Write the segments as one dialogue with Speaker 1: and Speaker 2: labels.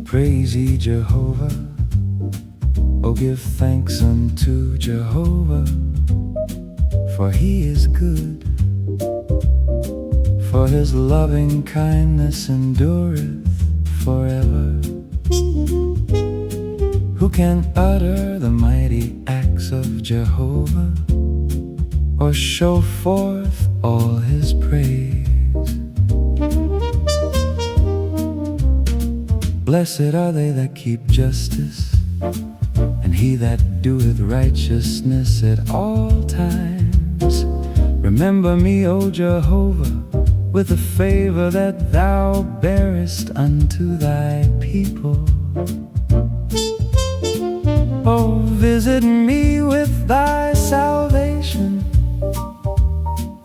Speaker 1: Praise ye Jehovah, oh give thanks unto Jehovah, for he is good, for his loving kindness endureth forever. Who can utter the mighty acts of Jehovah, or show forth all his praise? Blessed are they that keep justice, and he that doeth righteousness at all times. Remember me, O Jehovah, with the favor that thou bearest unto thy people. Oh, visit me with thy salvation,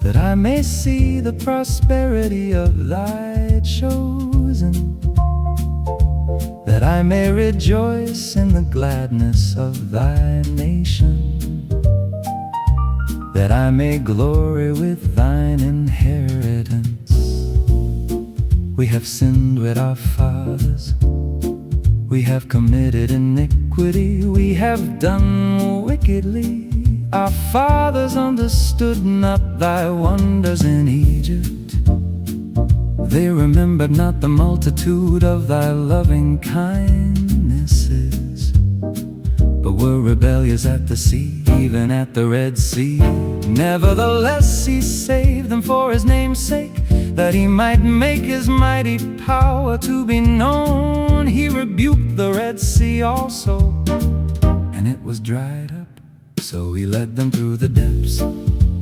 Speaker 1: that I may see the prosperity of thy chosen, that I may rejoice in the gladness of thy nation, that I may glory with thine inheritance. We have sinned with our fathers, we have committed iniquity, we have done wickedly. Our fathers understood not thy wonders in Egypt. They remembered not the multitude of thy loving kindnesses, but were rebellious at the sea, even at the Red Sea. Nevertheless he saved them for his name's sake, that he might make his mighty power to be known. He rebuked the Red Sea also, and it was dried up. So he led them through the depths,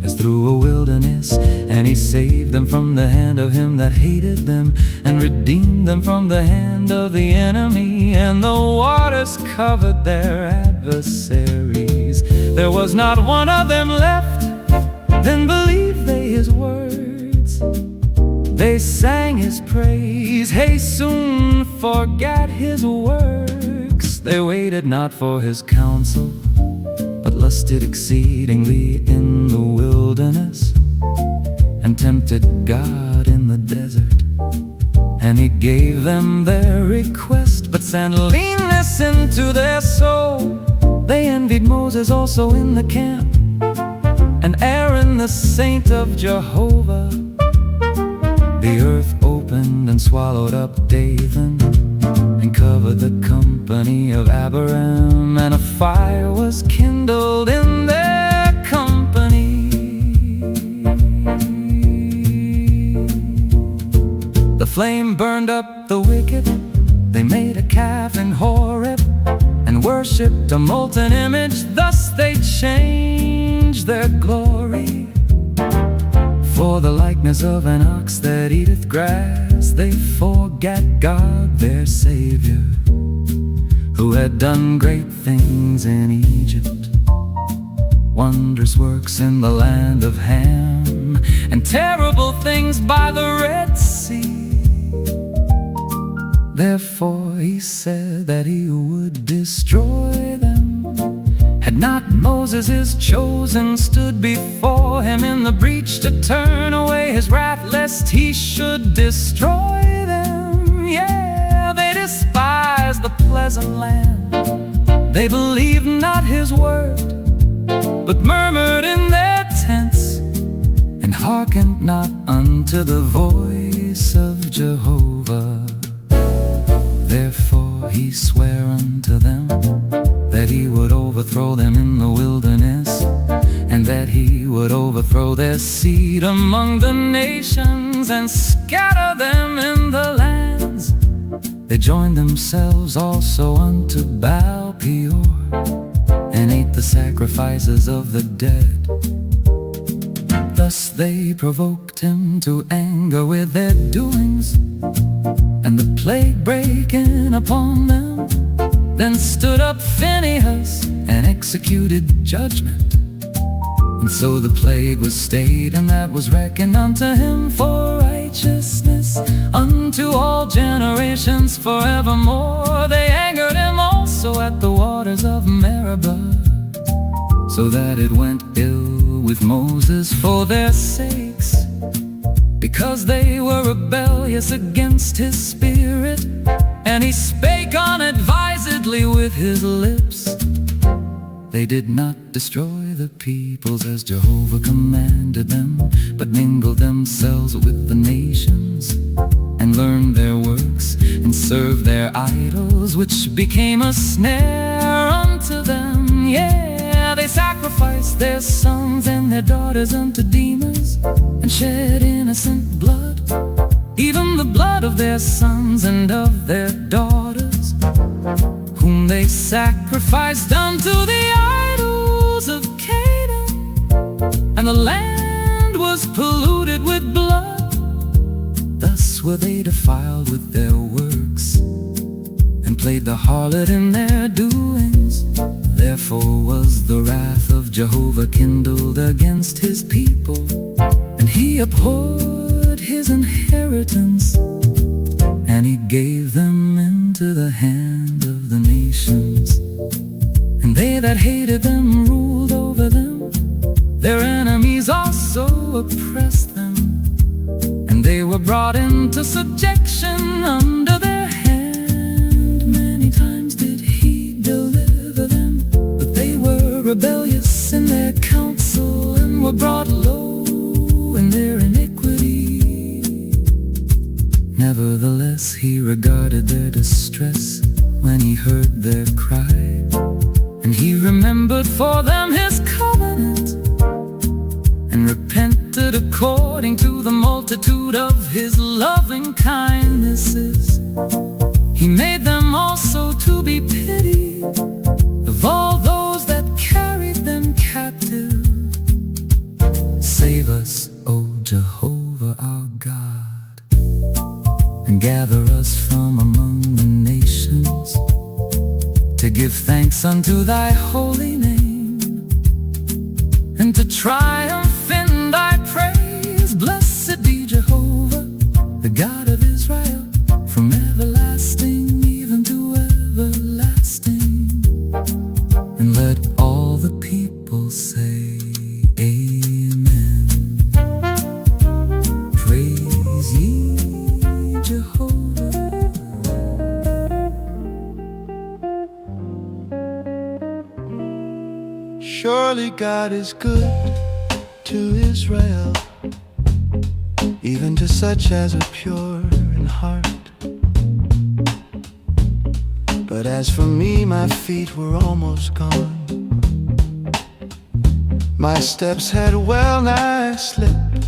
Speaker 1: as through a wilderness, and he saved them from the hand of him that hated them, and redeemed them from the hand of the enemy. And the waters covered their adversaries, there was not one of them left. Then believed they his words, they sang his praise. They soon forgot his works, they waited not for his counsel, but lusted exceedingly in the wilderness, and tempted God in the desert. And he gave them their request, but sent leanness into their soul. They envied Moses also in the camp, and Aaron the saint of Jehovah. The earth opened and swallowed up Dathan, and covered the company of Abiram, and a fire was kindled in their company. The flame burned up the wicked, they made a calf in Horeb, and worshipped a molten image. Thus they changed their glory for the likeness of an ox that eateth grass. They forgat God their Savior, who had done great things in Egypt, wondrous works in the land of Ham, and terrible things by the Red Sea. Therefore he said that he would destroy them, had not Moses his chosen stood before him in the breach to turn away his wrath, lest he should destroy them. Yeah, they despised the pleasant land, they believed not his word, but murmured in their tents, and hearkened not unto the voice of Jehovah. Therefore he sware unto them that he would overthrow them in the wilderness, and that he would overthrow their seed among the nations, and scatter them in the lands. They joined themselves also unto Baal Peor, and ate the sacrifices of the dead. Thus they provoked him to anger with their doings, and the plague brake in upon them. Then stood up Phinehas, and executed judgment. And so the plague was stayed, and that was reckoned unto him for righteousness unto all generations forevermore. They angered him also at the waters of Meribah, so that it went ill with Moses for their sakes, because because they were rebellious against his spirit, and he spake unadvisedly with his lips. They did not destroy the peoples as Jehovah commanded them, but mingled themselves with the nations, and learned their works, and served their idols, which became a snare unto them. Yeah, they sacrificed their sons and their daughters unto demons, and shed innocent blood, even the blood of their sons and of their daughters, whom they sacrificed unto the idols of Canaan, and the land was polluted with blood. Thus were they defiled with their works, and played the harlot in their doings. Therefore was the wrath of Jehovah kindled against his people, and he abhorred his inheritance, and he gave them into the hand of the nations. And they that hated them ruled over them, their enemies also oppressed them, and they were brought into subjection under their hand. Many times did he deliver them, but they were rebellious in their counsel, and were brought low in their iniquity. Nevertheless he regarded their distress when he heard their cry, and he remembered for them his covenant, and repented according to the multitude of his loving kindnesses. He made them also to be pitied of all those that carried them captive. Save us, O Jehovah our God, and gather us from among the nations, to give thanks unto thy holy name, and to triumph in thy praise. Blessed be Jehovah, the God of Israel, from everlasting even to everlasting. And let all the people say, Amen. Praise ye Jehovah.
Speaker 2: Surely God is good to Israel, even to such as are pure in heart. But as for me, my feet were almost gone. My steps had well nigh slipped,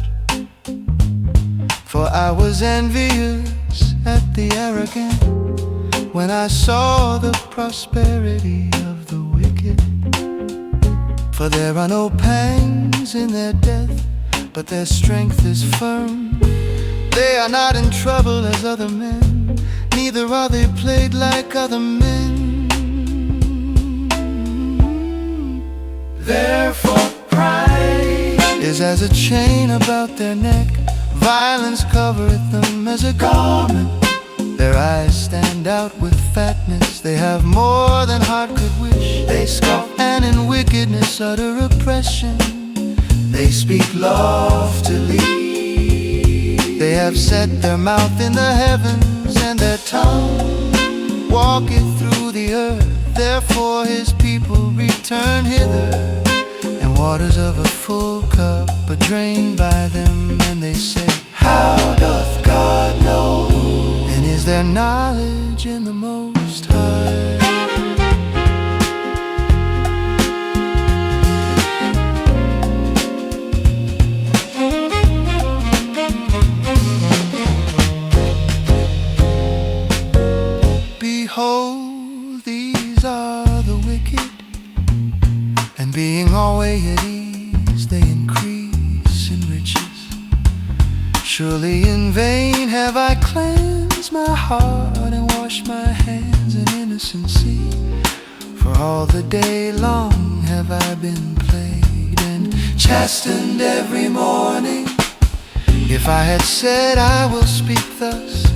Speaker 2: for I was envious at the arrogant when I saw the prosperity of the wicked. For there are no pangs in their death, but their strength is firm. They are not in trouble as other men, neither are they plagued like other men. Therefore pride is as a chain about their neck, violence covereth them as a garment. Their eyes stand out with fatness, they have more than heart could wish. They scoff and in wickedness utter oppression, they speak loftily. They have set their mouth in the heavens, and their tongue walketh through the earth. Therefore his people return hither, and waters of a full cup are drained by them. And they say, how doth God know? And is there knowledge in the Most High? Behold, these are the wicked, and being always at ease, they increase in riches. Surely in vain have I cleansed my heart and washed my hands in innocency. For all the day long have I been plagued and chastened every morning. If I had said I will speak thus,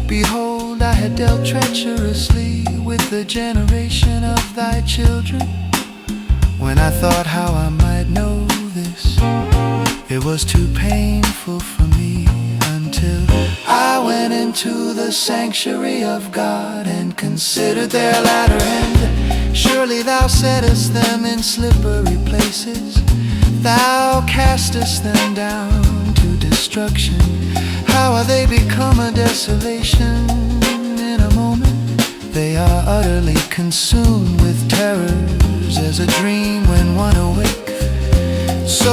Speaker 2: behold, I had dealt treacherously with the generation of thy children. When I thought how I might know this, it was too painful for me into the sanctuary of God and considered their latter end. Surely thou settest them in slippery places, thou castest them down to destruction. How are they become a desolation in a moment? They are utterly consumed with terrors, as a dream when one awake. So,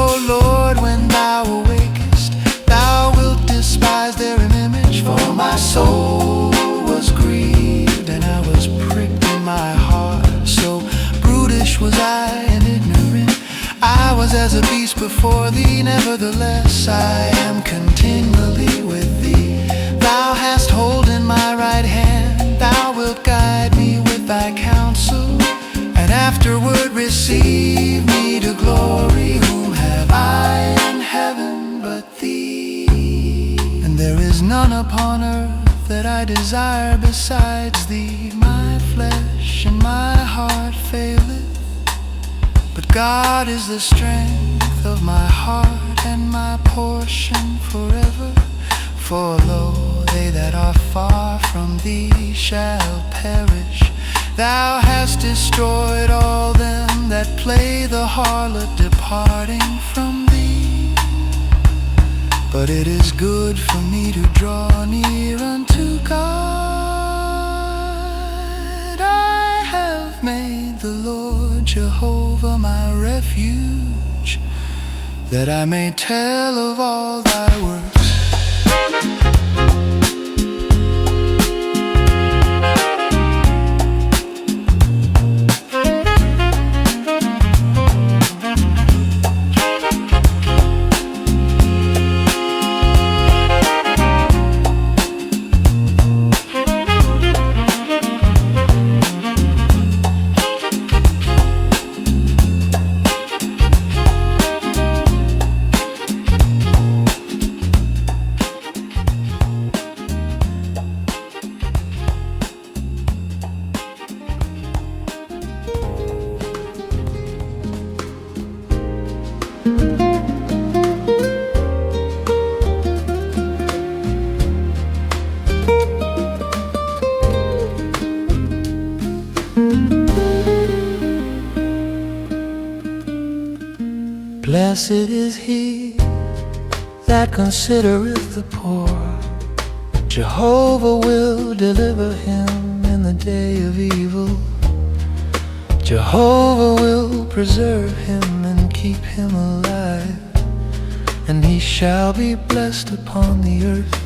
Speaker 2: O Lord, when thou awakest, thou wilt despise their image. For my soul was grieved, and I was pricked in my heart. So brutish was I and ignorant, I was as a beast before thee. Nevertheless I am continually with thee. Thou hast holden my right hand, thou wilt guide me with thy counsel, and afterward receive me to glory. Whom have I in heaven but thee? And there is none upon earth that I desire besides thee. My flesh and my heart faileth, but God is the strength of my heart and my portion forever. For lo, they that are far from thee shall perish. Thou hast destroyed all them that play the harlot, departing from thee. But it is good for me to draw near unto God. I have made the Lord Jehovah my refuge, that I may tell of all thy works.
Speaker 1: Blessed is he that considereth the poor. Jehovah will deliver him in the day of evil. Jehovah will preserve him and keep him alive, and he shall be blessed upon the earth.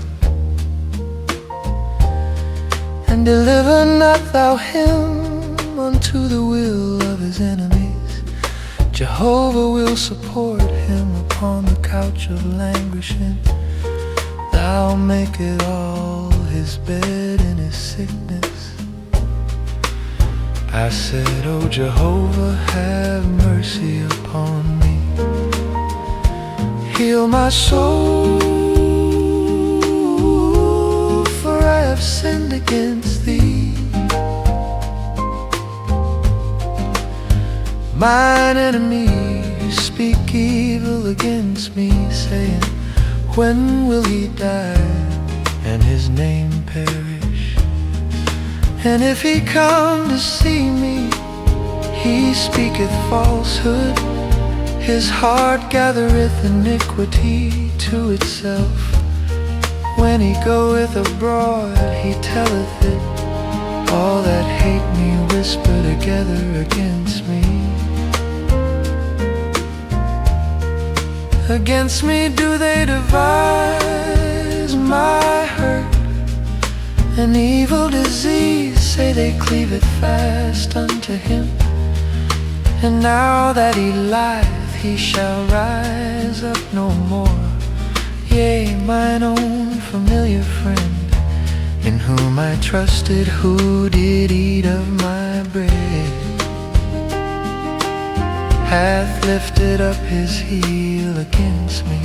Speaker 1: And deliver not thou him unto the will of his enemies. Jehovah will support him upon the couch of languishing. Thou makest all his bed in his sickness. I said, O Jehovah, have mercy upon me. Heal my soul, for I have sinned against thee. Mine enemies speak evil against me, saying, when will he die, and his name perish? And if he come to see me, he speaketh falsehood. His heart gathereth iniquity to itself. When he goeth abroad, he telleth it. All that hate me whisper together against me. Against me do they devise my hurt. An evil disease say they cleave it fast unto him. And now that he lieth, he shall rise up no more. Yea, mine own familiar friend, in whom I trusted, who did eat of my bread, hath lifted up his heel against me.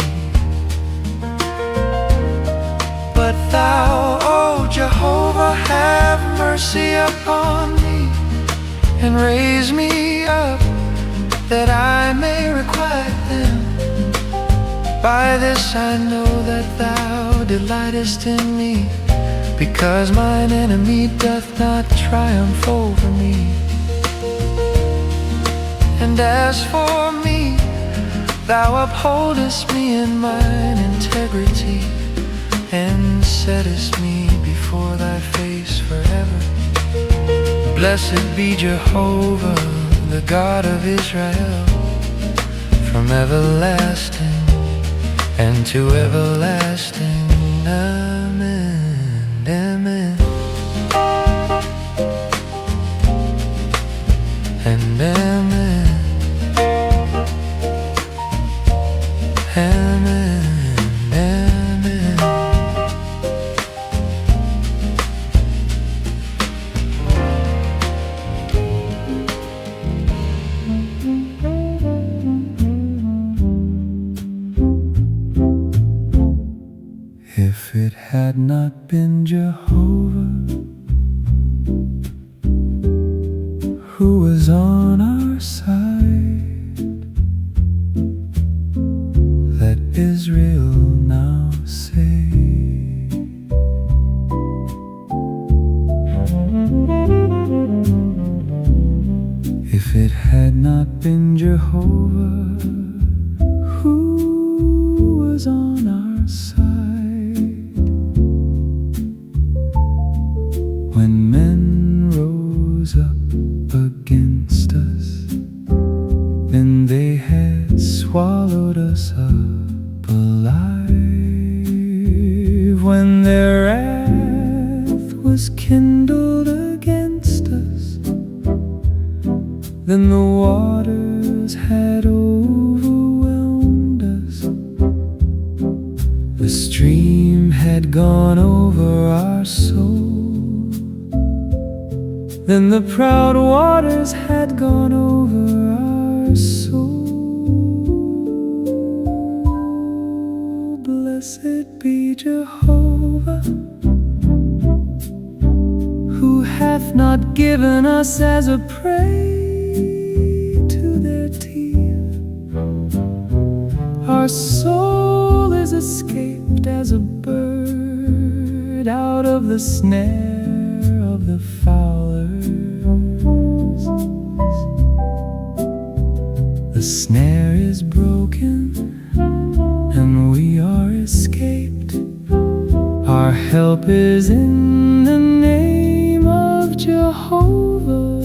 Speaker 1: But thou, O Jehovah, have mercy upon me, and raise me up, that I may requite them.
Speaker 2: By this I know that thou delightest in me, because mine enemy doth not triumph over me. And as for me, thou upholdest me in mine integrity, and settest me before thy face forever. Blessed be Jehovah, the God of Israel, from everlasting and to everlasting. Amen, amen, and amen, amen, amen.
Speaker 1: If it had not been Jehovah, who was on our side, let Israel now say. If it had not been Jehovah, who was on our side, when men rose up against us, then they had swallowed us up alive. When their wrath was kindled against us, then the waters had overwhelmed us. The stream had gone over our soul, then the proud waters had gone over our soul. Blessed be Jehovah, who hath not given us as a prey to their teeth. Our soul is escaped as a bird out of the snare of the fowlers. The snare is broken, and we are escaped. Our help is in the name of Jehovah,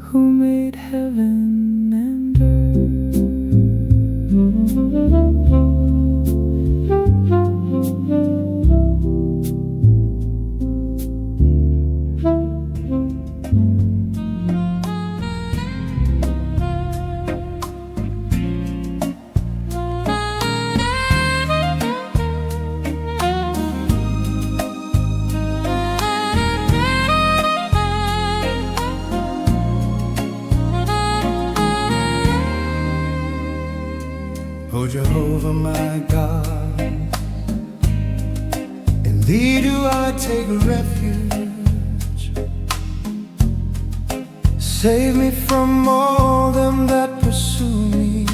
Speaker 1: who made heaven and
Speaker 2: O Jehovah my God, in thee do I take refuge. Save me from all them that pursue me,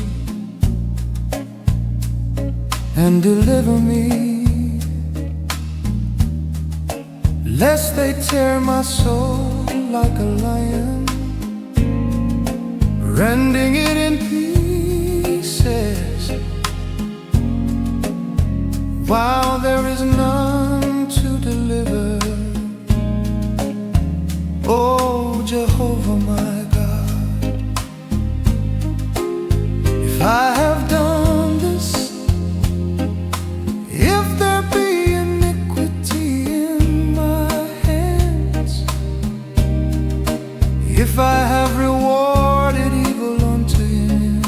Speaker 2: and deliver me, lest they tear my soul like a lion, rending it in pieces, while there is none to deliver. O Jehovah my God, if I have done this, if there be iniquity in my hands, if I have rewarded evil unto him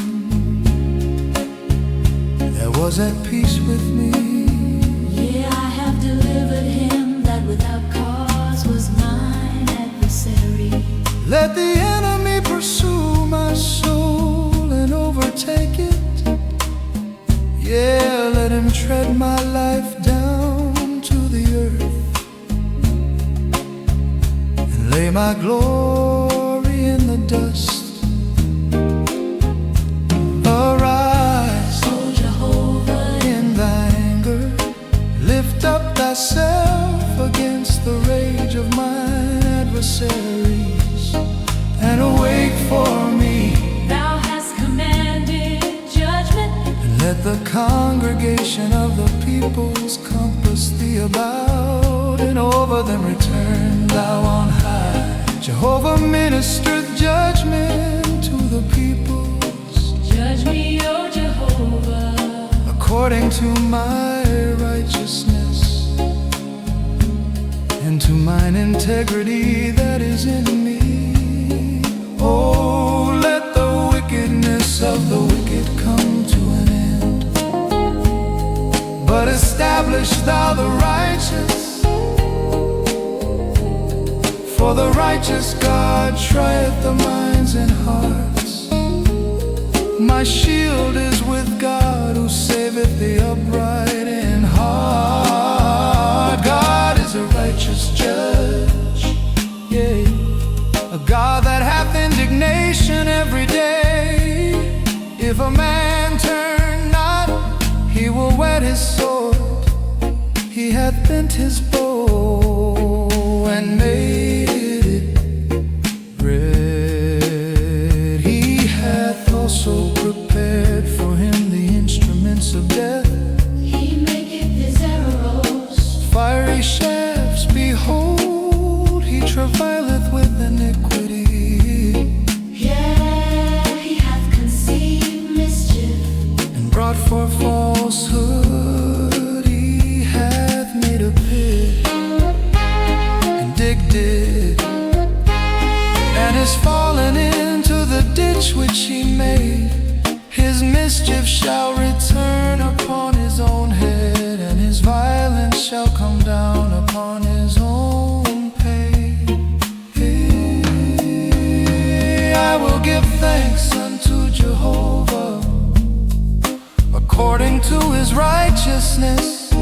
Speaker 2: that was at peace with me,
Speaker 3: yeah, I have delivered him that without cause was mine adversary.
Speaker 2: let the enemy pursue my soul and overtake it. Yeah, let him tread my life down to the earth, and lay my glory in the dust. Let the congregation of the peoples compass thee about, and over them return thou on high. Jehovah ministereth judgment to the peoples.
Speaker 3: Judge me, O Jehovah,
Speaker 2: according to my righteousness, and to mine integrity that is in me. Oh, let the wickedness of the wicked come to an end, but establish thou the righteous. For the righteous God trieth the minds and hearts. My shield is with God, who saveth the upright in heart. God is a righteous judge, yea, a God that hath indignation every day. If a man turn not, he will whet his sword. He hath bent his bow and made it red. He hath also prepared for him the instruments of death.
Speaker 3: he maketh his arrows
Speaker 2: Fiery shafts, behold, he travaileth with iniquity,
Speaker 3: yeah, he hath conceived mischief,
Speaker 2: and brought forth falsehood. He hath made a pit, and digged it, and is fallen into the ditch which he made. His mischief shall return upon his own head, and his violence shall come down upon his own pay. I will give thanks unto Jehovah according to his righteousness,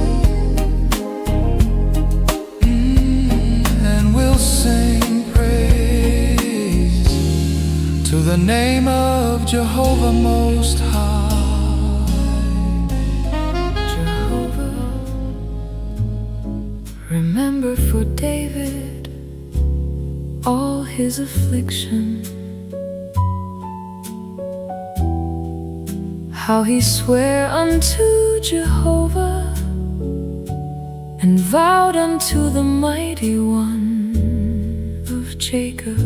Speaker 2: and will sing praise to the name of Jehovah Most High.
Speaker 3: Jehovah, remember for David all his affliction, how he sware unto Jehovah, and vowed unto the mighty one of Jacob.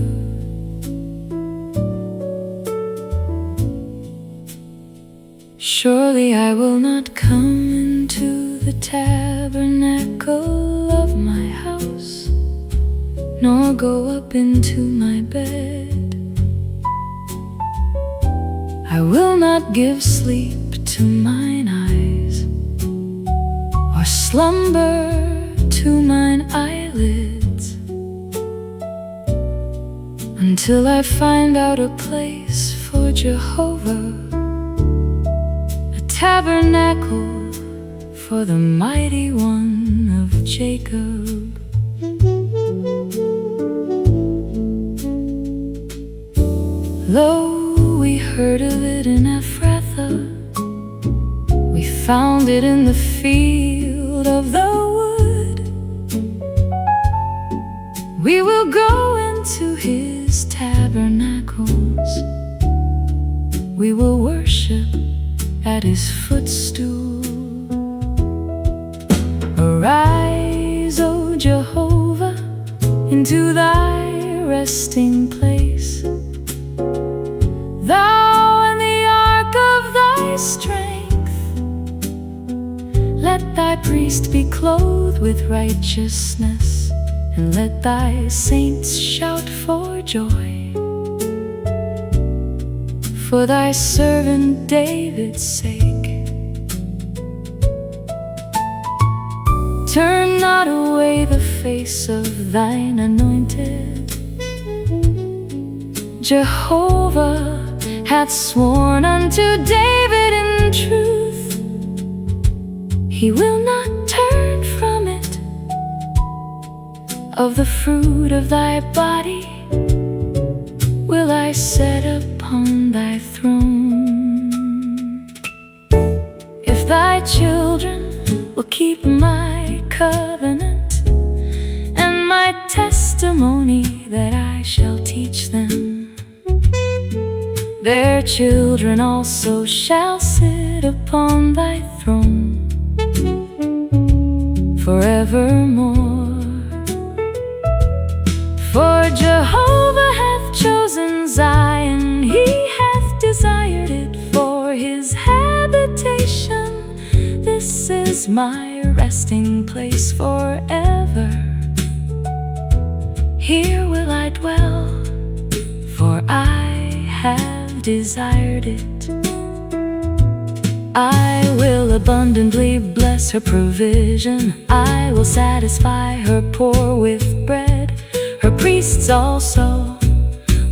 Speaker 3: Surely I will not come into the tabernacle of my house, nor go up into my bed. I will not give sleep to mine eyes, or slumber to mine eyelids, until I find out a place for Jehovah, a tabernacle for the mighty one of Jacob. Lo, we heard of it in Ephrathah, we found it in the field of the wood. We will go into his tabernacles, we will worship at his footstool. Arise, O Jehovah, into thy resting place, thou in the ark of thy strength. Let thy priest be clothed with righteousness, and let thy saints shout for joy. For thy servant David's sake, turn not away the face of thine anointed. Jehovah hath sworn unto David in truth, he will not turn from it. Of the fruit of thy body will I set upon thy throne. If thy children will keep my covenant and my testimony that I shall teach them, Their children also shall sit upon thy throne forevermore. For Jehovah hath chosen Zion, he hath desired it for his habitation. This is my resting place forever. Here will I dwell, for I have desired it. I will abundantly bless her provision. I will satisfy her poor with bread. Her priests also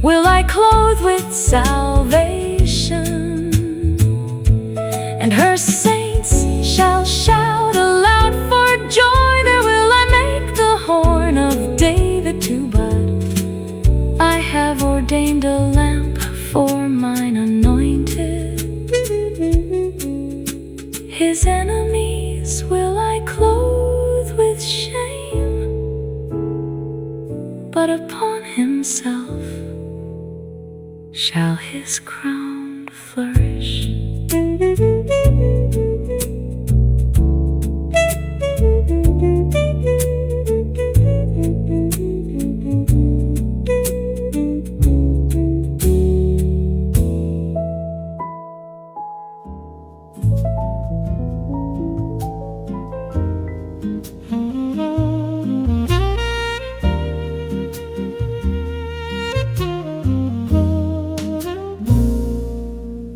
Speaker 3: will I clothe with salvation, and her saints shall shout aloud for joy. There will I make the horn of David to bud. I have ordained a lamp for mine anointed. His enemies will I clothe with shame, but upon himself shall his crown flourish.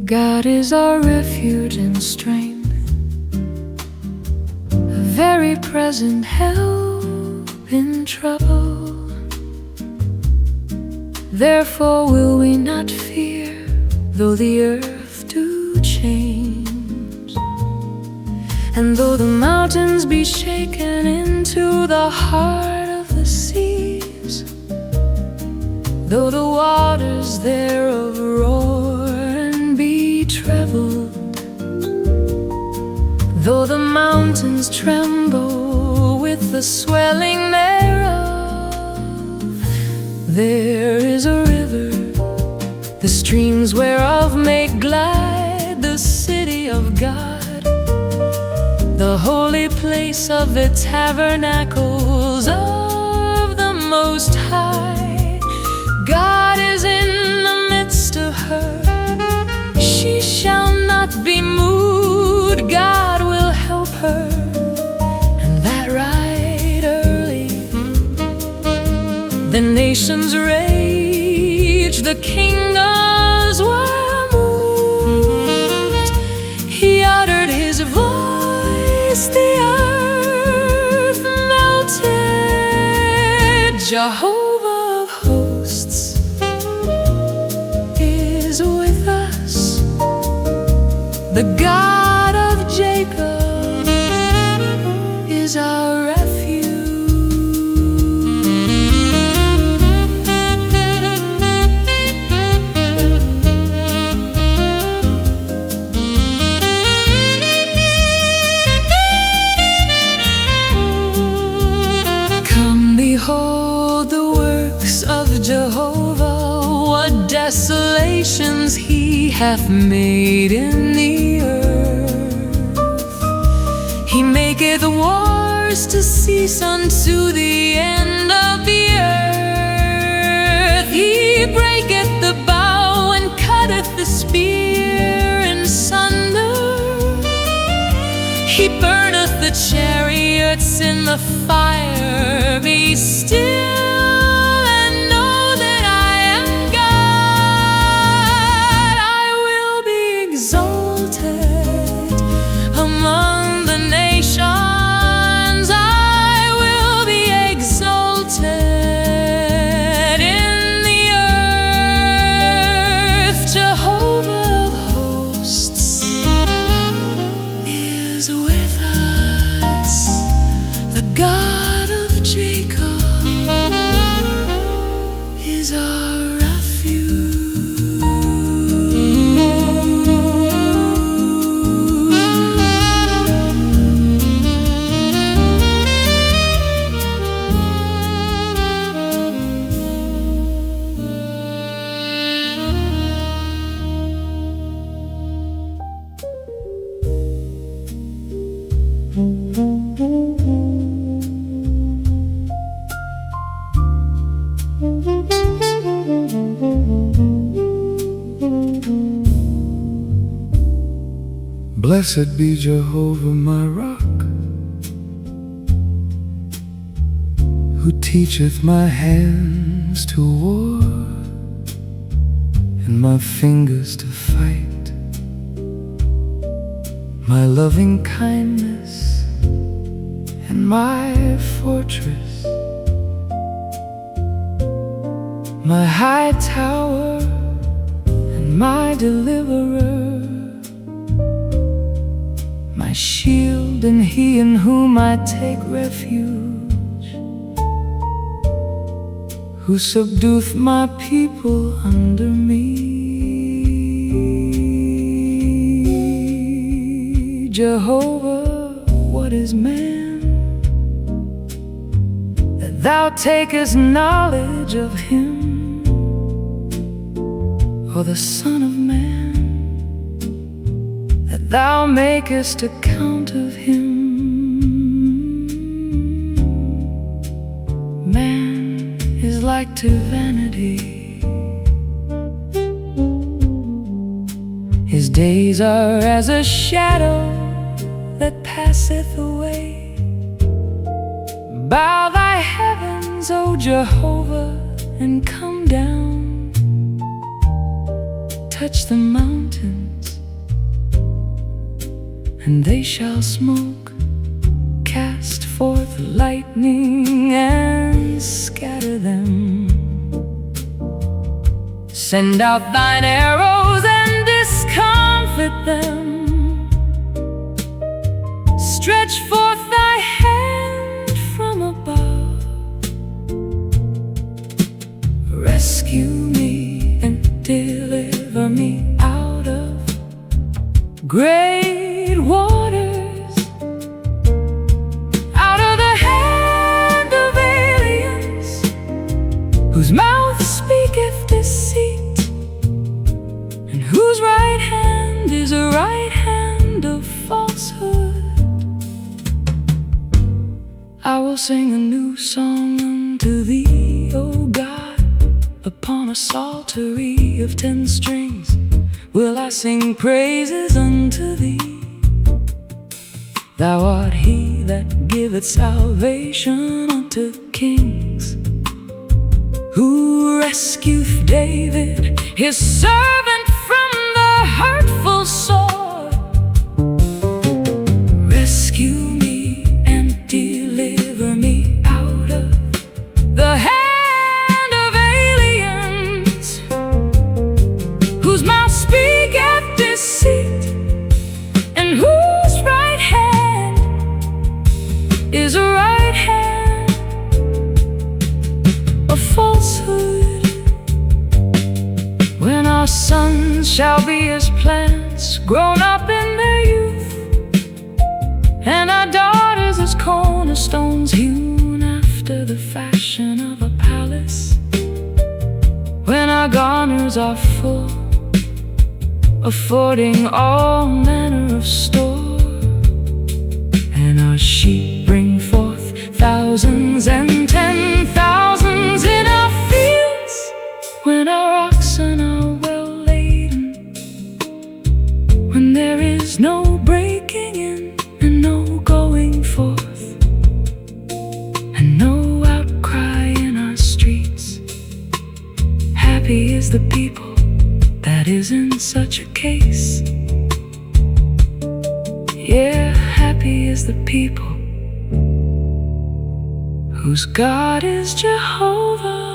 Speaker 3: God is our refuge and strength, a very present help in trouble. Therefore will we not fear, though the earth do change, and though the mountains be shaken into the heart of the seas, though the waters thereof roar be troubled, though the mountains tremble with the swelling thereof. There is a river, the streams whereof make glad the city of God, the holy place of the tabernacles of the Most High. God is in the midst of her, she shall not be moved. God will help her, and that right early. The nations raged, the kingdoms were moved. He uttered his voice, the earth melted. Jehovah of hosts is with us. The God of Jacob is our refuge. Come, behold the works of Jehovah, what desolations he hath made in the earth. He maketh wars to cease unto the end of the earth. He breaketh the bow and cutteth the spear in sunder. He burneth the chariots in the fire. Be still and know that I am God. I will be exalted among the nations. I will be exalted in the earth. Jehovah of hosts is with us. The God of Jacob
Speaker 2: Blessed be Jehovah my rock, who teacheth my hands to war, and my fingers to fight, my loving kindness and my fortress, my high tower and my deliverer, my shield and he in whom I take refuge, who subdueth my people under me. Jehovah, what is man, that thou takest knowledge of him, or the Son of Man, that thou makest account of him? Man is like to vanity, his days are as a shadow that passeth away. Bow thy heavens, O Jehovah, and come down. Touch the mountains, and they shall smoke. Cast forth lightning and scatter them. Send out thine arrows and discomfit them. Stretch forth thy hand from above. Rescue me and deliver me out of great waters, out of the hand of aliens, whose mouth speaketh deceit, and whose right hand is a right hand of falsehood. I will sing a new song unto thee, O God, upon a psaltery of 10 strings will I sing praises unto thee. Thou art he that giveth salvation unto kings, who rescueth David his servant from the hurtful sword. Rescue me and deliver me out of the hand of aliens, whose mouth speaketh deceit, and whose right hand is a right hand of falsehood. When our sons shall be as plants grown up in their youth, and our daughters as cornerstones hewn after the fashion of a palace, when our garners are full, affording all manner of store, and our sheep bring forth thousands and 10,000s in our fields, when our oxen are well laden, when there is no breaking in and no going forth, and no outcry in our streets. Happy is the people that is in such a case. Yeah, happy is the people whose God is Jehovah.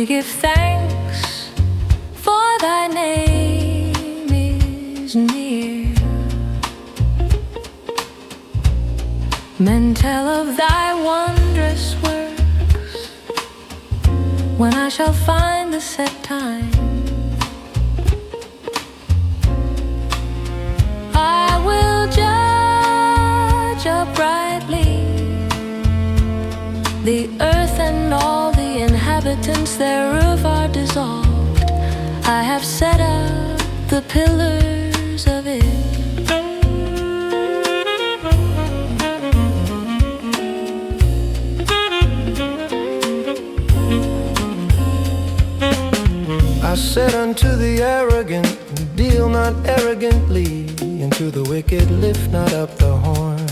Speaker 3: we give thanks, for thy name is near. Men tell of thy wondrous works, when I shall find the set time, I will judge uprightly the earth and all the inhabitants thereof are dissolved. I have set up the pillars of it.
Speaker 4: I said unto the arrogant, deal not arrogantly, and to the wicked lift not up the horn.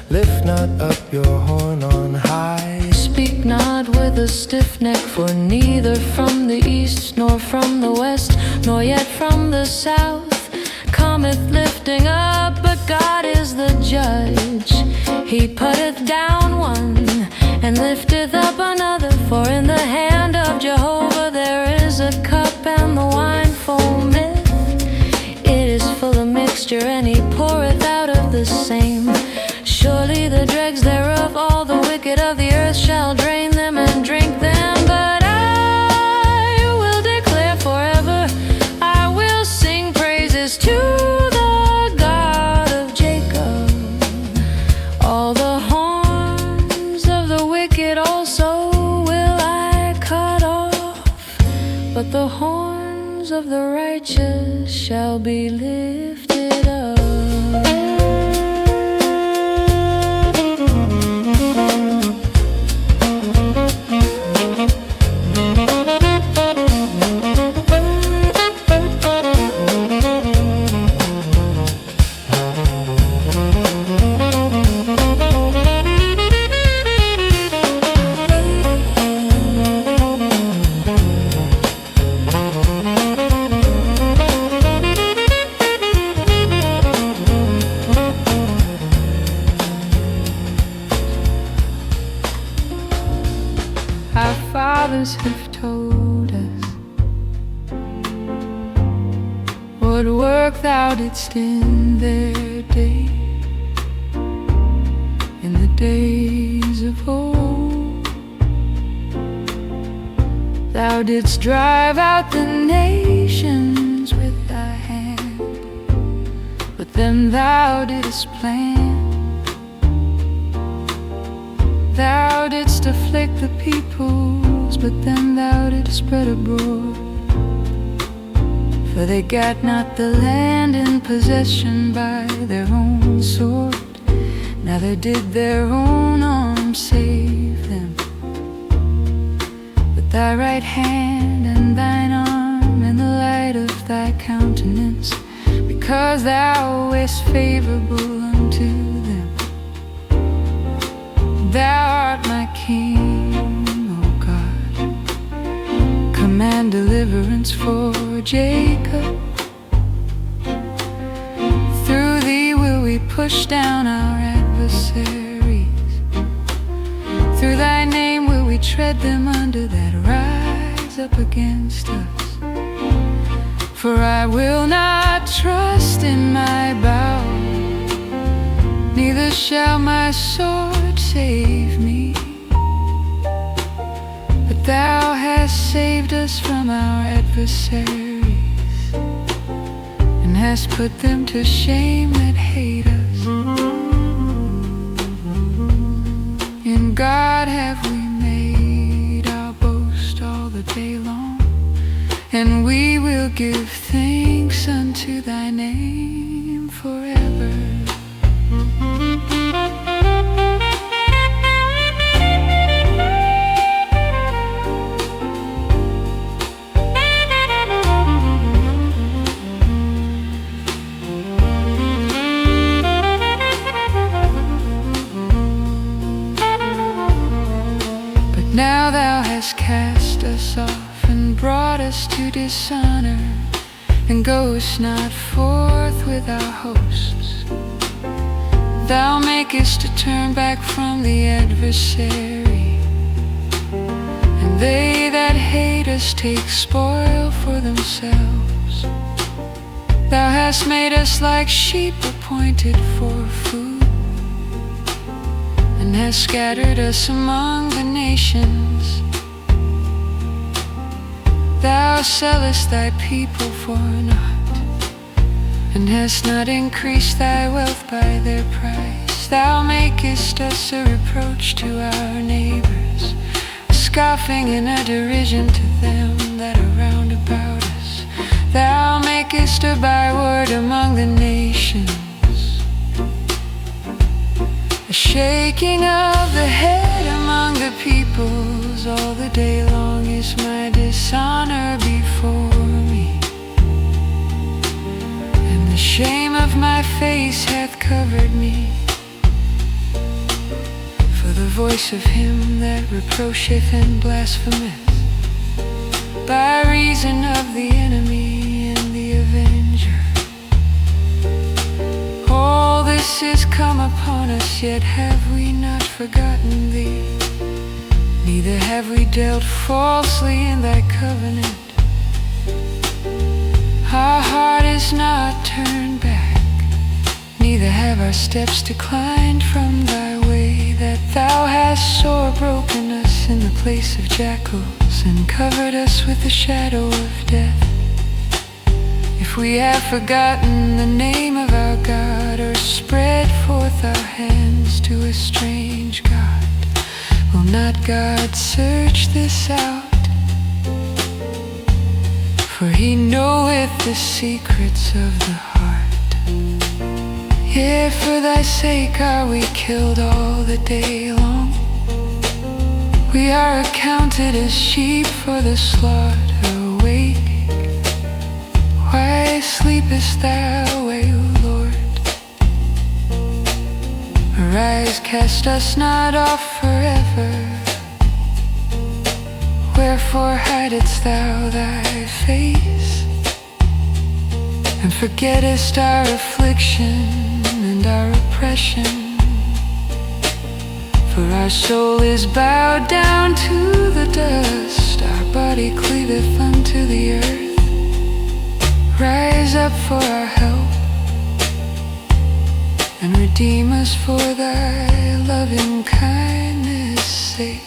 Speaker 4: Lift not up your horn on high.
Speaker 3: Speak not with a stiff neck, for neither from the east, nor from the west, nor yet from the south cometh lifting up, but God is the judge. He putteth down one, and lifteth up another, for in the hand of Jehovah there is a cup, and the wine foameth. It is full of mixture, and he poureth out of the same. Surely the dregs thereof, all the wicked of the earth shall drain them and drink them. But I will declare forever, I will sing praises to the God of Jacob. All the horns of the wicked also will I cut off, but the horns of the righteous shall be lifted up.
Speaker 5: Our fathers have told us what work thou didst in their day, in the days of old. Thou didst drive out the nations with thy hand, but them thou didst plan. Thou didst afflict the peoples, but them thou didst spread abroad. For they got not the land in possession by their own sword, neither did their own arm save them. But thy right hand and thine arm and the light of thy countenance, because thou wast favorable unto them. Thou art my King, O God. Command deliverance for Jacob. Through thee will we push down our adversaries. Through thy name will we tread them under that rise up against us. For I will not trust in my bow, neither shall my sword save me. But thou hast saved us from our adversaries, and hast put them to shame that hate us. In God have we made our boast all the day long, and we will give thanks unto thy name forever. Now thou hast cast us off and brought us to dishonor, and goest not forth with our hosts. Thou makest to turn back from the adversary, and they that hate us take spoil for themselves. Thou hast made us like sheep appointed for food, and hast scattered us among the nations. Thou sellest thy people for naught, and hast not increased thy wealth by their price. Thou makest us a reproach to our neighbors, a scoffing and a derision to them that are round about us. Thou makest a byword among the nations, a shaking of the head among the peoples. All the day long is my dishonor before me, and the shame of my face hath covered me. For the voice of him that reproacheth and blasphemeth, by reason of the enemy and the avenger. All this is come upon us, yet have we not forgotten thee, neither have we dealt falsely in thy covenant. Our heart is not turned back, neither have our steps declined from thy way. That thou hast sore broken us in the place of jackals, and covered us with the shadow of death. If we have forgotten the name of our God, or spread forth our hands to a strange God, will not God search this out? For he knoweth the secrets of the heart. Yea, for thy sake are we killed all the day long. We are accounted as sheep for the slaughter. Awake, why sleepest thou away, O Lord? Arise, cast us not off forever. Wherefore hidest thou thy face, and forgettest our affliction and our oppression? For our soul is bowed down to the dust, our body cleaveth unto the earth. Rise up for our help, and redeem us for thy loving kindness' sake.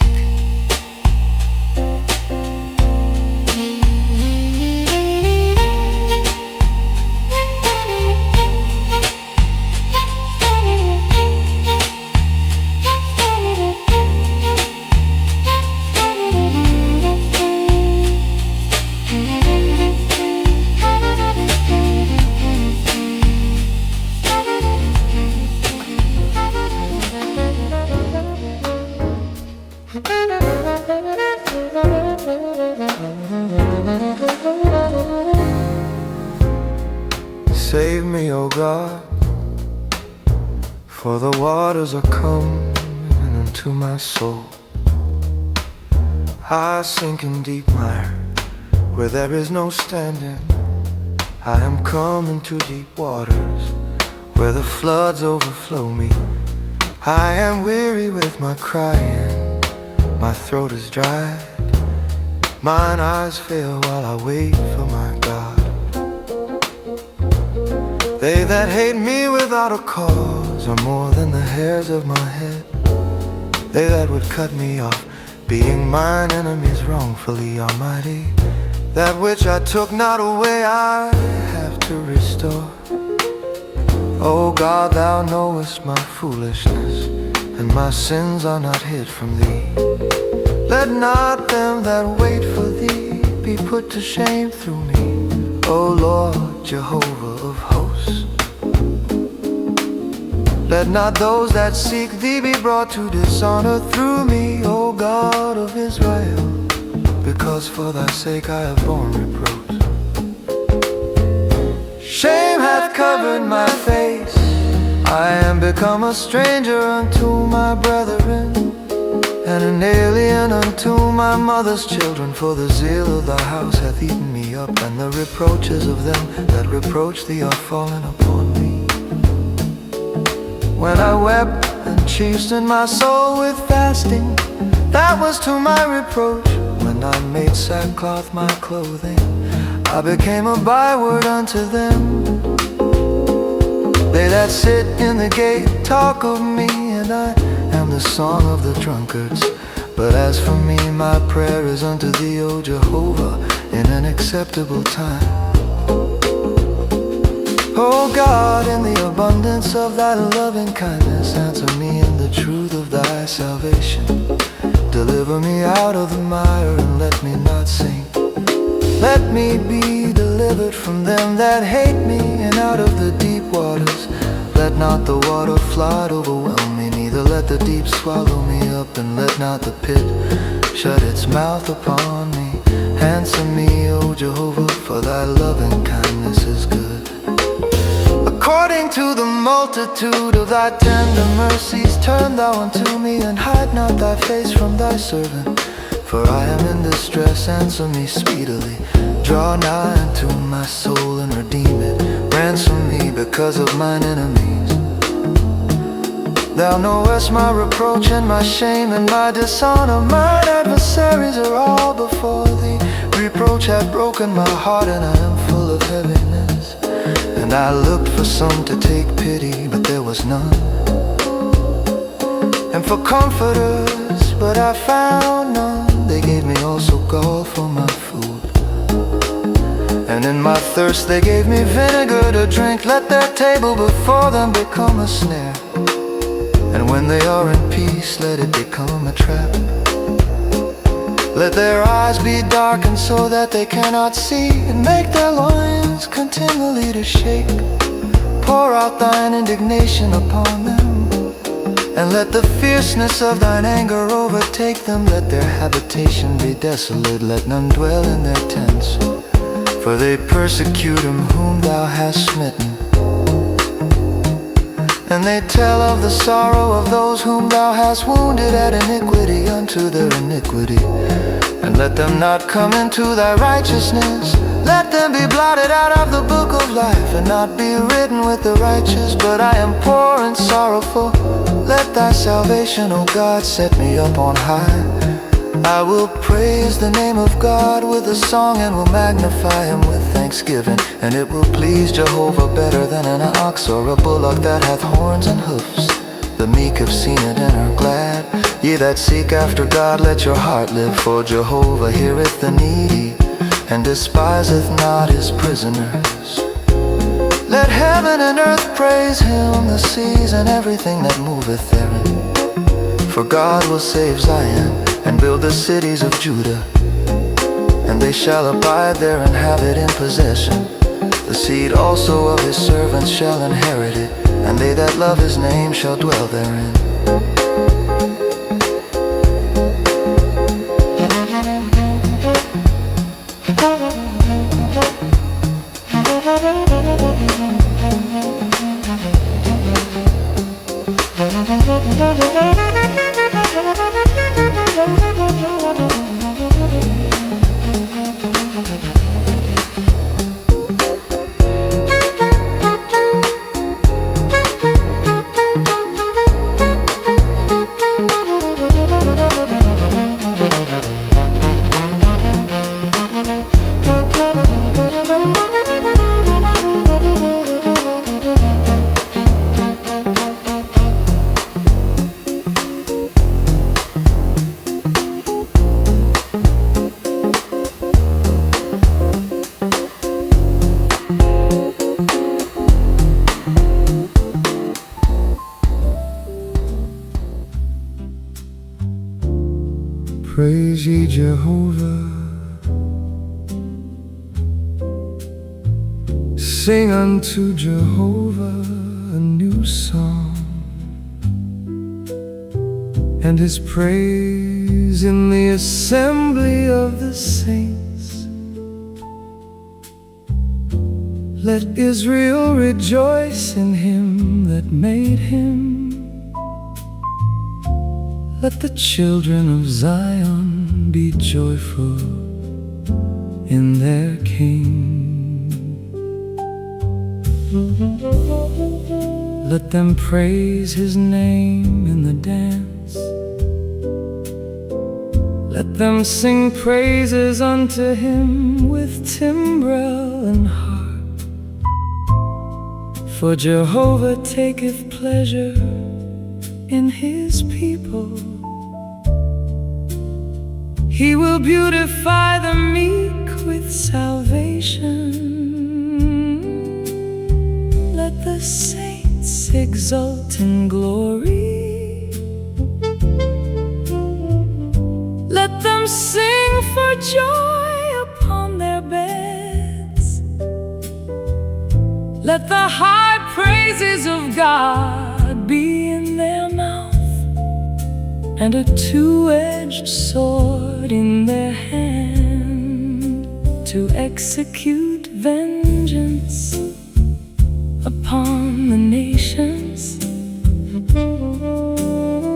Speaker 4: Save me, O God, for the waters are coming into my soul. I sink in deep mire where there is no standing. I am coming to deep waters where the floods overflow me. I am weary with my crying, my throat is dried, mine eyes fail while I wait for my God. They that hate me without a cause are more than the hairs of my head. They that would cut me off, being mine enemies wrongfully, Almighty, that which I took not away I have to restore. O God, thou knowest my foolishness, and my sins are not hid from thee. Let not them that wait for thee be put to shame through me, O Lord Jehovah of hosts. Let not those that seek thee be brought to dishonor through me, O God of Israel, because for thy sake I have borne reproach. Shame hath covered my face, I am become a stranger unto my brethren, and an alien unto my mother's children. For the zeal of thy house hath eaten me up, and the reproaches of them that reproach thee are fallen upon me. When I wept and chastened my soul with fasting, that was to my reproach. When
Speaker 2: and I made sackcloth my clothing. I became a byword unto them. They that sit in the gate talk of me, and I am the song of the drunkards. But as for me, my prayer is unto thee, O Jehovah, in an acceptable time. O God, in the abundance of thy loving kindness, answer me in the truth of thy salvation. Deliver me out of the mire and let me not sink. Let me be delivered from them that hate me, and out of the deep waters. Let not the water flood overwhelm me, neither let the deep swallow me up, and let not the pit shut its mouth upon me. Answer me, O Jehovah, for thy loving kindness is good. According to the multitude of thy tender mercies, turn thou unto me, and hide not thy face from thy servant. For I am in distress, answer me speedily. Draw nigh unto my soul and redeem it. Ransom me because of mine enemies. Thou knowest my reproach and my shame and my dishonor. Mine adversaries are all before thee. Reproach hath broken my heart, and I am full of heaviness. And I looked for some to take pity, but there was none, and for comforters, but I found none. They gave me also gall for my food, and in my thirst they gave me vinegar to drink. Let their table before them become a snare, and when they are in peace, let it become a trap. Let their eyes be darkened so that they cannot see, and make their loins continually to shake. Pour out thine indignation upon them, and let the fierceness of thine anger overtake them. Let their habitation be desolate, let none dwell in their tents. For they persecute him whom thou hast smitten, and they tell of the sorrow of those whom thou hast wounded. Add iniquity unto their iniquity, and let them not come into thy righteousness. Let them be blotted out of the book of life, and not be written with the righteous. But I am poor and sorrowful. Let thy salvation, O God, set me up on high. I will praise the name of God with a song, and will magnify him with thanksgiving. And it will please Jehovah better than an ox or a bullock that hath horns and hoofs. The meek have seen it and are glad. Ye that seek after God, let your heart live. For Jehovah heareth the needy, and despiseth not his prisoners. Let heaven and earth praise him, the seas and everything that moveth therein. For God will save Zion, and build the cities of Judah, and they shall abide there and have it in possession. The seed also of his servants shall inherit it, and they that love his name shall dwell therein.
Speaker 4: Praise ye Jehovah, sing unto Jehovah a new song, and his praise in the assembly of the saints. Let Israel rejoice in him that made him. Let the children of Zion be joyful in their King. Let them praise his name in the dance.
Speaker 1: Let them sing praises unto him with timbrel and harp. For Jehovah taketh pleasure in his people. He will beautify the meek with salvation. Let the saints exult in glory. Let them sing for joy upon their beds. Let the high praises of God be in their mouth, and a two-edged sword in their hand, to execute vengeance upon the nations,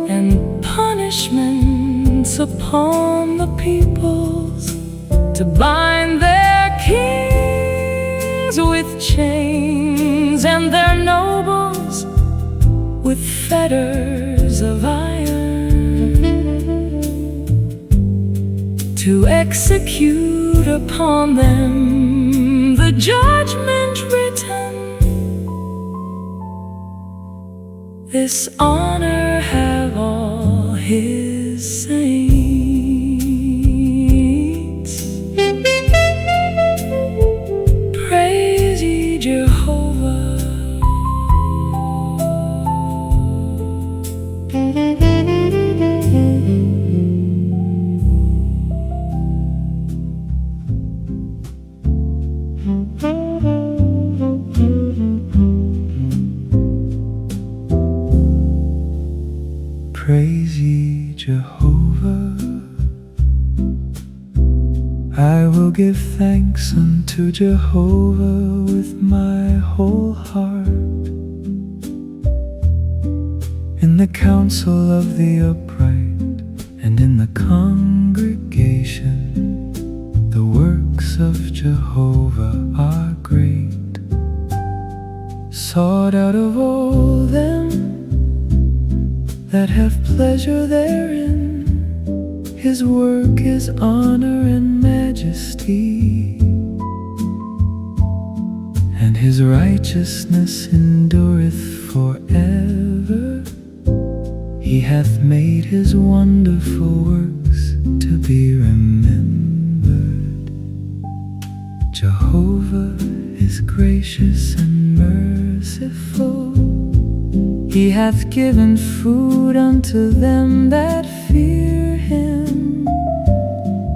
Speaker 1: and punishments upon the peoples, to bind their kings with chains, and their nobles with fetters of iron, to execute upon them the judgment written. This honor have all his saints. Praise ye Jehovah.
Speaker 2: Praise ye Jehovah. I will give thanks unto Jehovah with my whole heart. In the council of the upright, and in the congregation, the works of Jehovah are great. Sought out of all them that have pleasure therein, his work is honor and majesty, and his righteousness endureth forever. He hath made his wonderful works to be remembered. Jehovah is gracious and merciful. He hath given food unto them that fear him.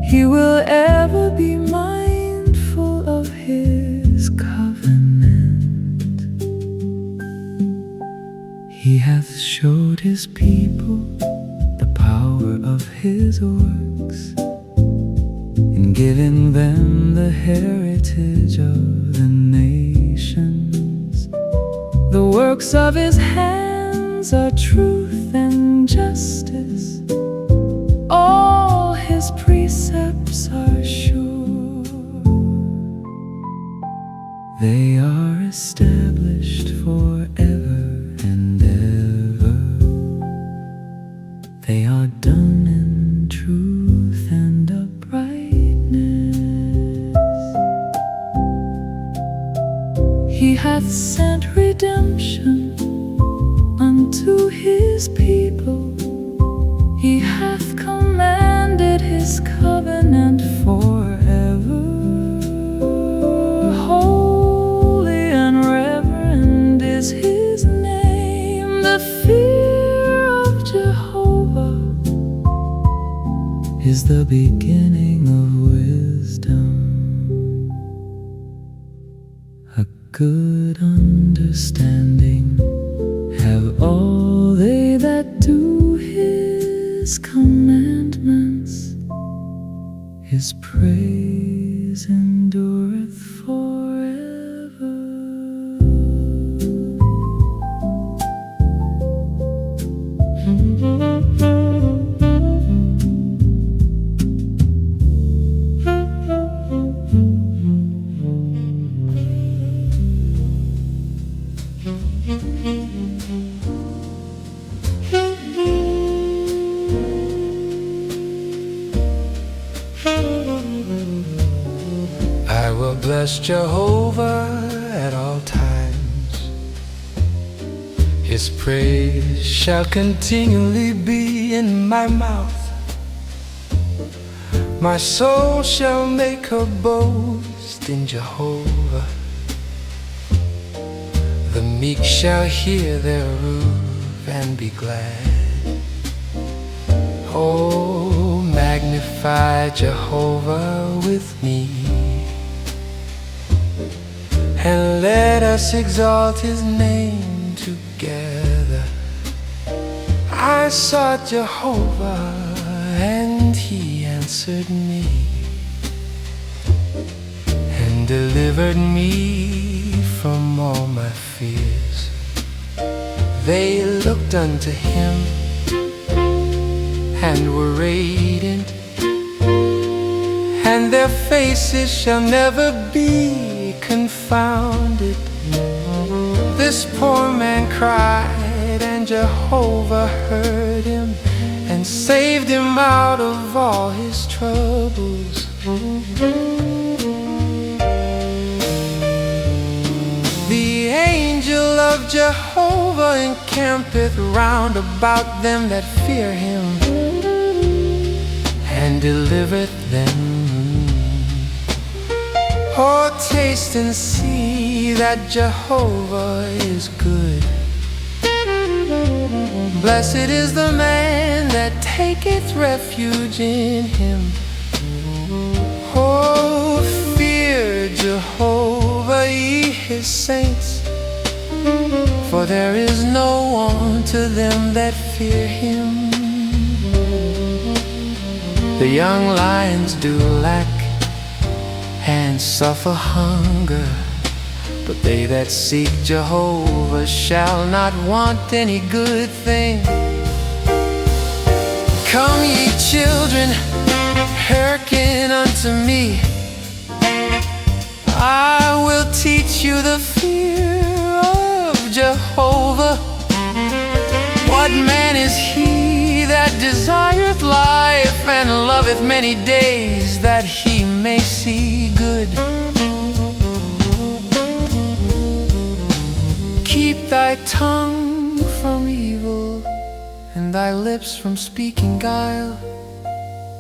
Speaker 2: He will ever be mindful of his covenant. He hath showed his people the power of his works, in giving them the heritage of the nations. The works of his hands are truth and justice. All his precepts are sure. They are established forever and ever. They are done in truth and uprightness. He hath sent redemption unto his people. He hath commanded his covenant forever. Holy and reverend is his name. The fear of Jehovah is the beginning of wisdom. A good understanding have all they that do his commandments. His praise endureth forever.
Speaker 4: bless Jehovah at all times. His praise shall continually be in my mouth. My soul shall make her boast in Jehovah. The meek shall hear thereof and be glad. Oh, magnify Jehovah with me, and let us exalt His name together. I sought Jehovah, and He answered me, and delivered me from all my fears. They looked unto Him and were radiant, and their faces shall never be confounded. This poor man cried, and Jehovah heard him, and saved him out of all his troubles. The angel of Jehovah encampeth round about them that fear Him, and delivereth them. Oh, taste and see that Jehovah is good. Blessed is the man that taketh refuge in Him. Oh, fear Jehovah, ye His saints, for there is no want to them that fear Him. The young lions do lack and suffer hunger, but they that seek Jehovah shall not want any good thing. Come ye children, hearken unto me. I will teach you the fear of Jehovah. What man is he that desireth life, and loveth many days, that he may see good? Keep thy tongue from evil, and thy lips from speaking guile.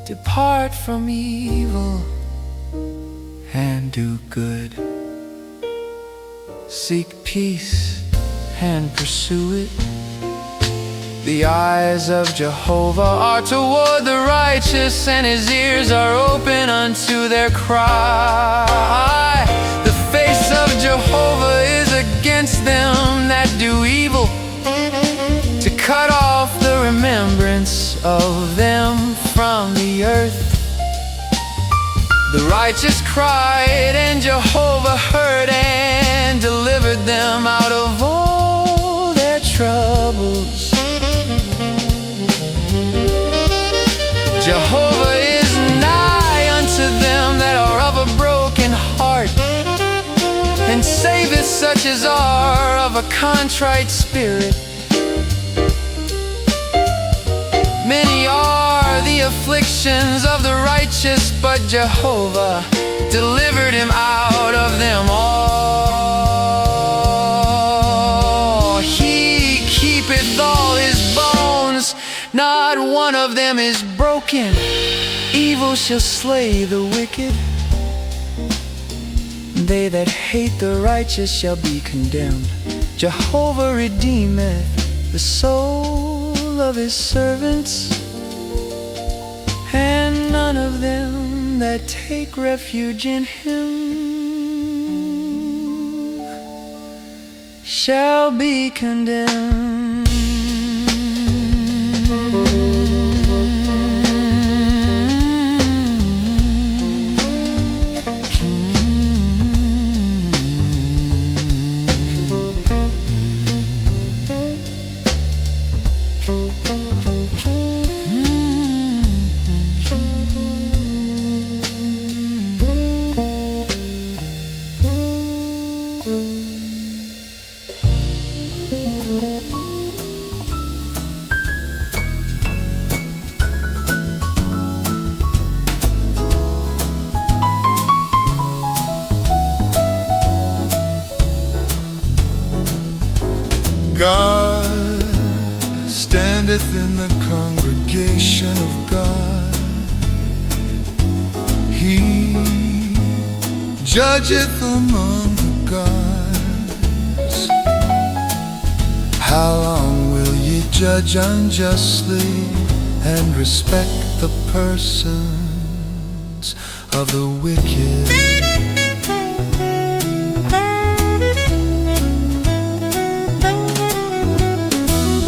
Speaker 4: Depart from evil, and do good. Seek peace, and pursue it. The eyes of Jehovah are toward the righteous, and His ears are open unto their cry. The face of Jehovah is against them that do evil, to cut off the remembrance of them from the earth. The righteous cried, and Jehovah heard, and delivered them out of all their troubles. Jehovah is nigh unto them that are of a broken heart, and saveth such as are of a contrite spirit. Many are the afflictions of the righteous, but Jehovah delivered him out of them all. He keepeth all his bones, not one of them is broken. Evil shall slay the wicked. They that hate the righteous shall be condemned. Jehovah redeemeth the soul of His servants, and none of them that take refuge in Him shall be condemned.
Speaker 2: standeth in the congregation of God. He judgeth among the gods. How long will ye judge unjustly and respect the persons of the wicked?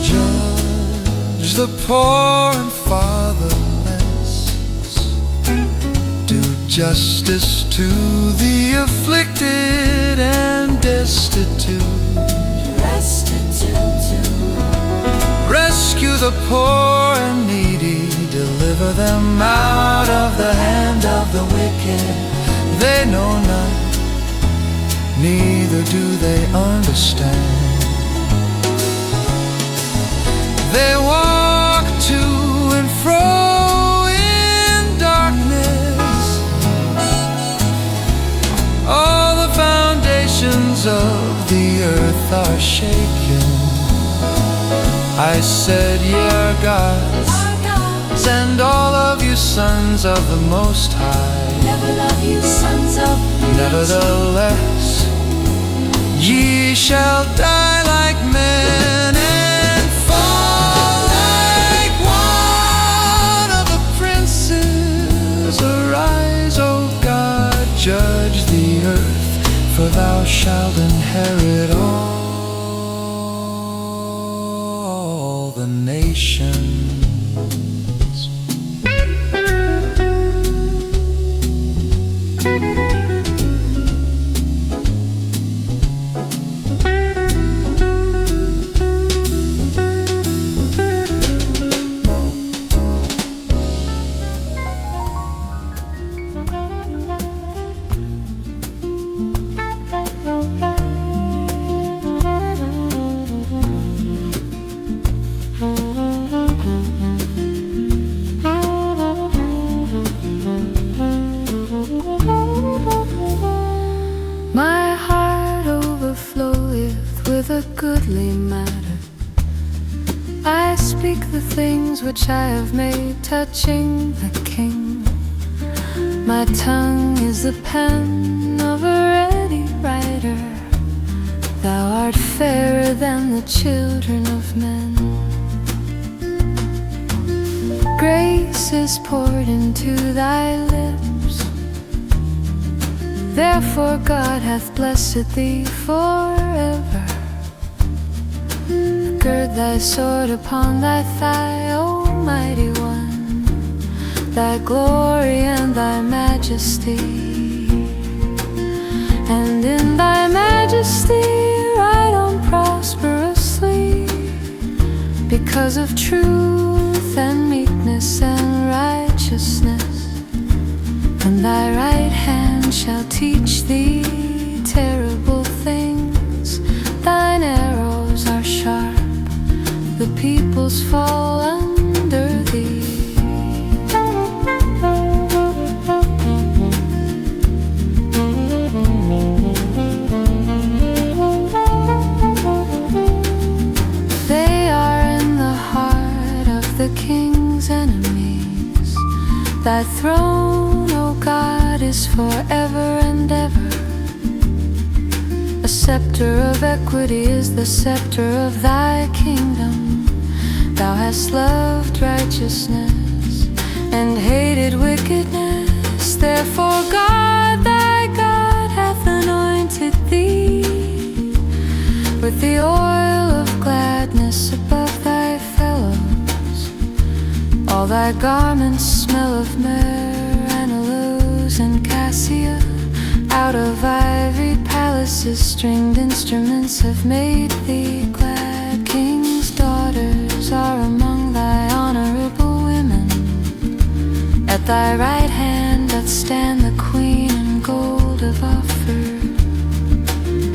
Speaker 2: Judge the poor and fatherless, do justice to the afflicted and destitute. Rescue the poor and needy, deliver them out of the hand of the wicked. They know not, neither do they understand. They walk to and fro in darkness. All the foundations of the earth are shaken. I said, ye are gods, and all of you sons of the Most High.
Speaker 3: Never love you, sons of
Speaker 2: Nevertheless, ye shall die like men and fall like one of the princes. Arise, O God, judge the earth, for thou shalt inherit all the nations.
Speaker 5: My heart overfloweth with a goodly matter. I speak the things which I have made touching the King. My tongue is the pen of a ready writer. Thou art fairer than the children of men. Grace is poured into thy lips, therefore God hath blessed thee forever. Gird thy sword upon thy thigh, O mighty one, thy glory and thy majesty. And in thy majesty ride on prosperously, because of truth and meekness and righteousness. And thy right hand shall teach thee terrible things. Thine arrows are sharp, the peoples fall under thee. They are in the heart of the king's enemies. Thy throne, O God, is forever and ever. A scepter of equity is the scepter of thy kingdom. Thou hast loved righteousness and hated wickedness. Therefore God, thy God, hath anointed thee with the oil of gladness above thy fellows. All thy garments smell of myrrh, aloes, and cassia. Out of ivory palaces stringed instruments have made thee glad. King's daughters are among thy honorable women. At thy right hand doth stand the queen in gold of Ophir.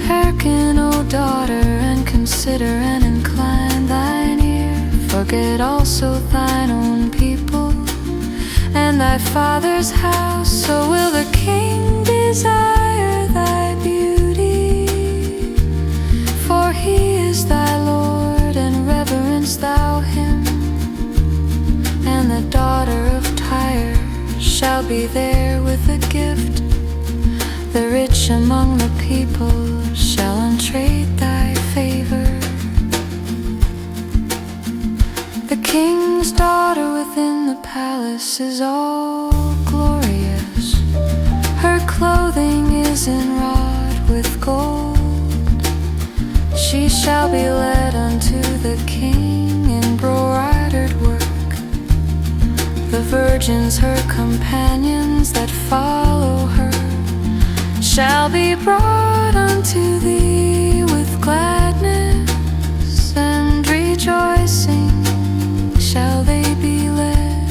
Speaker 5: Hearken, O daughter, and consider and incline thine ear. Forget also thine own people and thy father's house, so will the king desire thy beauty. For he is thy Lord, and reverence thou him. and the daughter of Tyre shall be there with a gift. The rich among the people shall entreat thy favor. The king's daughter within the palace is all glorious. Her clothing is enwrought with gold. She shall be led unto the king in broidered work. The virgins, her companions that follow her, shall be brought unto thee with gladness and rejoicing shall they be led.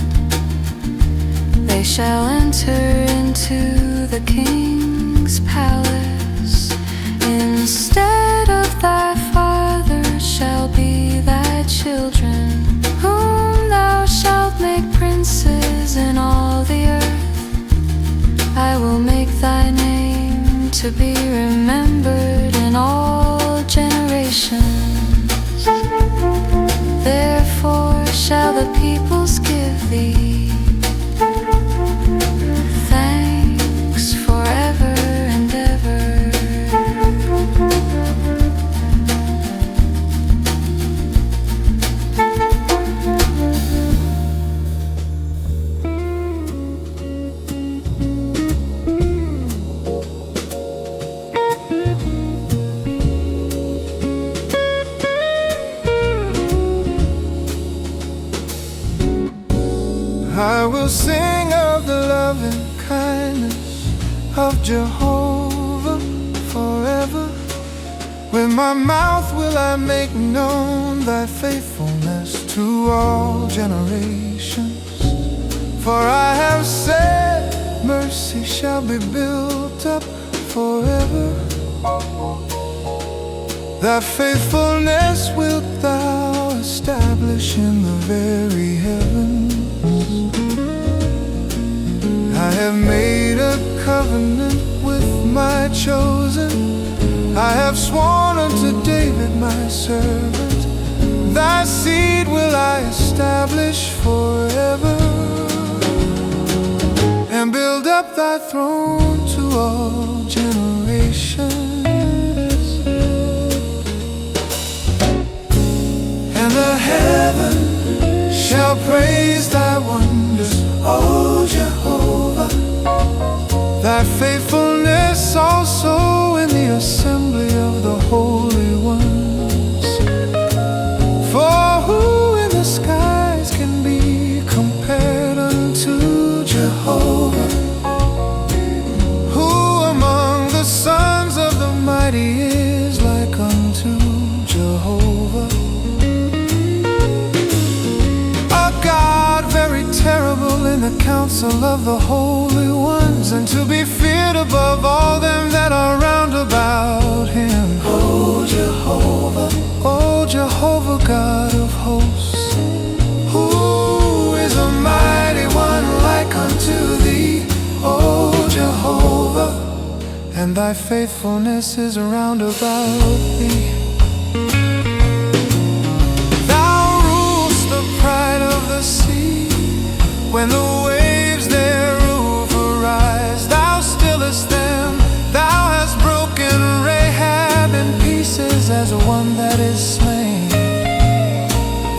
Speaker 5: They shall enter into the king's palace. Instead of thy fathers shall be thy children, whom thou shalt make princes in all the earth. I will make thy name to be remembered in all generations. Therefore shall the peoples give thee thanks forever and ever.
Speaker 4: I will sing of the loving kindness of Jehovah forever. With my mouth will I make known thy faithfulness to all generations. For I have said, mercy shall be built up forever. Thy faithfulness wilt thou establish in the very heavens. I have made a covenant with my chosen. I have sworn unto David my servant, thy seed will I establish forever, and build up thy throne to all generations. And the heaven shall praise thy wonders, O Jehovah, thy faithfulness also in the assembly of the holy ones. For who in the skies can be compared unto Jehovah? Who among the sons of the mighty is like unto Jehovah? A God very terrible in the council of the holy ones, and to be feared above all them that are round about him. O Jehovah, O Jehovah, God of hosts, who is a mighty one like unto thee, O Jehovah, and thy faithfulness is round about thee. Thou rulest the pride of the sea, when the waves their roof arise, thou stillest them. Thou hast broken Rahab in pieces as one that is slain.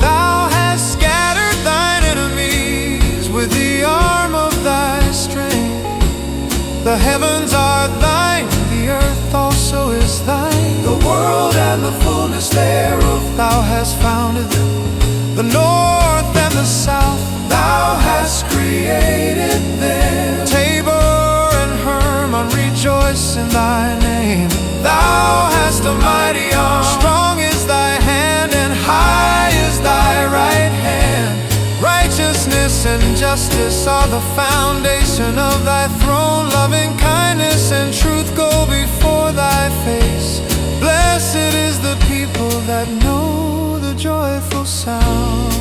Speaker 4: Thou hast scattered thine enemies with the arm of thy strength. The heavens are thine, the earth also is thine, the world and the fullness thereof. Thou hast founded them, the north and the south, thou hast created them. Tabor and Hermon rejoice in thy name. Thou hast a mighty arm, strong is thy hand, and high is thy right hand. Righteousness and justice are the foundation of thy throne. Loving kindness and truth go before thy face. Blessed is the people that know the joyful sound.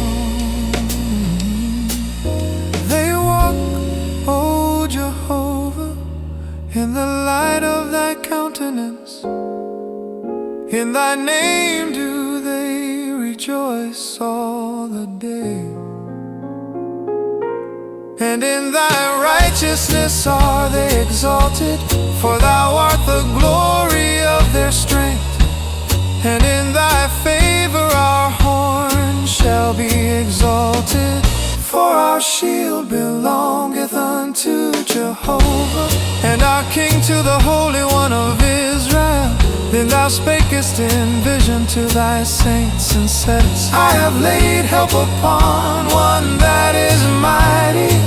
Speaker 4: They walk, O Jehovah, in the light of thy countenance. In thy name do they rejoice all the day.
Speaker 2: and in thy righteousness are they exalted. For thou art the glory of their strength, and in thy favor our horn shall be exalted. For our shield belongeth unto Jehovah, and our King to the Holy One of Israel. Then thou spakest in vision to thy saints, and saidst, I have laid help upon one that is mighty.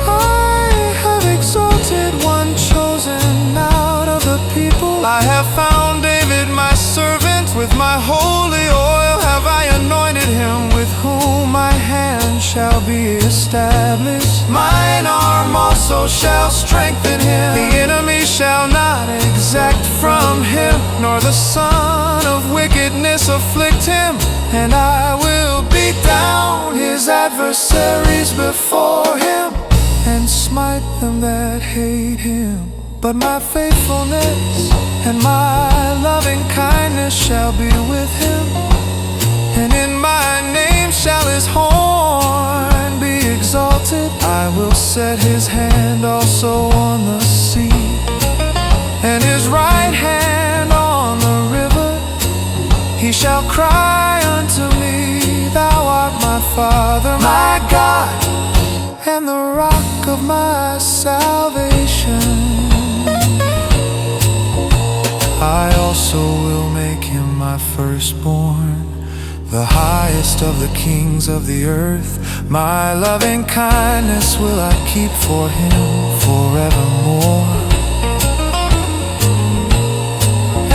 Speaker 2: I have exalted one chosen out of the people. I have found David my servant, with my holy oil have I anointed him, with whom my hand shall be established. Mine arm also shall strengthen him. The enemy shall not exact from him, nor the son of wickedness afflict him. And I will beat down his adversaries before him, and smite them that hate him. But my faithfulness and my loving kindness shall be with him, and in my name shall his horn be exalted. I will set his hand also on the sea, and his right hand on the river. He shall cry unto me, thou art my Father, my God, and the rock of my salvation. I also will make him my firstborn, the highest of the kings of the earth. My loving kindness will I keep for him forevermore,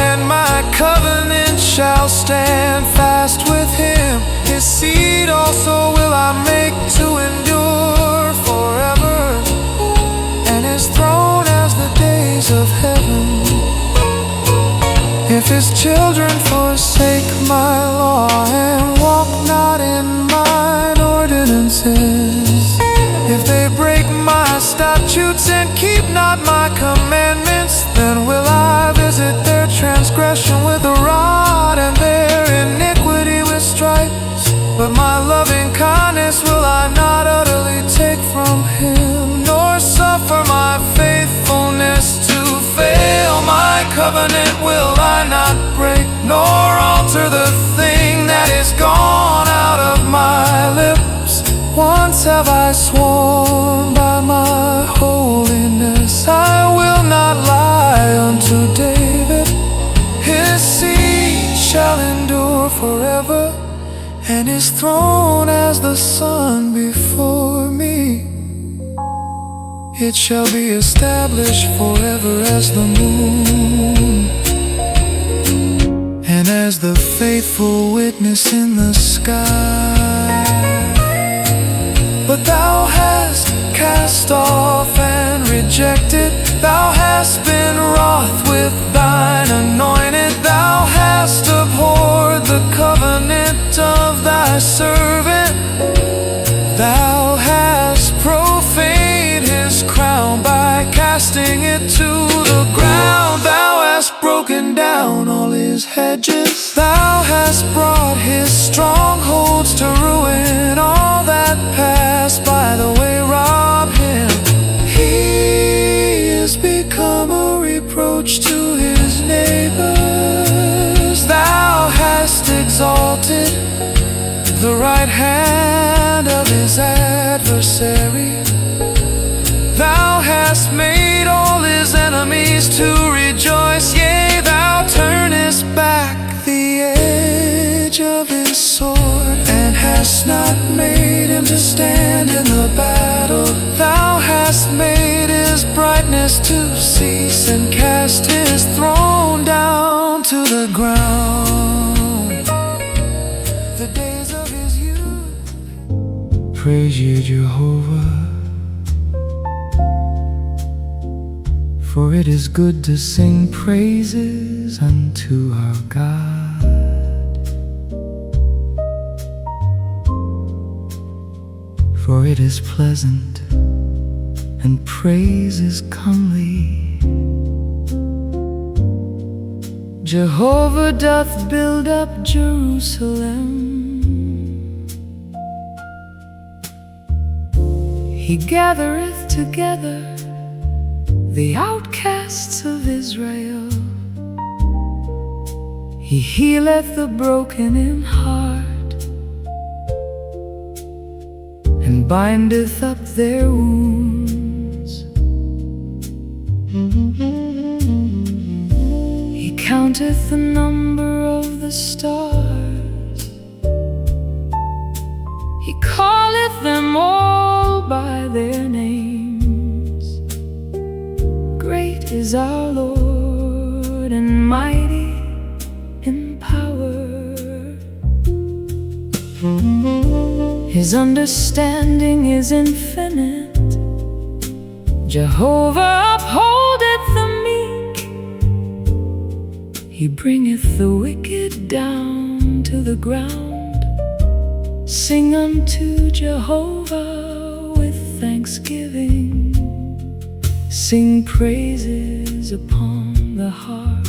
Speaker 2: and my covenant shall stand fast with him. His seed also will I make to endure forever, and his throne as the days of heaven. If his children forsake my law and walk not in mine ordinances, if they break my statutes and keep not my commandments, then will I visit their transgression with a rod, and their iniquity with stripes. But my loving kindness will I not utterly take from him, nor suffer my faithfulness to fail. My covenant will I not break, nor alter the thing that is gone out of my lips. Once have I sworn by my holiness, I will not lie unto David. His seed shall endure forever, and his throne as the sun before me. It shall be established forever as the moon, and as the faithful witness in the sky. But thou hast cast off and rejected, thou hast been wroth with thine anointed. Thou hast abhorred the covenant of thy servant. Thou hast profaned his crown by casting it to the ground. Thou hast broken down all his hedges. Thou hast brought his strongholds to ruin. All that pass by the way rob him. He is become a reproach to his neighbors. Thou hast exalted the right hand of his adversary. Thou hast made all his enemies to rejoice. Yea, thou turnest back the edge of his sword, and hast not made him to stand in the battle. Thou hast made his brightness to cease, and cast his throne down to the ground. The days of his youth. Praise ye Jehovah, for it is good to sing praises unto our God. For it is pleasant, and praise is comely. Jehovah doth build up Jerusalem.
Speaker 3: He gathereth together the outcasts of Israel. He healeth the broken in heart, and bindeth up their wounds. He counteth the number of the stars, He calleth them all by their names. Great is our Lord, and mighty in power. His understanding is infinite. Jehovah upholdeth the meek. He bringeth the wicked down to the ground. Sing unto Jehovah with thanksgiving. Sing praises upon the harp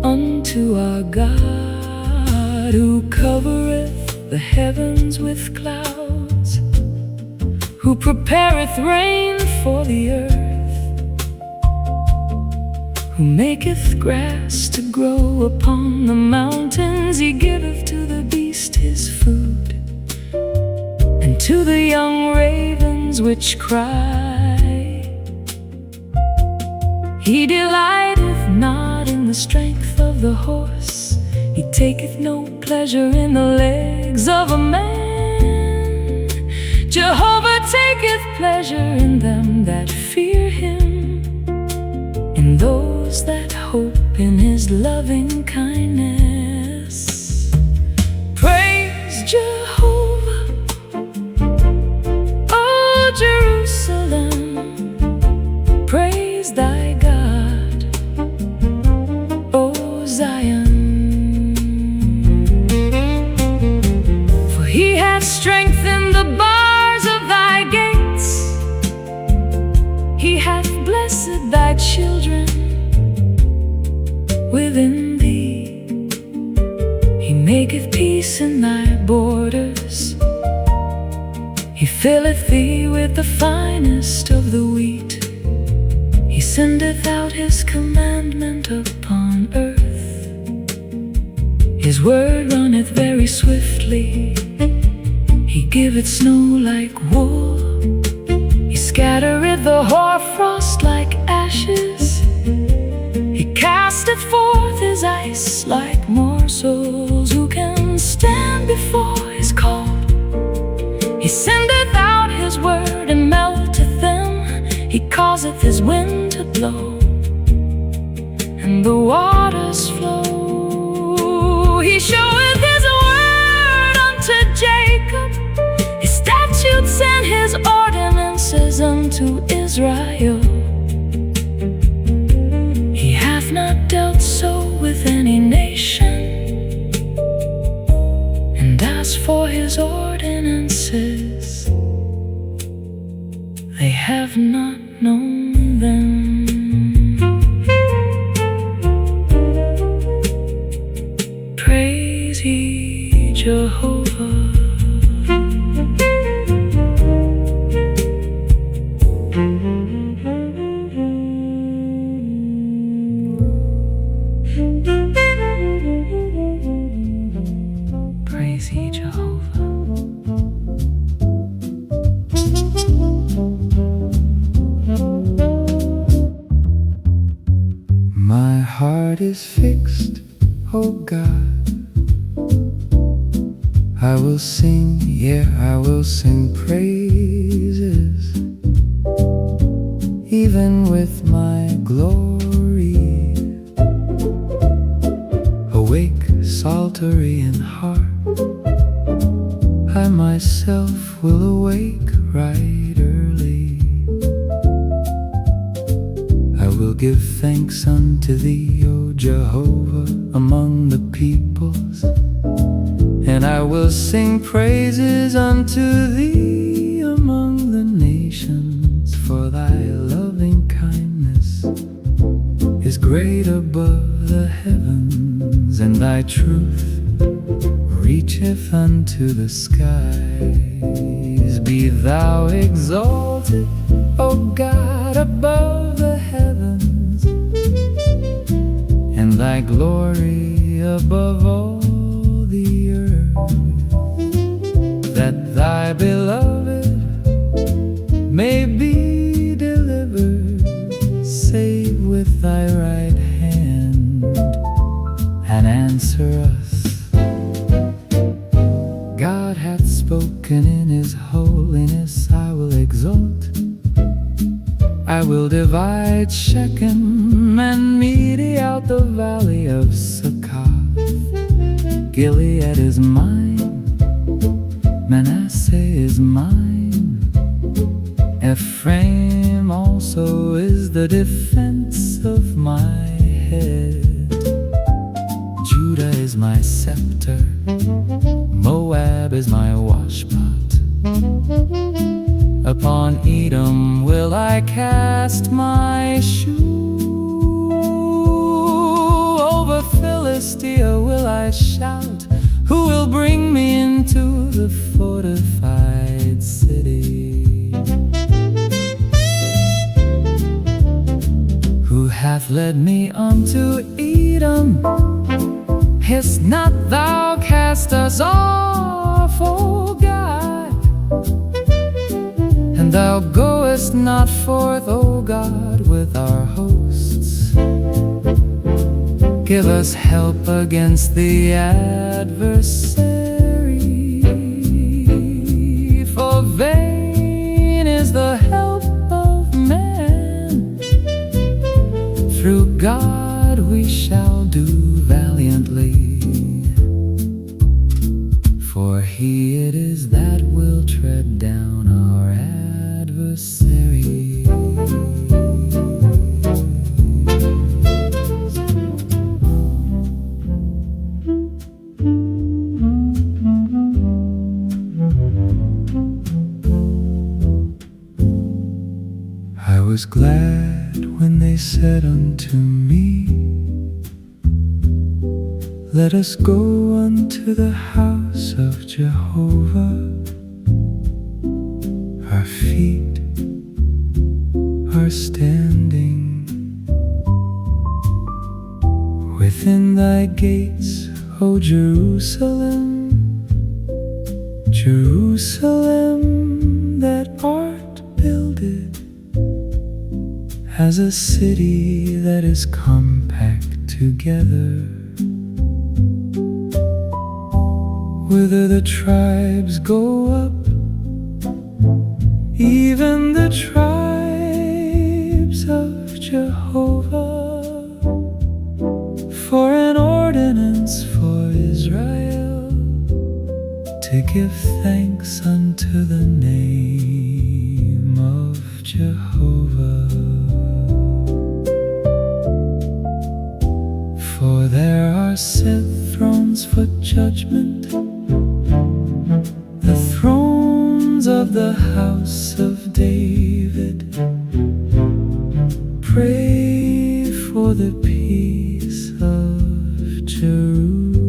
Speaker 3: unto our God, who covereth the heavens with clouds, who prepareth rain for the earth, who maketh grass to grow upon the mountains. He giveth to the beast his food, and to the young ravens which cry. He delighteth not in the strength of the horse, He taketh no pleasure in the legs of a man. Jehovah taketh pleasure in them that fear Him, in those that hope in His loving kindness. Praise Jehovah, O Jerusalem. Praise thy God, O Zion. For He hath strengthened the bars of thy gates. He hath blessed thy children within thee. He maketh peace in thy borders. He filleth thee with the finest of the wheat. He sendeth out His commandment upon earth. His word runneth very swiftly. He giveth snow like wool. He scattereth the hoarfrost like ashes. He casteth forth His ice like morsels. Who can stand before His cold? He sendeth out His word and melteth them. He causeth His wind to blow, and the waters flow. He showeth His word unto Jacob, His statutes and His ordinances unto Israel. He hath not dealt so with any nation, and as for His ordinances, they have not known them. Praise ye Jehovah. Praise ye Jehovah.
Speaker 1: My heart is fixed, oh God. I will sing, yeah, I will sing praises, even with my glory. Awake, psaltery in heart, I myself will awake right early. I will give thanks unto Thee, O Jehovah, among the peoples, and I will sing praises unto Thee among the nations. For Thy loving kindness is great above the heavens, and Thy truth reacheth unto the skies. Be thou exalted, O God, above the heavens, and thy glory above all the earth, that thy beloved may be delivered. Save with thy right hand and answer us. God hath spoken in his holiness, I will exalt. I will divide Shechem and mete out the valley of Succoth. Gilead is mine, Manasseh is mine, Ephraim also is the defense of my head. Judah is my scepter, Moab is my washpot. Upon Edom will I cast my shoe. Over Philistia will I shout. Who will bring me into the fortified city? Who hath led me unto Edom? Hast not thou cast us off, O God? And thou goest not forth, O God, with our hosts. Give us help against the adversary, for vain is the help of man. Through God we shall do valiantly, for he it is that will tread down our adversary. I was glad when they said unto me, let us go unto the house of Jehovah. Our feet are standing within thy gates, O Jerusalem, Jerusalem, that art builded as a city that is compact together, whither the tribes go up, even the tribes of Jehovah, for an ordinance for Israel, to give thanks unto the name of Jehovah. For there are set thrones for judgment, the thrones of the house of David. Pray for the peace of Jerusalem.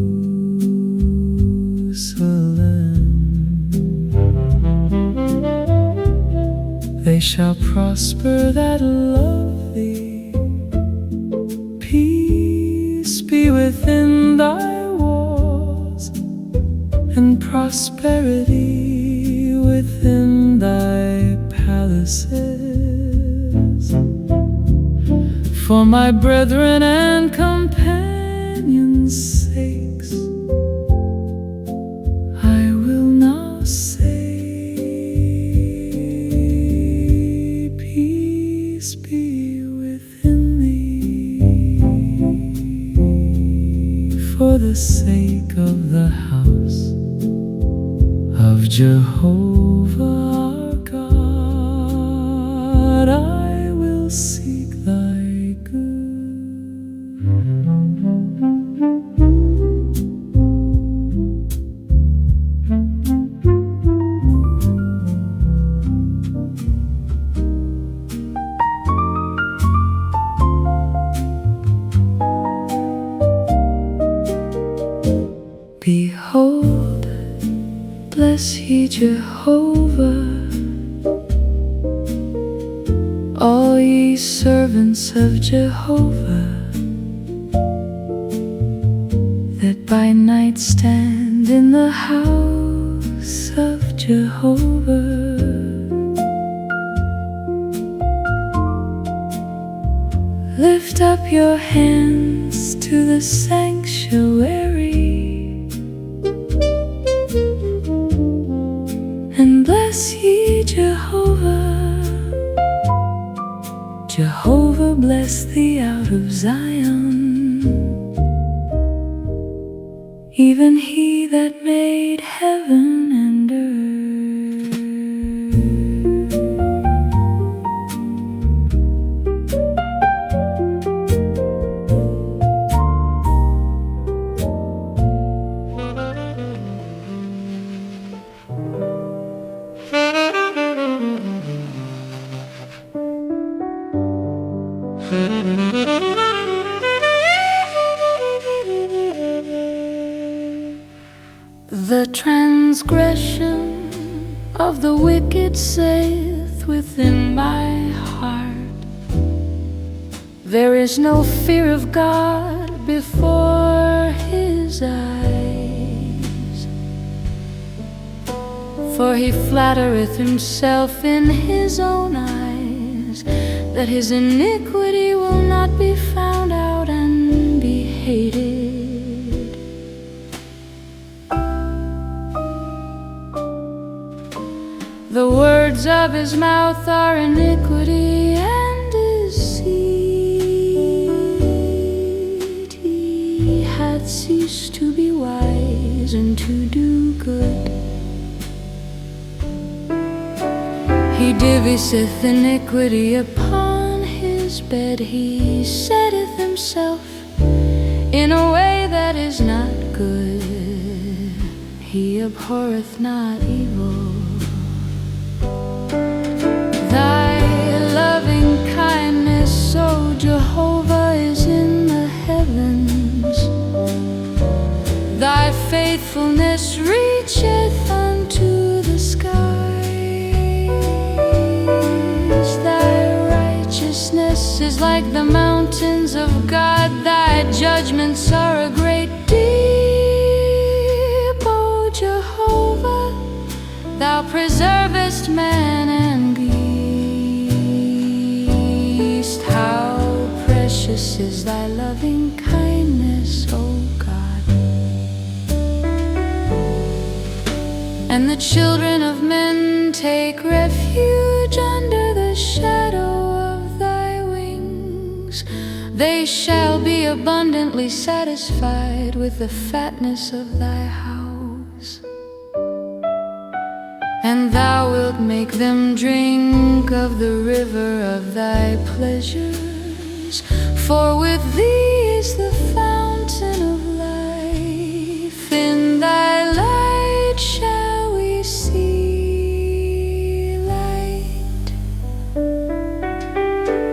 Speaker 1: They shall prosper that love thee. Peace be within thy walls, and prosperity within thy palaces. For my brethren and companions' sakes, I will now say, peace be within thee. For the sake of the house of Jehovah our God, I will seek thy good. Behold,
Speaker 3: Bless ye Jehovah, all ye servants of Jehovah, that by night stand in the house of Jehovah. Lift up your hands to the sanctuary, and bless ye Jehovah. Jehovah bless thee out of Zion, even he that made heaven and earth. The transgression of the wicked saith within my heart, there is no fear of God before his eyes. For he flattereth himself in his own eyes, that his iniquity will not be found out and be hated. The words of his mouth are iniquity and deceit. He hath ceased to be wise and to do good. He diviseth iniquity upon his bed. He setteth himself in a way that is not good. He abhorreth not evil. Thy loving kindness, O Jehovah, is in the heavens. Thy faithfulness reacheth unto the skies. Thy righteousness is like the mountains of God. Thy judgments are a great deep, O Jehovah. Thou preservest man and beast. How precious is thy loving kindness, O God. And the children of men take refuge under the shadow of thy wings. They shall be abundantly satisfied with the fatness of thy house. And thou wilt make them drink of the river of thy pleasures. For with thee is the fountain of life. In thy light shall we see light.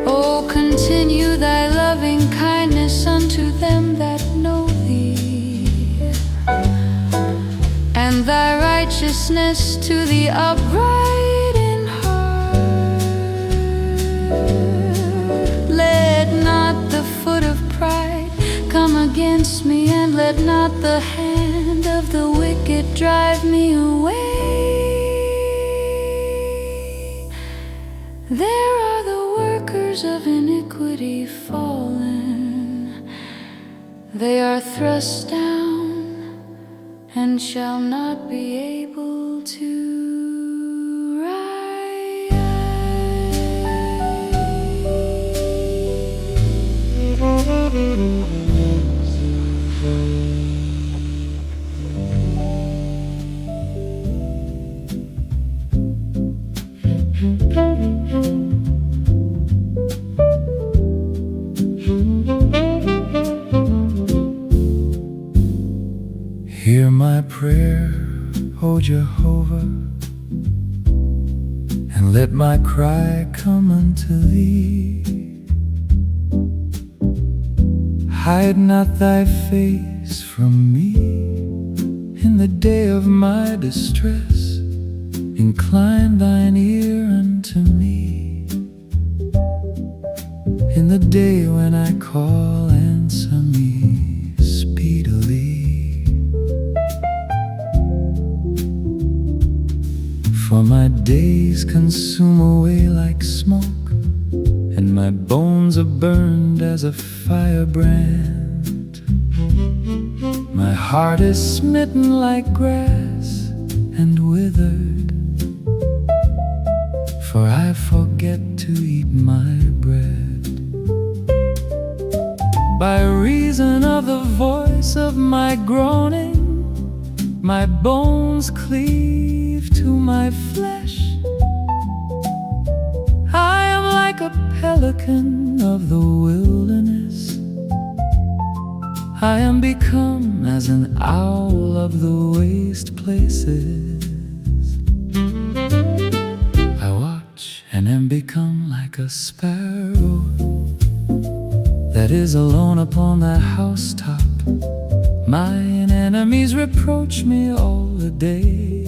Speaker 3: Oh, continue thy loving kindness unto them that know thee, and thy righteousness to the upright in heart. Let not the foot of pride come against me, and let not the hand of the wicked drive me away. There are the workers of iniquity fallen. They are thrust down and shall not be able to
Speaker 1: Hear my prayer, O Jehovah, and let my cry come unto thee. Hide not thy face from me In the day of my distress, incline thine ear unto me. In the day when I call, answer me speedily. For my days consume away like smoke, and my bones are burned as a firebrand. My heart is smitten like grass and withered, for I forget to eat my bread. By reason of the voice of my groaning, my bones cleave to my flesh. I am like a pelican of the wilderness. I am become as an owl of the waste places. I watch and am become like a sparrow that is alone upon the housetop. Mine enemies reproach me all the day.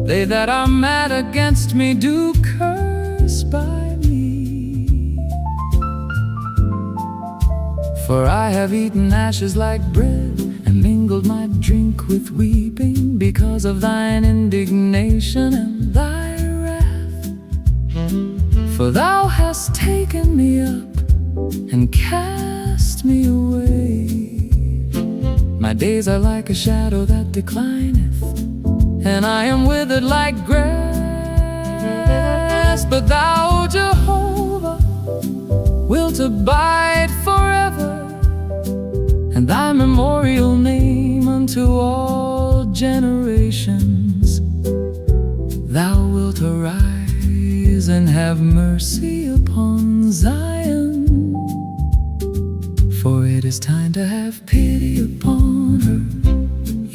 Speaker 1: They that are mad against me do curse by me. For I have eaten ashes like bread, and mingled my drink with weeping, because of thine indignation and thy wrath. For thou hast taken me up and cast me away. My days are like a shadow that declineth, and I am withered like grass. But thou, Jehovah, wilt abide forever, and thy memorial name unto all generations. Thou wilt arise and have mercy upon Zion, for it is time to have pity upon her.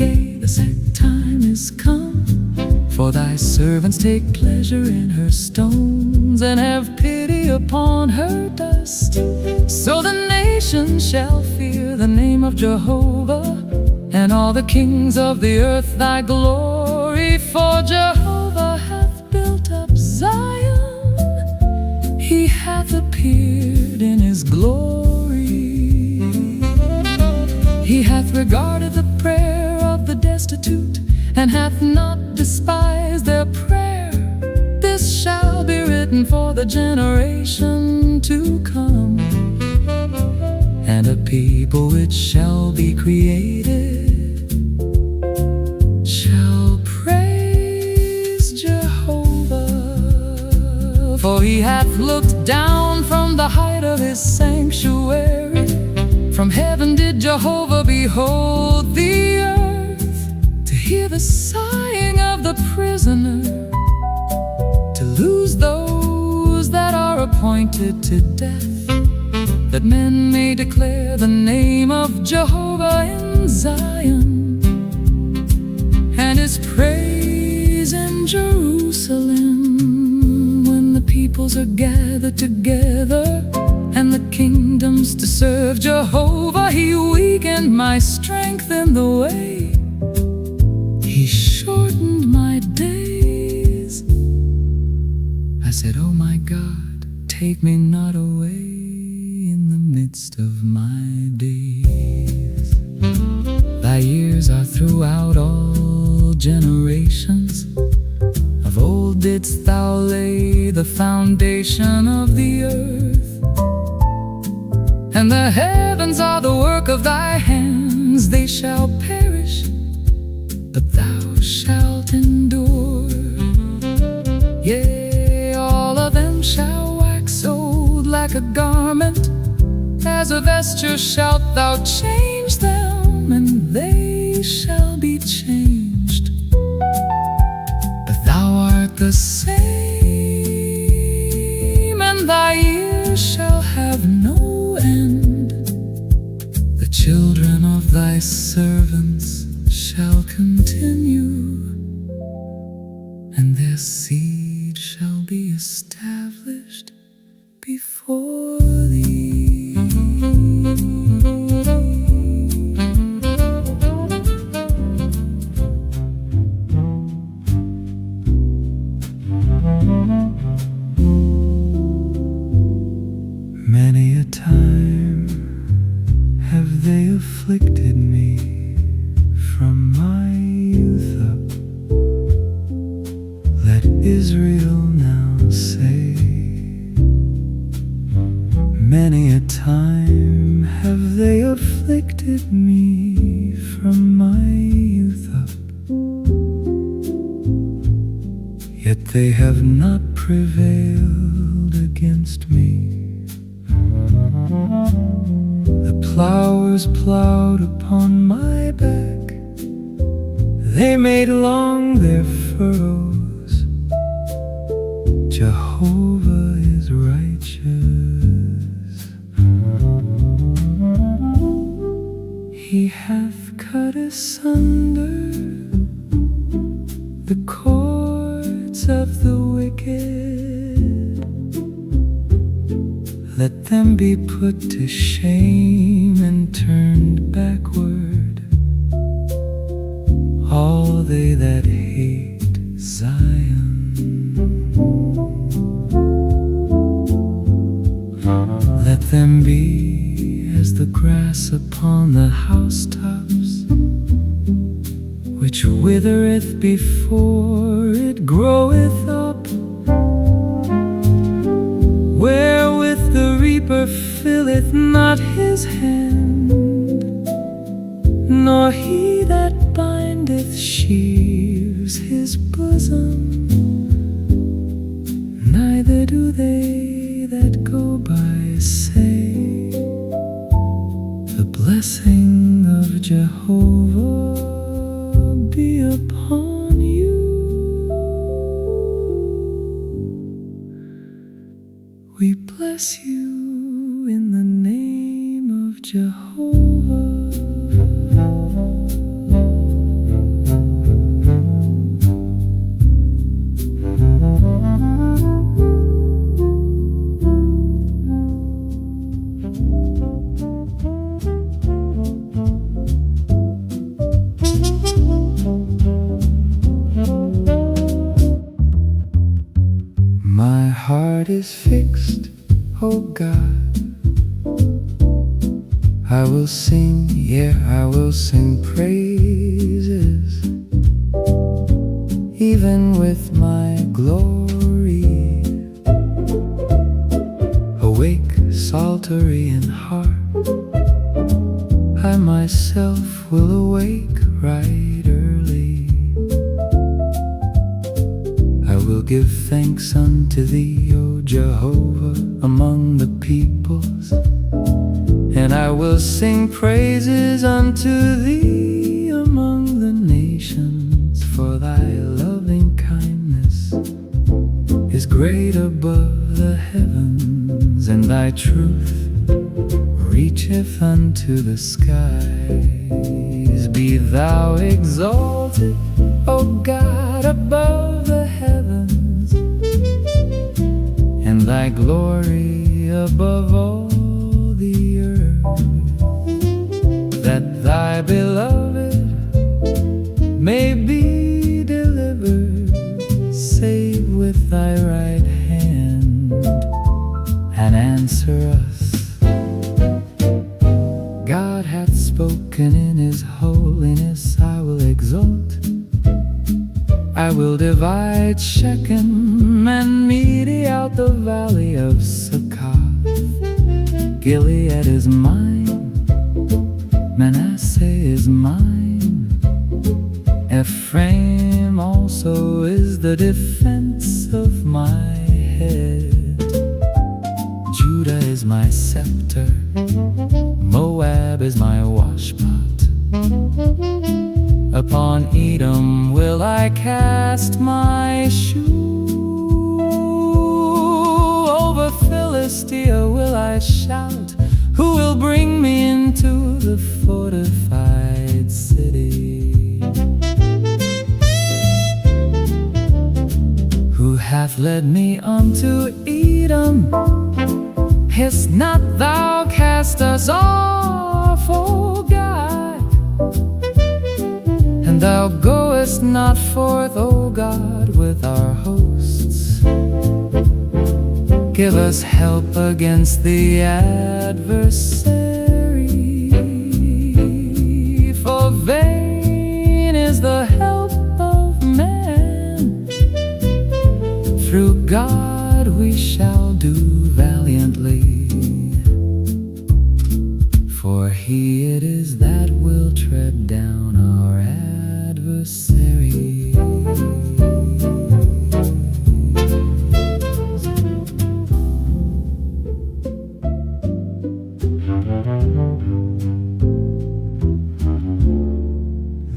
Speaker 1: Yea, the set time is come, for thy servants take pleasure in her stones, and have pity upon her dust. So the nations shall fear the name of Jehovah, and all the kings of the earth thy glory. For Jehovah hath built up Zion, he hath appeared in his glory. He hath regarded the prayer of the destitute, and hath not despised their prayer. This shall be written for the generation to come, and a people which shall be created shall praise Jehovah. For he hath looked down from the height of his sanctuary. From heaven did Jehovah behold the earth, to hear the sighing of the prisoner, to loose those that are appointed to death, that men may declare the name of Jehovah in Zion, and his praise in Jerusalem. When the peoples are gathered together, and the kingdoms to serve Jehovah, he weakened my strength in the way. He shortened my days. I said, oh my God, take me not away in the midst of my days. Thy years are throughout all generations. Of old didst thou lay the foundation of the earth, and the heavens are the work of thy hands. They shall perish, but thou shalt endure. Yea, all of them shall wax old like a garment. As a vesture shalt thou change them, and they shall be changed. But thou art the same, and thy years shall have no end. The children of thy servants shall continue, and their seed shall be established before thee. Israel now say, many a time have they afflicted me from my youth up, yet they have not prevailed against me. The plowers plowed upon my back, they made long their furrows. Jehovah is righteous. He hath cut asunder the cords of the wicked. Let them be put to shame and turned backward, all they that hate Zion. Let them be as the grass upon the housetops, which withereth before it groweth up, wherewith the reaper filleth not his hand, nor he that bindeth sheaves his bosom, neither do they that go by say, the blessing of Jehovah be upon you. We bless you in the name of Jehovah. My heart is fixed, oh God. I will sing, yeah, I will sing praises, even with my glory. Awake, psaltery in heart, I myself will awake right early. I will give thanks unto thee, O Jehovah, among the peoples, and I will sing praises unto thee among the nations, for thy loving kindness is great above the heavens, and thy truth reacheth unto the skies. Be thou exalted, O God, above the heavens, and thy glory above all the earth, that thy beloved may be delivered. Save with thy right hand and answer us. God hath spoken in his holiness, I will exalt. I will divide Shechem and mete out the valley of Succoth. Gilead is mine, Manasseh is mine, Ephraim also is the defense of my head. Judah is my scepter, Moab is my washpot. Upon Edom will I cast my shoe. Over Philistia will I shout. Who will bring me into the fortified city? Who hath led me unto Edom? Hast not thou cast us off, O God? And thou goest not forth, O God, with our hosts. Give us help against the adversary, for vain is the help of man. through God we shall do valiantly, for He it is that will tread down our adversaries.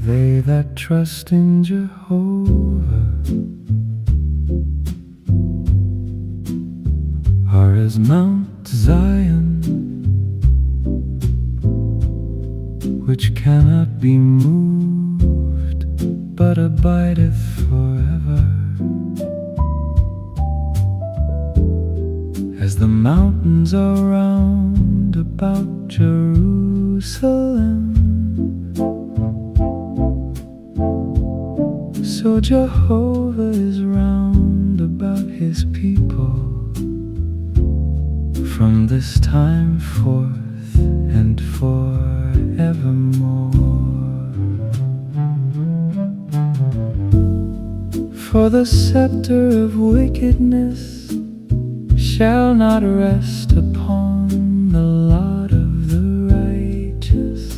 Speaker 1: They that trust in Jehovah are as Mount Zion, which cannot be moved, but abideth forever. As the mountains are round about Jerusalem, so Jehovah is round about His people, from this time forth and forevermore. For the scepter of wickedness shall not rest upon the lot of the righteous,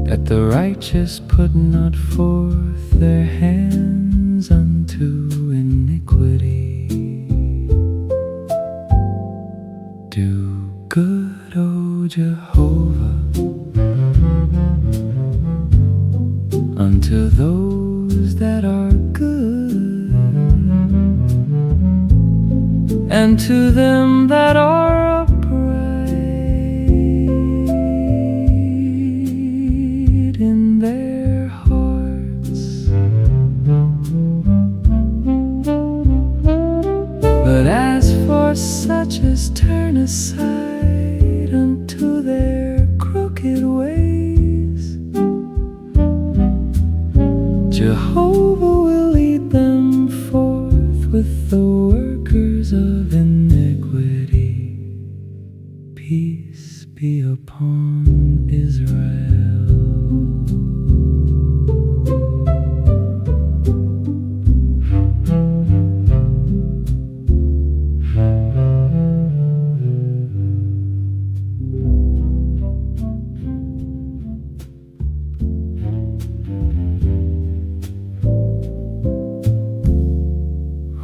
Speaker 1: that the righteous put not forth their hands unto iniquity. Do good, O Jehovah, unto those that are good, and to them that are upright in their hearts. But as for such as turn aside unto their crooked ways, Jehovah will lead them forth with the workers of iniquity. Peace be upon Israel.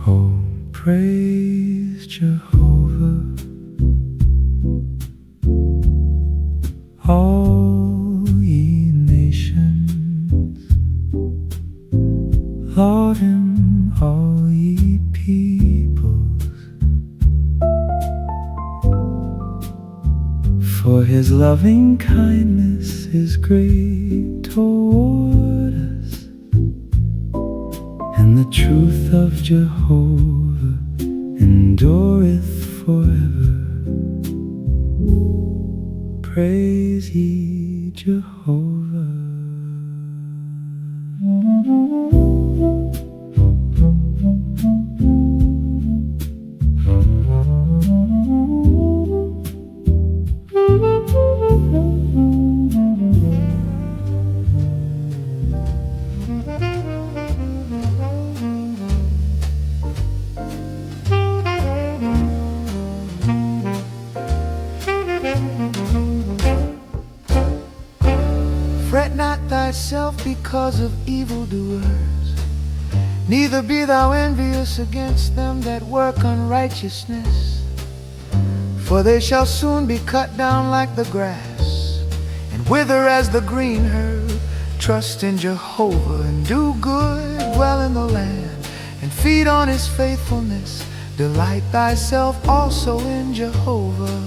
Speaker 1: Oh, praise Jehovah, all ye nations. Laud Him, all ye peoples, for His loving kindness is great toward us, and the truth of Jehovah endureth forever. Praise ye Jehovah.
Speaker 2: Fret not thyself because of evildoers, neither be thou envious against them that work unrighteousness, for they shall soon be cut down like the grass, and wither as the green herb. Trust in Jehovah and do good, dwell in the land, and feed on His faithfulness. Delight thyself also in Jehovah,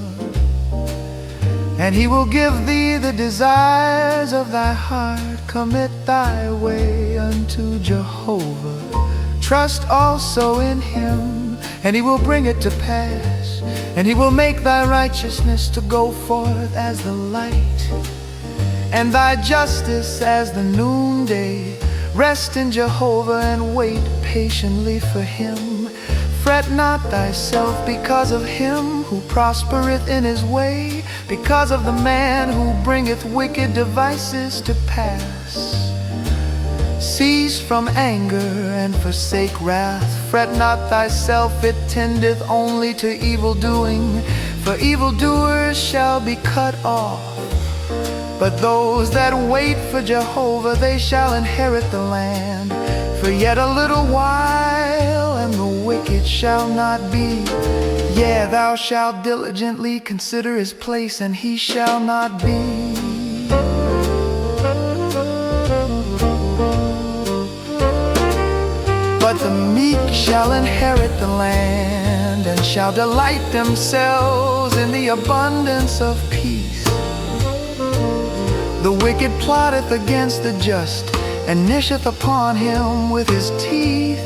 Speaker 2: and He will give thee the desires of thy heart. Commit thy way unto Jehovah. Trust also in Him, and He will bring it to pass. And He will make thy righteousness to go forth as the light, and thy justice as the noonday. Rest in Jehovah and wait patiently for Him. Fret not thyself because of him who prospereth in his way, because of the man who bringeth wicked devices to pass. Cease from anger and forsake wrath. Fret not thyself, it tendeth only to evil doing. For evildoers shall be cut off, but those that wait for Jehovah, they shall inherit the land. For yet a little while, and the wicked shall not be. Yea, thou shalt diligently consider his place, and he shall not be. But the meek shall inherit the land, and shall delight themselves in the abundance of peace. The wicked plotteth against the just, and gnasheth upon him with his teeth.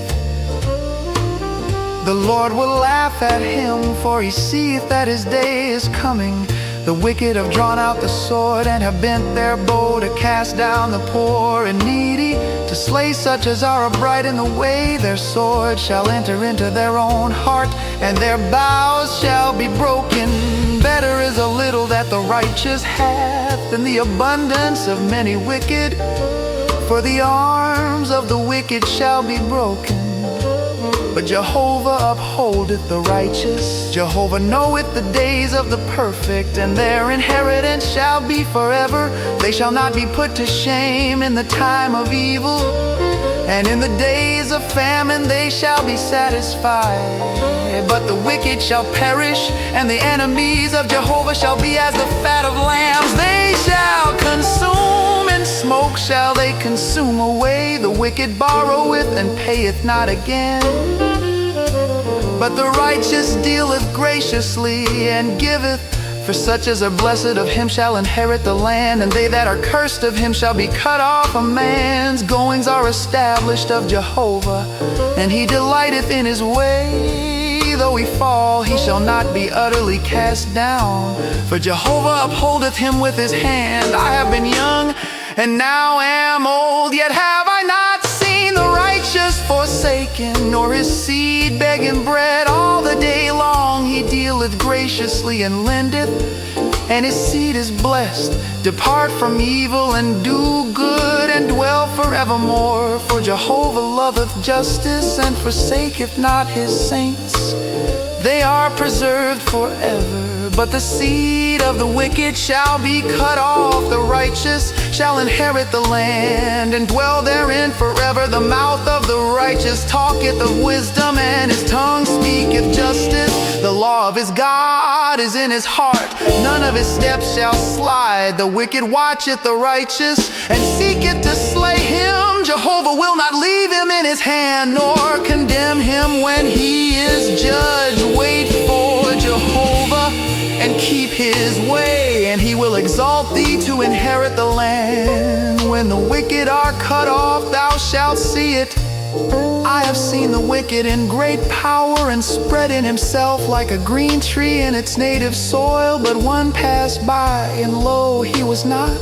Speaker 2: The Lord will laugh at him, for he seeth that his day is coming. The wicked have drawn out the sword, and have bent their bow to cast down the poor and needy, to slay such as are upright in the way. Their sword shall enter into their own heart, and their bows shall be broken. Better is a little that the righteous hath than the abundance of many wicked. For the arms of the wicked shall be broken, but Jehovah upholdeth the righteous. Jehovah knoweth the days of the perfect, and their inheritance shall be forever. They shall not be put to shame in the time of evil, and in the days of famine they shall be satisfied. But the wicked shall perish, and the enemies of Jehovah shall be as the fat of lambs. They shall consume, and smoke shall they consume away. The wicked borroweth, and payeth not again, but the righteous dealeth graciously, and giveth. For such as are blessed of him shall inherit the land, and they that are cursed of him shall be cut off. A man's goings are established of Jehovah, and he delighteth in his way. Though he fall, he shall not be utterly cast down, for Jehovah upholdeth him with his hand. I have been young, and now am old, yet have I not seen the righteous forsaken, nor his seed begging bread. All the day long he dealeth graciously, and lendeth, and his seed is blessed. Depart from evil, and do good, and dwell forevermore. For Jehovah loveth justice, and forsaketh not his saints. They are preserved forever, but the seed of the wicked shall be cut off. The righteous shall inherit the land, and dwell therein forever. The mouth of the righteous talketh of wisdom, and his tongue speaketh justice. The law of his God is in his heart, none of his steps shall slide. The wicked watcheth the righteous, and seeketh to slay him. Jehovah will not leave him in his hand, nor condemn him when he is judged. Wait for Jehovah, and keep his way, and he will exalt thee to inherit the land. When the wicked are cut off, thou shalt see it. I have seen the wicked in great power, and spread in himself like a green tree in its native soil. But one passed by, and lo, he was not.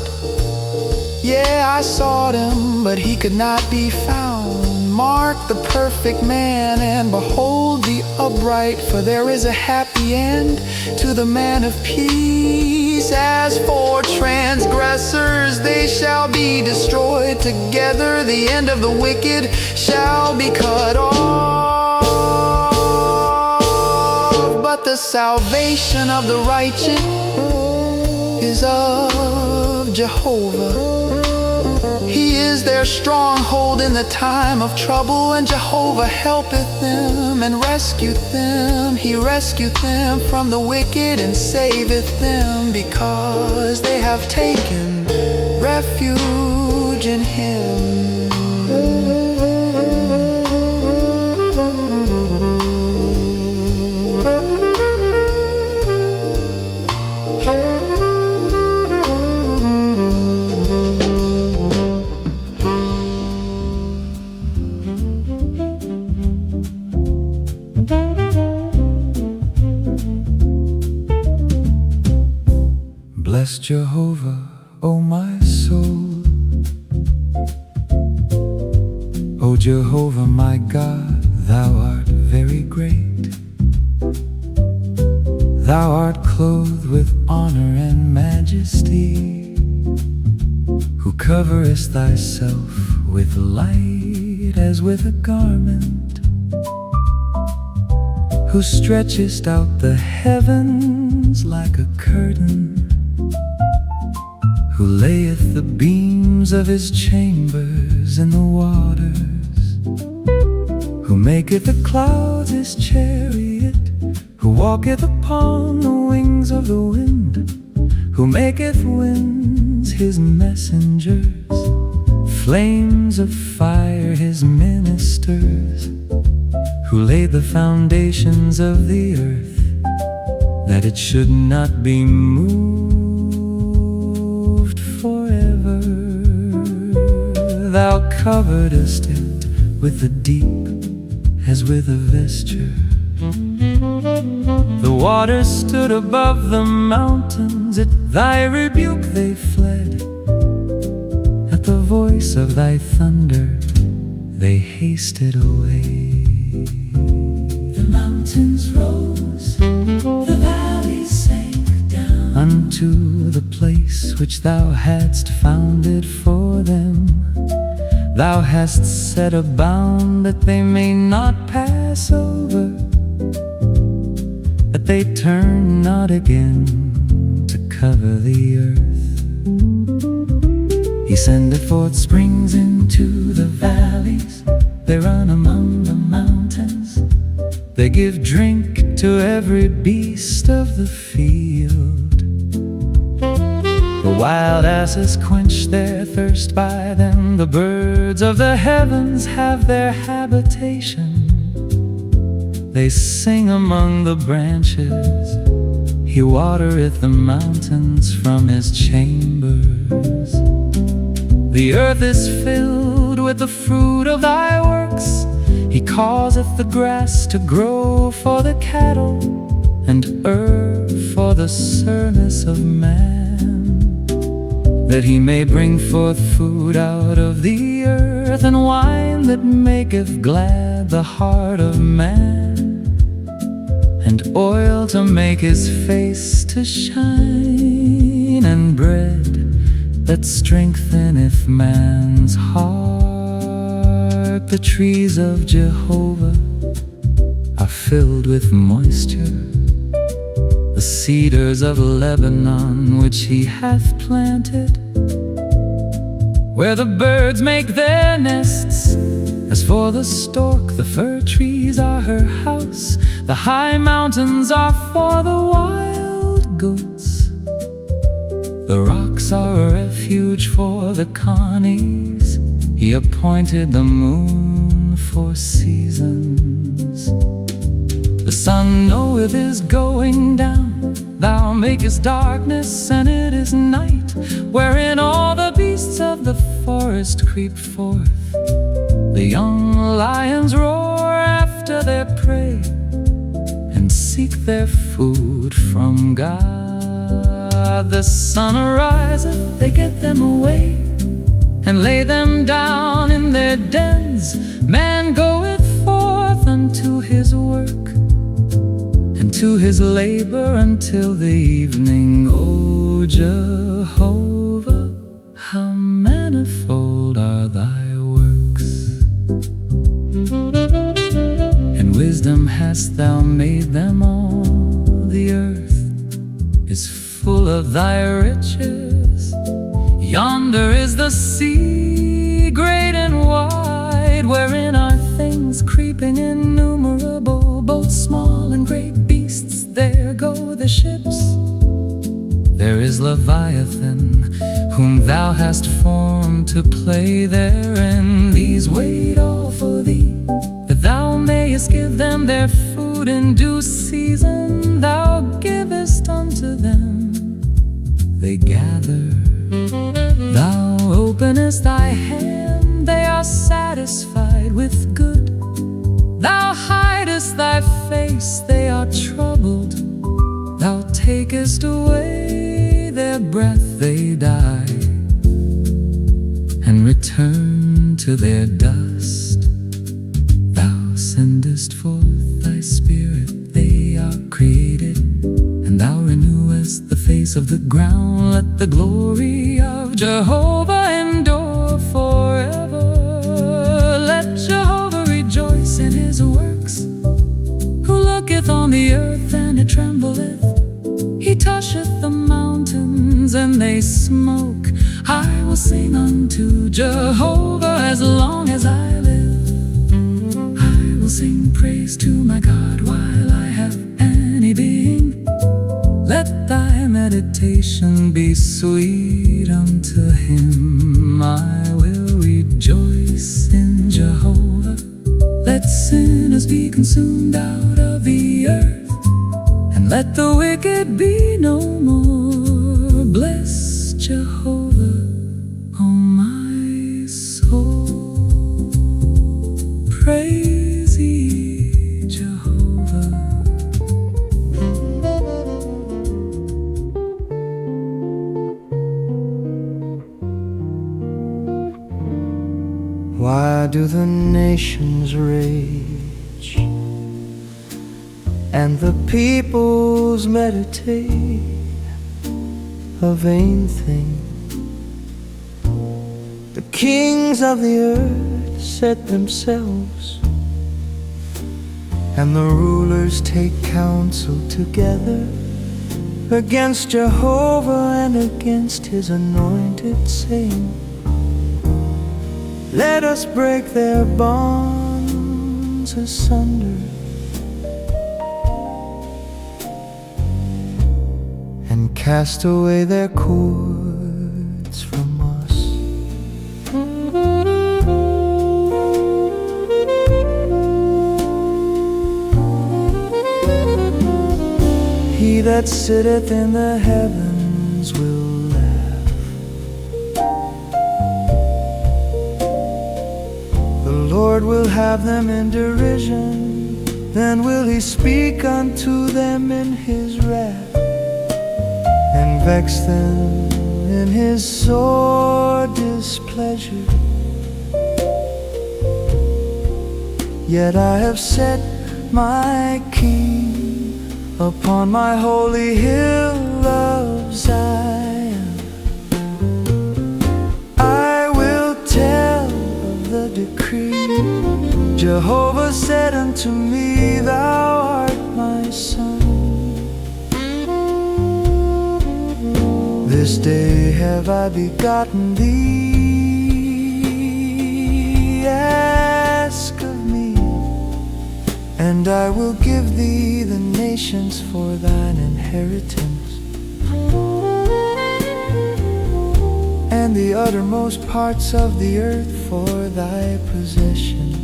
Speaker 2: Yeah, I sought him, but he could not be found. Mark the perfect man, and behold the upright, for there is a happy end to the man of peace. As for transgressors, they shall be destroyed together. The end of the wicked shall be cut off. But the salvation of the righteous is of Jehovah. He is their stronghold in the time of trouble, and Jehovah helpeth them and rescueth them. He rescueth them from the wicked, and saveth them, because they have taken refuge in him.
Speaker 1: Bless Jehovah, O my soul. O Jehovah my God, thou art very great. Thou art clothed with honor and majesty, who coverest thyself with light as with a garment, who stretchest out the heavens like a curtain, who layeth the beams of his chambers in the waters, who maketh the clouds his chariot, who walketh upon the wings of the wind, who maketh winds his messengers, flames of fire his ministers, who laid the foundations of the earth, that it should not be moved forever. Thou coveredest it with the deep as with a vesture. The waters stood above the mountains, at thy rebuke they fled. At the voice of thy thunder they hasted away. The mountains rose, the valleys sank down, unto the place which thou hadst founded for them. Thou hast set a bound that they may not pass over, that they turn not again to cover the earth. He sendeth forth springs into the valleys, they run among the mountains, they give drink to every beast of the field. The wild asses quench their thirst by them, the birds of the heavens have their habitation. They sing among the branches, he watereth the mountains from his chambers. The earth is filled with the fruit of thy works, he causeth the grass to grow for the cattle, and herb for the service of man, that he may bring forth food out of the earth, and wine that maketh glad the heart of man, and oil to make his face to shine, and bread that strengtheneth man's heart. The trees of Jehovah are filled with moisture, the cedars of Lebanon which he hath planted, where the birds make their nests. As for the stork, the fir trees are her house, the high mountains are for the wild goats. The rocks are a refuge for the connies, he appointed the moon for seasons. The sun knoweth his going down, thou makest darkness and it is night, wherein all the beasts of the forest creep forth. The young lions roar after their prey, and seek their food from God. The sun ariseth, they get them away, and lay them down in their dens. Man goeth forth unto his work, and to his labor until the evening. O Jehovah, how manifold are thy works, and wisdom hast thou made them all. The earth is full of thy riches. Yonder is the sea, great and wide, wherein are things creeping innumerable, both small and great beasts. There go the ships. There is Leviathan, whom thou hast formed to play therein. These wait all for thee, that thou mayest give them their food in due season. Thou givest unto them, they gather. Thou openest thy hand, they are satisfied with good. Thou hidest thy face, they are troubled. Thou takest away their breath, they die, and return to their dust. Thou sendest forth thy spirit, they are created, and thou renewest the face of the ground. Let the glory of Jehovah endure forever. when they smoke. I will sing unto Jehovah as long as I live. I will sing praise to my God while I have any being. Let thy meditation be sweet unto him. I will rejoice in Jehovah. Let sinners be consumed out of the earth, and let the wicked be no more. Bless Jehovah, O my soul. Praise ye Jehovah.
Speaker 4: Why do the nations rage, and the peoples meditate a vain thing? The kings of the earth set themselves, and the rulers take counsel together against Jehovah and against his anointed, saying, let us break their bonds asunder, and cast away their cords from us. He that sitteth in the heavens will laugh. The Lord will have them in derision, then will he speak unto them in his wrath, and vex them in his sore displeasure. Yet I have set my King upon my holy hill of Zion. I will tell of the decree. Jehovah said unto me, thou art my son. This day have I begotten thee. Ask of me, and I will give thee the nations for thine inheritance, and the uttermost parts of the earth for thy possession.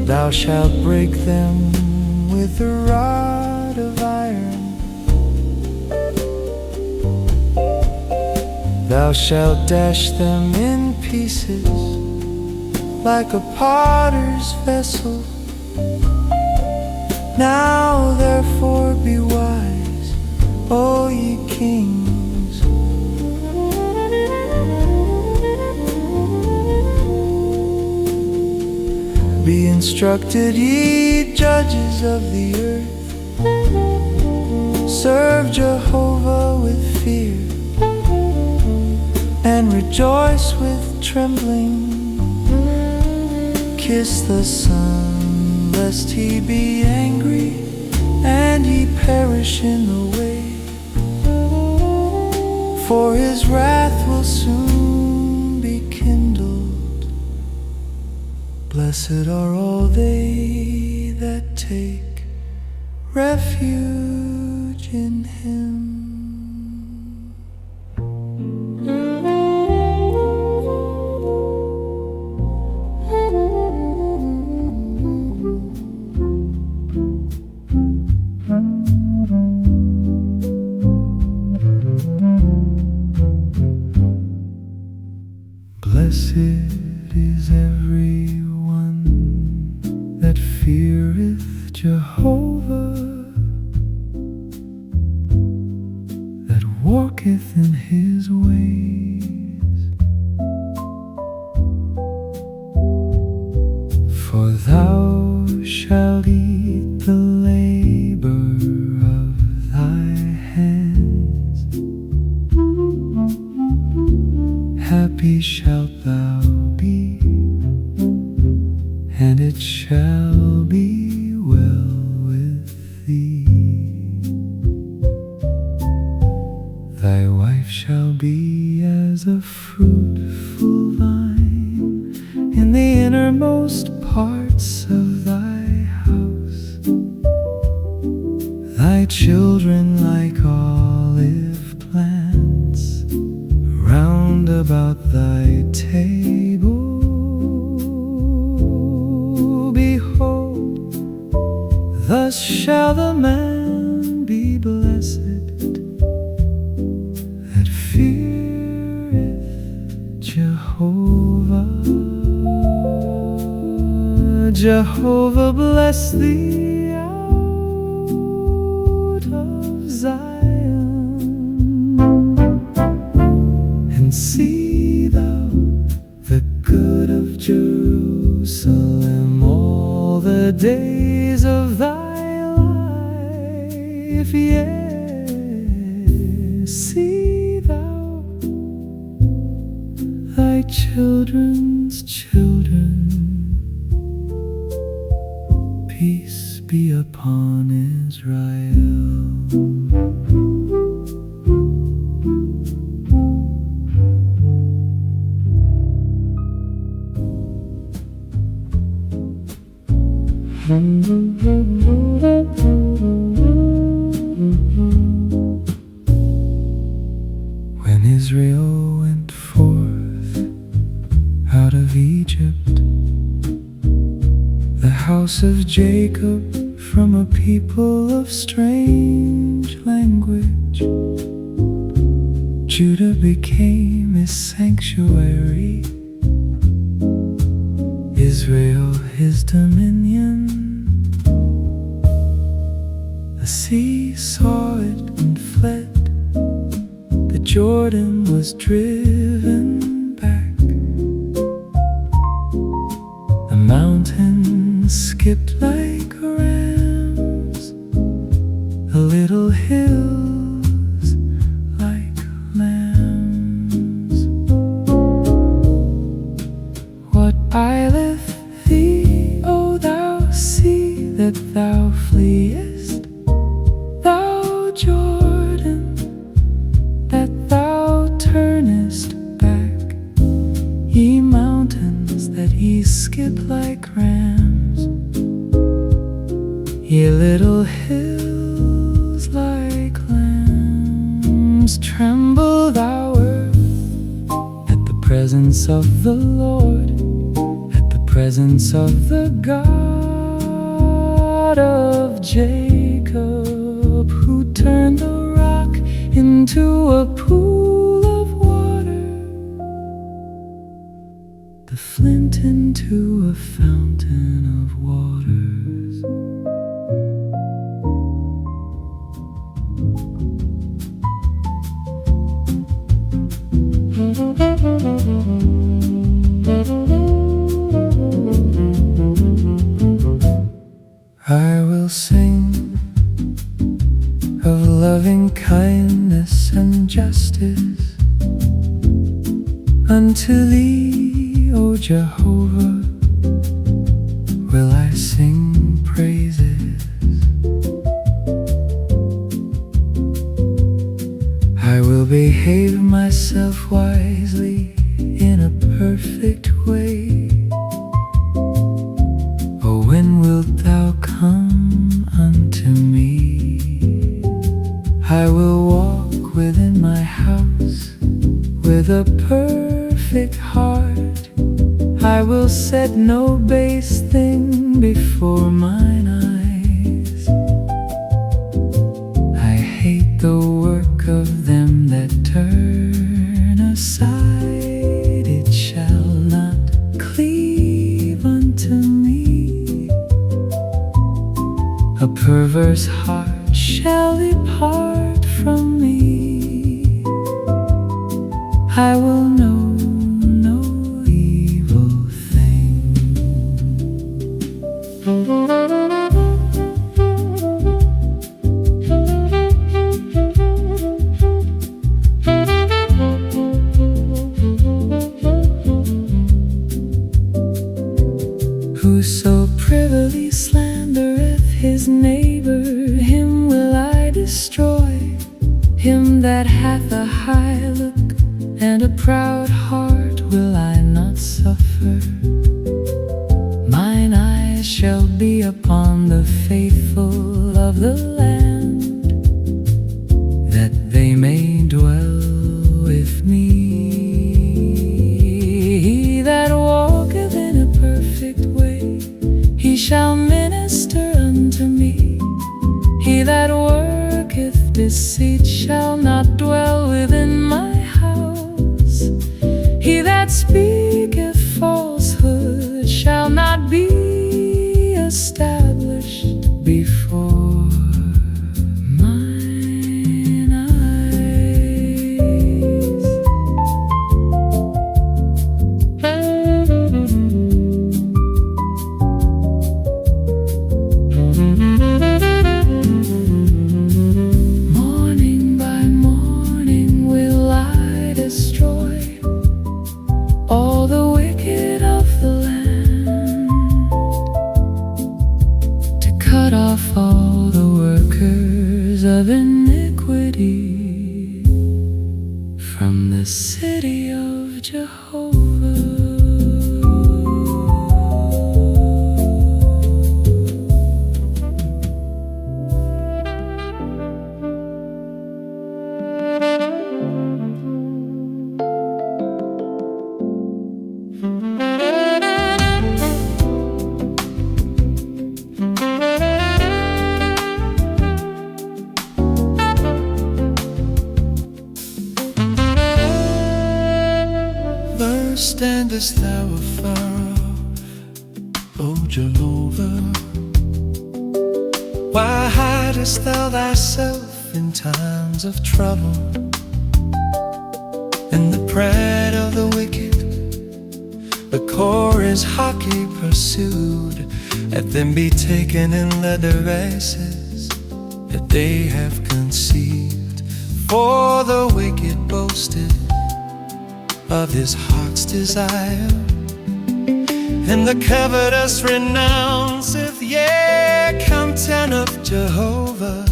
Speaker 4: Thou shalt break them with a rod of iron. Thou shalt dash them in pieces like a potter's vessel. Now therefore be wise, O ye kings. Be instructed, ye judges of the earth. Serve Jehovah with fear, and rejoice with trembling. Kiss the Son, lest he be angry, and ye perish in the way. For his wrath will soon be kindled. Blessed are all they that take refuge in him. Blessed is everyone that feareth Jehovah, that walketh in his ways. For thou shalt eat the labor of thy hands. Happy shalt thou be, and it shall be well with thee.
Speaker 1: innermost parts of thy house. Thy children like olive plants round about thy table. Behold, thus shall the man be blessed that feareth Jehovah. Jehovah bless thee out of Zion, and see thou the good of Jerusalem all the days of thy life. Yes, see thou thy children's children. Peace be upon Israel. When Israel went forth out of Egypt, the house of Jacob from a people of strange language, Judah became his sanctuary, Israel his dominion. The sea saw it and fled, the Jordan was driven back, the mountains skipped like rams, the little hills like lambs. What aileth thee, O thou sea, that thou fleest? Thou Jordan, that thou turnest back? Ye mountains, that ye skip like rams, ye little hills like lambs. Tremble thou earth at the presence of the Lord, at the presence of the God of Jacob, who turned the rock into a pool of water, the flint into a fountain of waters. I will sing of loving kindness and justice unto thee, O Jehovah, will I sing praises. I will behave myself wisely in a perfect way. Oh, when wilt thou come unto me? I will walk within my house with a perfect heart. I will set no base thing before mine eyes. I hate the work of them that turn aside. It shall not cleave unto me. A perverse heart shall depart from me. I will know no evil thing. Whoso privily slandereth his neighbor, him will I destroy. Him that hath a high look and a proud heart will I not suffer. faithful of the land, that they may dwell with me. He that walketh in a perfect way, he shall minister unto me. He that worketh deceit shall not dwell within my house. He that speaketh falsehood shall not be established before mine eyes. Morning by morning will I destroy all the wicked of the land, to cut off all the workers of iniquity from the city of Jehovah.
Speaker 2: Standest thou afar off, O Jehovah? Why hidest thou thyself in times of trouble? In the pride of the wicked, the core is hotly pursued. Let them be taken in the devices that they have conceived. For the wicked boasted of his heart's desire, and the covetous renounceth, yea, content of Jehovah.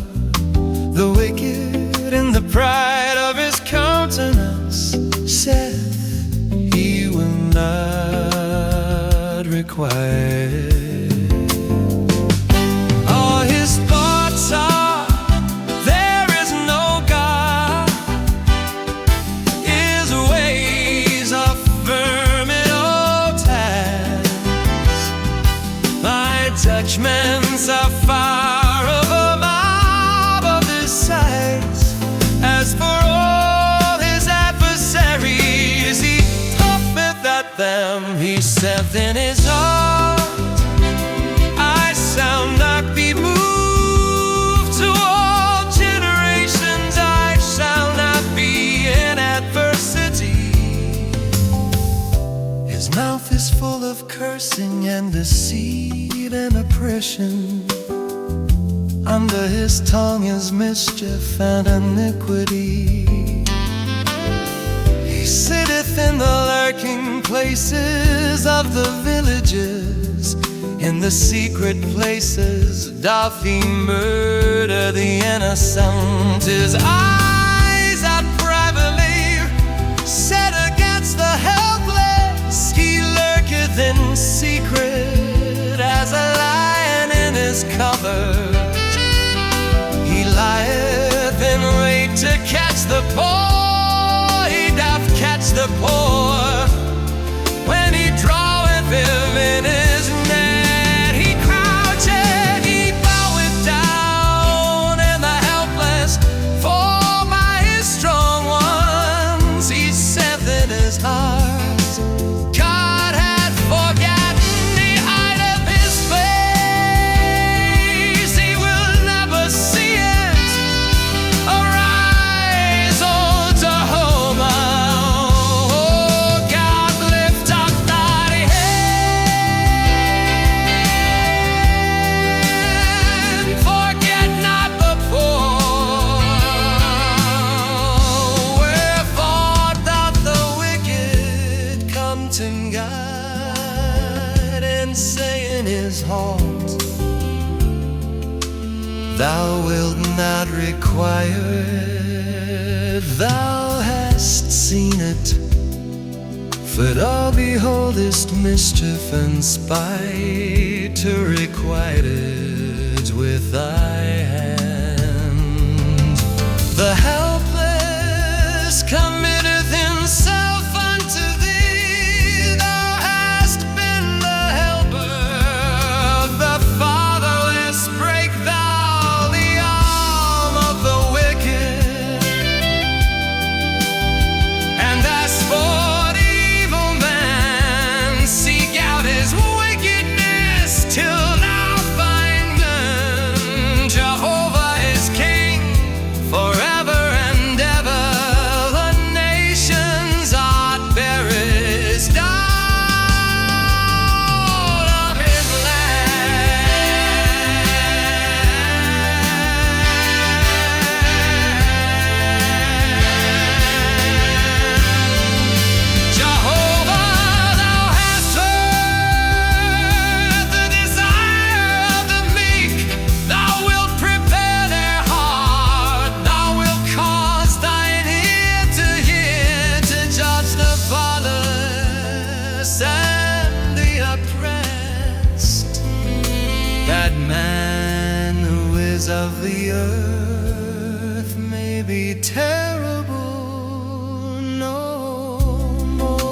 Speaker 2: The wicked in the pride of his countenance saith, he will not require. All his thoughts are, there is no God. His ways are firm in old times. My judgments are far over mob of his sides. As for all his adversaries, he puffeth at them. He saith in his heart, I shall not be moved. To all generations I shall not be in adversity. His mouth is full of cursing and deceit and oppression. Under his tongue is mischief and iniquity. He sitteth in the lurking places of the villages. In the secret places doth he murder the innocent. His eyes are privately set against the helpless. He lurketh in secret as a lion in his covert. He lieth in wait to catch the poor. He doth catch the poor when he draweth him in his net. He croucheth, he boweth down, and the helpless fall by his strong ones. He saith in his heart, God hath forgotten, he hideth his face. He will never see it. Arise, O Jehovah. Oh, God, lift up thy hand. Forget not the poor. Wherefore doth the wicked come to God and say in his heart, Thou wilt not require it. Thou hast seen it, for thou beholdest mischief and spite to requite it.
Speaker 1: with thy hand. The helpless committeth himself unto thee. Thou hast been the helper of the fatherless. Break thou the arm of the wicked, and as for the evil man, seek out his wickedness till thou find him. Jehovah is king forever and ever. The nations art bearest out of his land. Jehovah, thou hast heard the desire of the meek. Thou wilt prepare their heart. Thou wilt cause thine ear to hear, to judge the fatherless and the oppressed, that man who is of the earth may be terrible no more.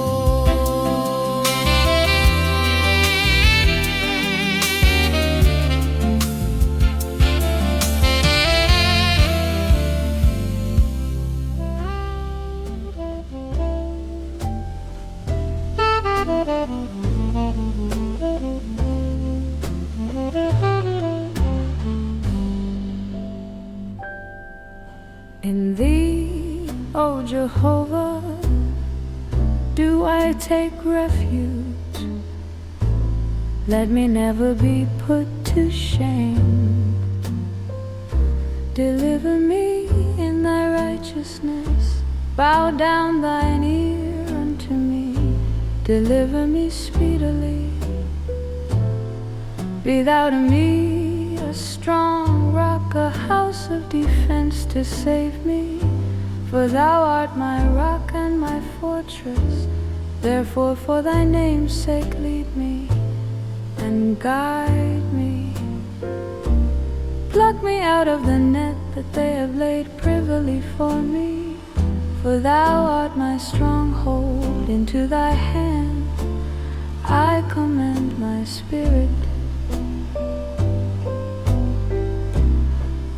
Speaker 3: In thee, O Jehovah, do I take refuge. Let me never be put to shame. Deliver me in thy righteousness. Bow down thine ear unto me. Deliver me speedily. Be thou to me a strong rock, a house of defense to save me. For thou art my rock and my fortress. Therefore for thy name's sake lead me and guide me. Pluck me out of the net that they have laid privily for me. For thou art my stronghold, into thy hand I commend my spirit.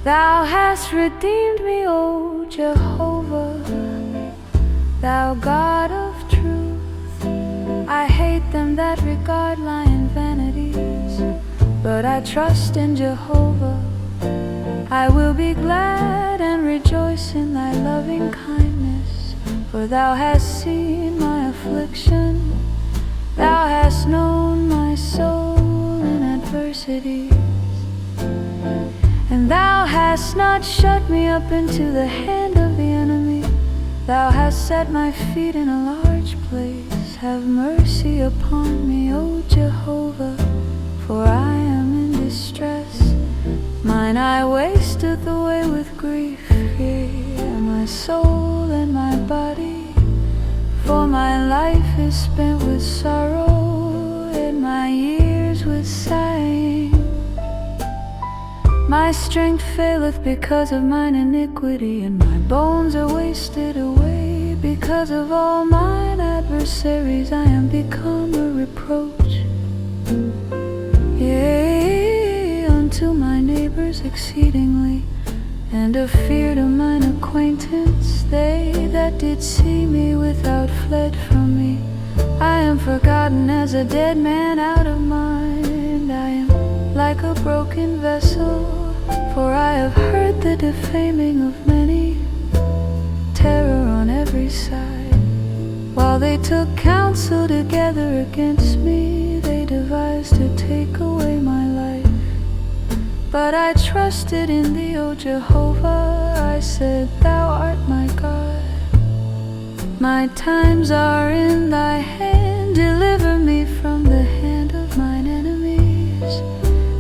Speaker 3: Thou hast redeemed me, O Jehovah, thou God of truth. I hate them that regard lying vanities, but I trust in Jehovah. I will be glad and rejoice in thy loving kindness, for thou hast seen my affliction. Thou hast known my soul in adversity. And thou hast not shut me up into the hand of the enemy. Thou hast set my feet in a large place. Have mercy upon me, O Jehovah, for I am in distress. Mine eye wasteth away with grief, yea, my soul and my body. For my life is spent with sorrow, and my years with sighing. My strength faileth because of mine iniquity, and my bones are wasted away. Because of all mine adversaries I am become a reproach. Yea, unto my neighbors exceedingly, and a fear to mine acquaintance. They that did see me without fled from me. I am forgotten as a dead man out of mind. I am like a broken vessel, for I have heard the defaming of many, terror on every side. While they took counsel together against me, they devised to take away my life. But I trusted in thee, O Jehovah. I said, thou art my God. My times are in thy hand. Deliver me from the hand of mine enemies,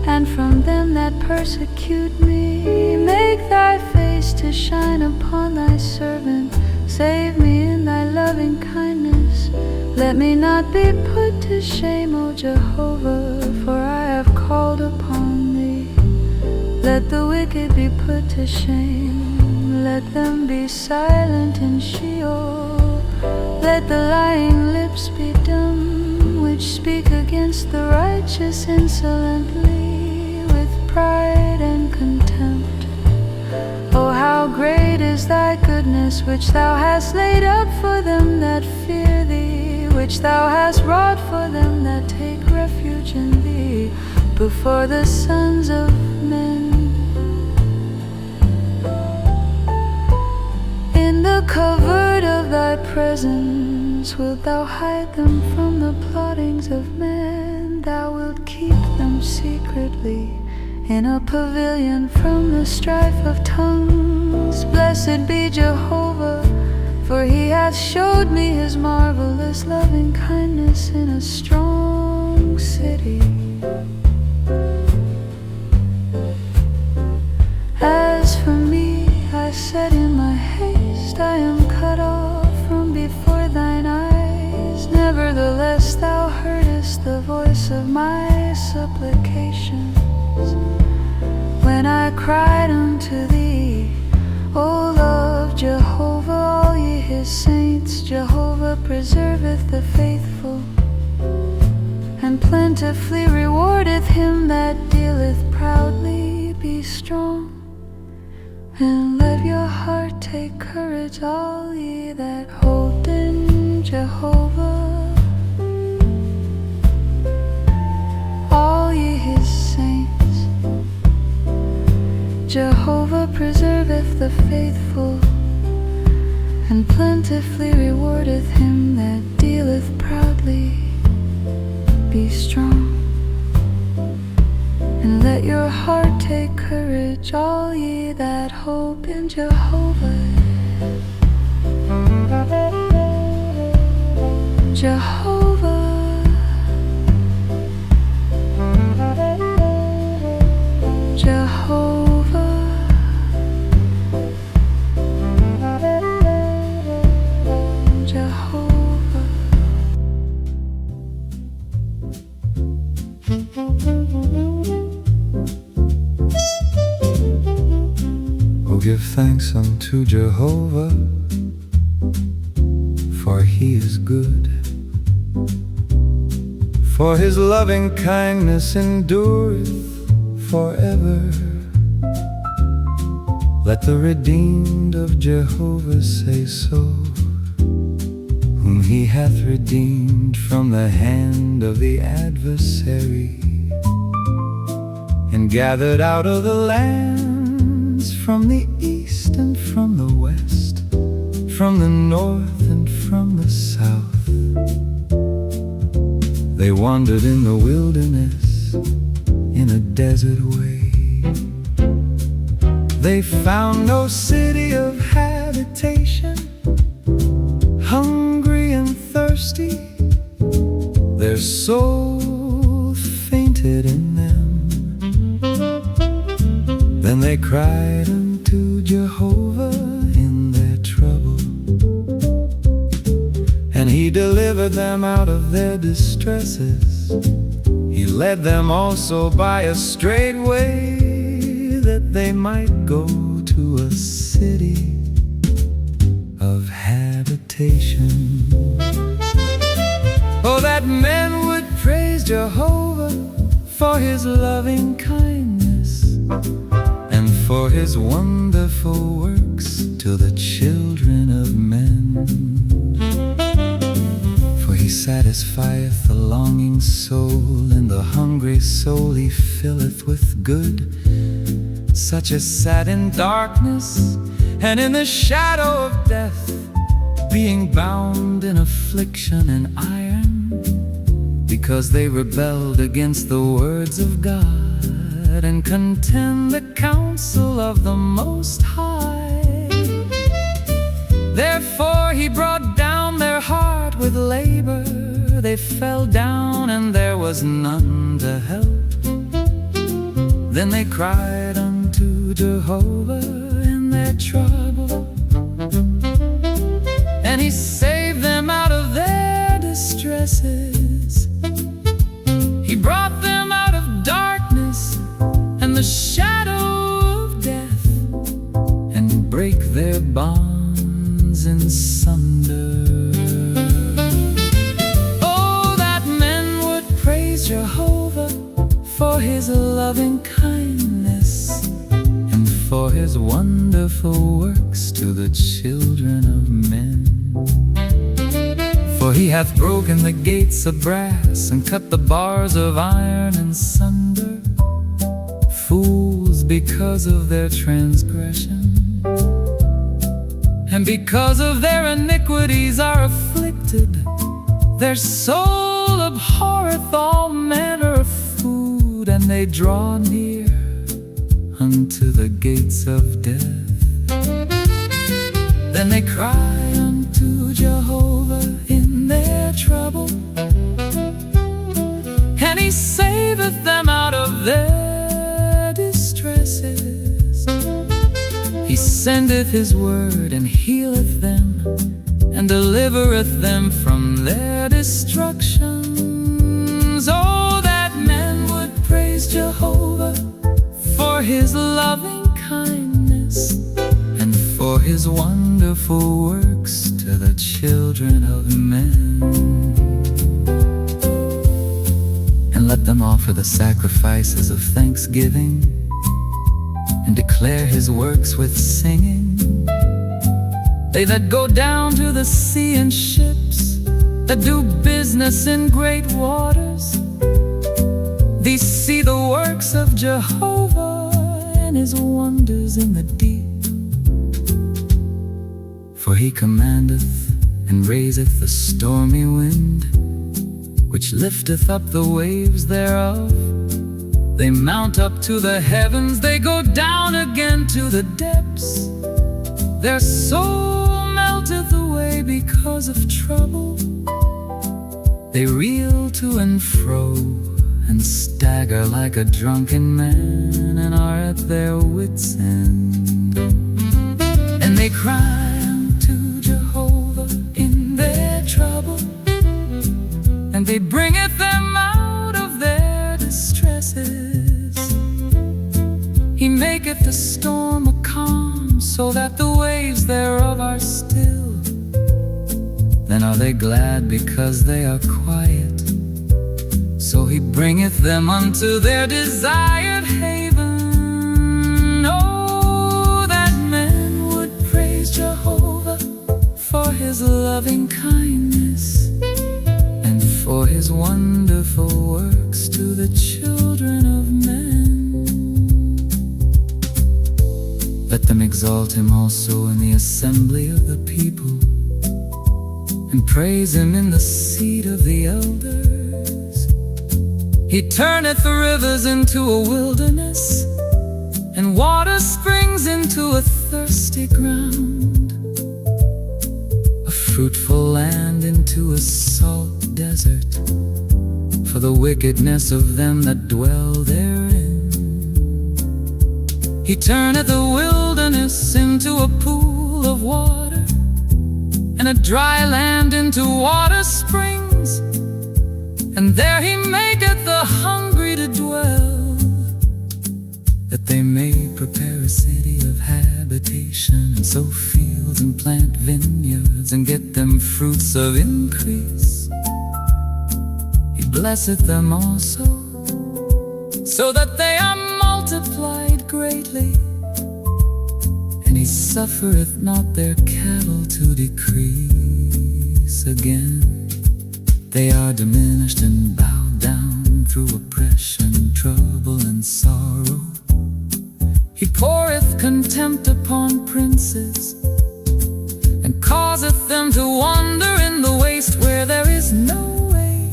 Speaker 3: and from them that persecute me. Make thy face to shine upon thy servant. Save me in thy loving kindness. Let me not be put to shame, O Jehovah, for I have called upon thee.
Speaker 5: Let the wicked be put to shame. Let them be silent in Sheol. Let the lying lips be dumb, which speak against the righteous insolently, with pride and contempt. Oh, how great is thy goodness, which thou hast laid up for them that fear thee, which thou hast wrought for them that take refuge in thee, before the sons of men. In the covert of thy presence wilt thou hide them from the plottings of men. Thou wilt keep them secretly in a pavilion from the strife of tongues. Blessed be Jehovah, for he hath showed me his marvelous loving kindness in a strong city. As for me, I said in my haste, I am cut off from before thine eyes. Nevertheless thou heardest the voice of my supplications, when I cried unto thee. O love Jehovah, all ye his saints. Jehovah preserveth the faithful, and plentifully rewardeth him that dealeth proudly. Be strong, and let your heart take courage, all ye that hope in Jehovah, all ye his saints. Jehovah preserveth the faithful, and plentifully rewardeth him that dealeth proudly. Be strong, and let your heart take courage, all ye that hope in Jehovah. Jehovah, Jehovah, Jehovah.
Speaker 1: Oh, give thanks unto Jehovah, for he is good, for his loving kindness endureth forever. Let the redeemed of Jehovah say so, whom he hath redeemed from the hand of the adversary, and gathered out of the lands, from the east and from the west, from the north and from the south. They wandered in the wilderness, in a desert way. They found no city of habitation. Hungry and thirsty, their soul fainted in them. Then they cried unto Jehovah in their trouble, and he delivered them out of their distresses. He led them also by a straight way, that they might go to a city of habitation. Oh, that men would praise Jehovah for his loving kindness, and for his wonderful works to the children of men. For he satisfieth the longing soul, and the hungry soul he filleth with good. Such as sat in darkness and in the shadow of death, being bound in affliction and iron, because they rebelled against the words of God, and contemned the counsel of the Most High. Therefore he brought down their heart with labor. They fell down, and there was none to help. Then they cried unto Jehovah in their trouble, and he saved them out of their distresses. He brought them out of darkness and the shadow Jehovah for his loving kindness and for his wonderful works to the children of men. For he hath broken the gates of brass and cut the bars of iron in sunder. Fools because of their transgression, and because of their iniquities are afflicted. Their soul abhorreth all manner of food, and they draw near unto the gates of death. Then they cry unto Jehovah in their trouble, and he saveth them out of their distresses. He sendeth his word and healeth them, and delivereth them from their destructions. Oh, that men would praise Jehovah for his loving kindness and for his wonderful works to the children of men. And let them offer the sacrifices of thanksgiving and declare his works with singing. They that go down to the sea in ships, that do business in great waters, these see the works of Jehovah and his wonders in the deep. For he commandeth and raiseth the stormy wind, which lifteth up the waves thereof. They mount up to the heavens, they go down again to the depths. Their soul melteth away because of trouble. They reel to and fro and stagger like a drunken man, and are at their wits' end. And they cry unto Jehovah in their trouble, and they bringeth them out of their distresses. He maketh the storm a calm, so that the waves thereof are still. Then are they glad because they are quiet. So he bringeth them unto their desired haven. Oh, that men would praise Jehovah for his loving kindness and for his wonderful works to the children of men. Let them exalt him also in the assembly of the people, and praise him in the seat of the elders. He turneth the rivers into a wilderness, and water springs into a thirsty ground, a fruitful land into a salt desert, for the wickedness of them that dwell therein. He turneth the wilderness into a pool of water, and a dry land into water springs. And there he maketh the hungry to dwell, that they may prepare a city of habitation, and sow fields and plant vineyards, and get them fruits of increase. He blesseth them also, so that they are multiplied greatly, and he suffereth not their cattle to decrease again. They are diminished and bowed down through oppression, trouble, and sorrow. He poureth contempt upon princes, and causeth them to wander in the waste where there is no way.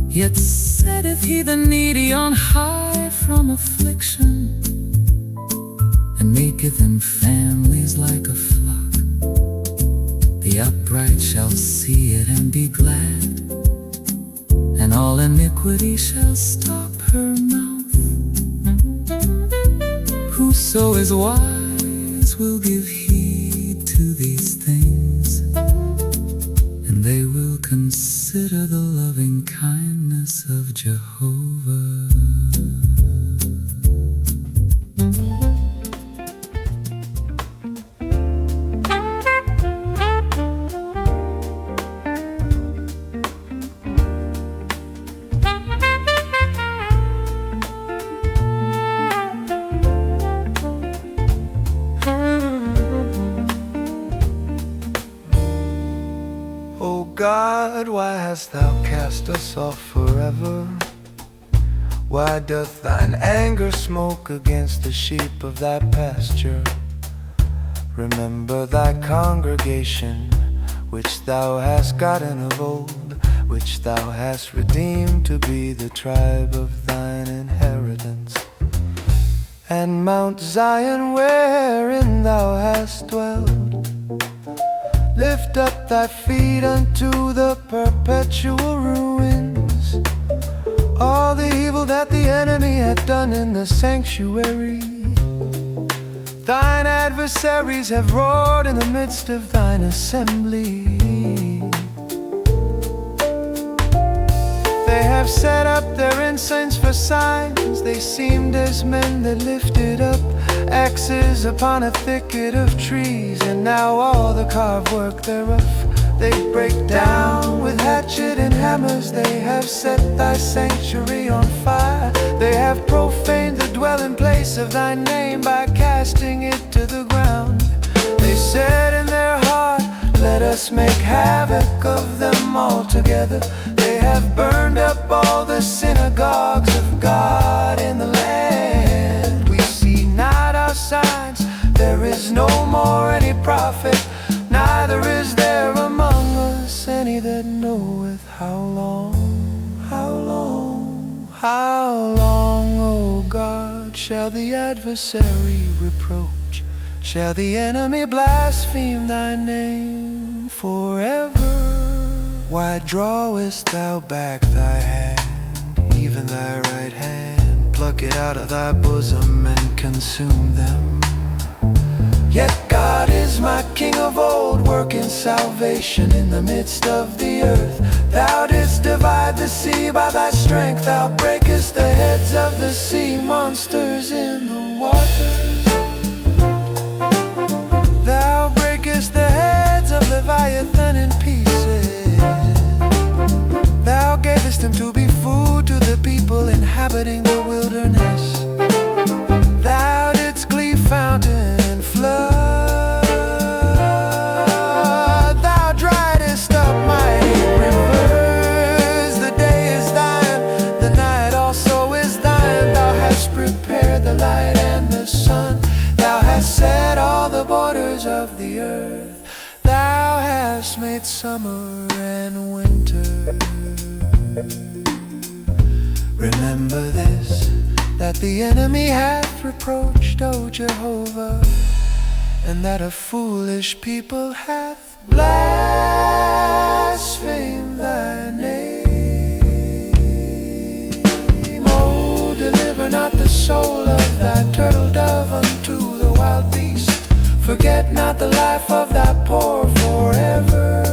Speaker 1: Yet setteth he the needy on high from affliction, and maketh them families like a flock. The upright shall see it and be glad, and all iniquity shall stop her mouth. Whoso is wise will give heed to these things, and they will consider the loving kindness of Jehovah.
Speaker 4: God, why hast thou cast us off forever? Why doth thine anger smoke against the sheep of thy pasture? Remember thy congregation, which thou hast gotten of old, which thou hast redeemed to be the tribe of thine inheritance. And Mount Zion, wherein thou hast dwelt, lift up thy feet unto the perpetual ruins. All the evil that the enemy hath done in the sanctuary, thine adversaries have roared in the midst of thine assembly. They have set up their incense for signs. They seemed as men that lifted up axes upon a thicket of trees. And now all the carved work thereof they break down with hatchet and hammers. They have set thy sanctuary on fire. They have profaned the dwelling place of thy name by casting it to the ground. They said in their heart, let us make havoc of them altogether. They have burned up all the synagogues of God in the land. We see not our signs, there is no more any prophet, neither is there among us any that knoweth how long, how long, how long, O God, shall the adversary reproach, shall the enemy blaspheme thy name forever? Why drawest thou back thy hand, even thy right hand? Pluck it out of thy bosom and consume them. Yet God is my King of old, working salvation in the midst of the earth. Thou didst divide the sea by thy strength. Thou breakest the heads of the sea monsters in the waters. Thou breakest the heads of Leviathan in pieces. Thou gavest him to be food to the people inhabiting the wilderness. Thou didst cleave fountain and flood. Thou driedest up mighty rivers. The day is thine, the night also is thine. Thou hast prepared the light and the sun. Thou hast set all the borders of the earth. Thou hast made summer and winter. Remember this, that the enemy hath reproached, O Jehovah, and that a foolish people hath blasphemed thy name. Oh, deliver not the soul of thy turtle dove unto the wild beast. Forget not the life of thy poor forever.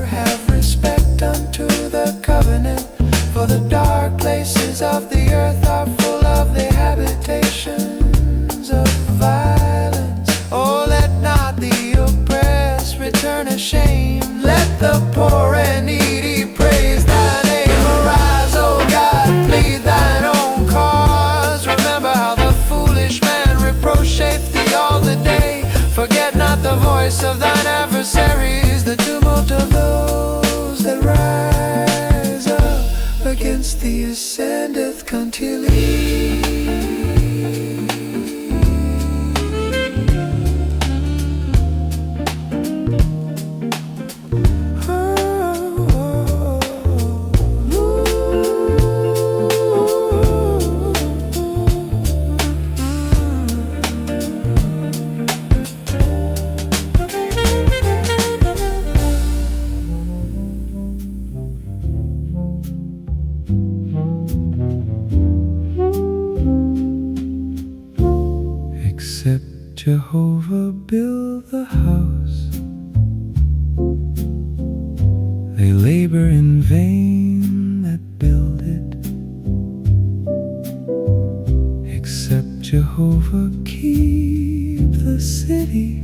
Speaker 4: Have respect unto the covenant, for the dark places of the earth are full of the habitations of violence. Oh, let not the oppressed return ashamed. Let the poor and needy praise thy name. Arise, O God, plead thine own cause. Remember how the foolish man reproacheth thee all the day. Forget not the voice of thine adversaries, the tumult of those that rise up against thee ascendeth continually.
Speaker 1: Jehovah build the house, they labor in vain that build it. Except Jehovah keep the city,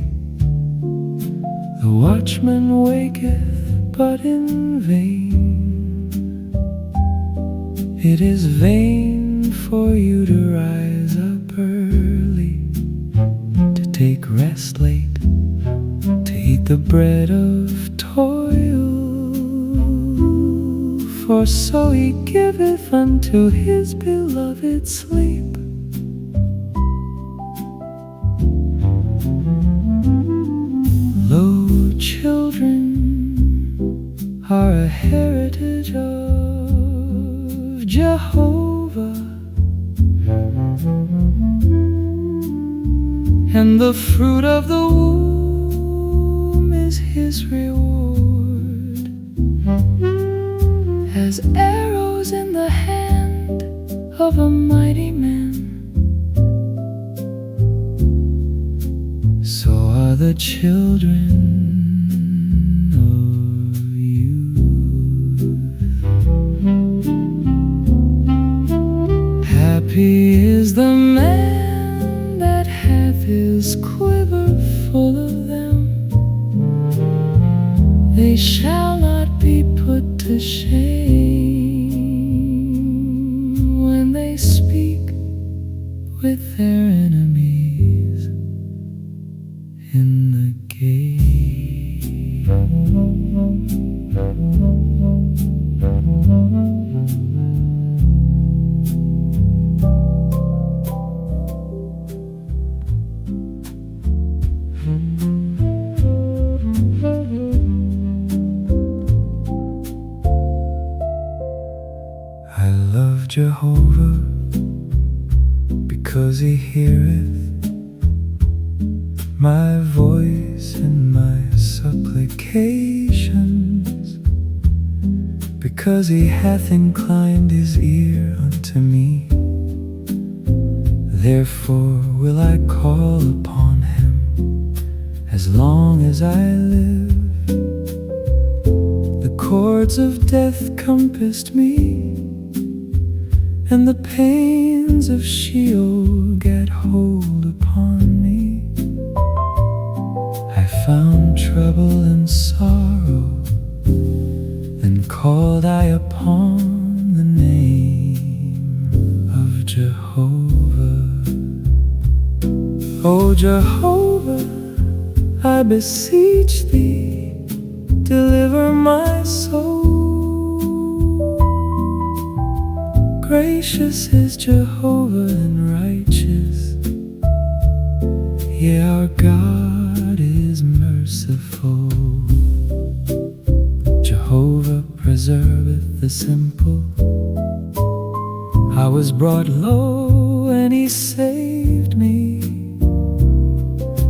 Speaker 1: the watchman waketh but in vain. It is vain for you to rise up early, take rest late, to eat the bread of toil for so he giveth unto his beloved sleep. Lo, children are a heritage of Jehovah, and the fruit of the womb is his reward. As arrows in the hand of a mighty man, so are the children of youth. Happy is the man that hath his quiver full of them. They shall not be put to shame when they speak with their enemies in the gate. I love Jehovah because he heareth my voice and my supplications, because he hath inclined his ear unto me. Therefore will I call upon him as long as I live. The cords of death compassed me, and the pains of Sheol get hold upon me. I found trouble and sorrow, then called I upon the name of Jehovah. O Jehovah, I beseech thee, deliver my soul. Gracious is Jehovah and righteous, yea, our God is merciful. Jehovah preserveth the simple. I was brought low and he saved me.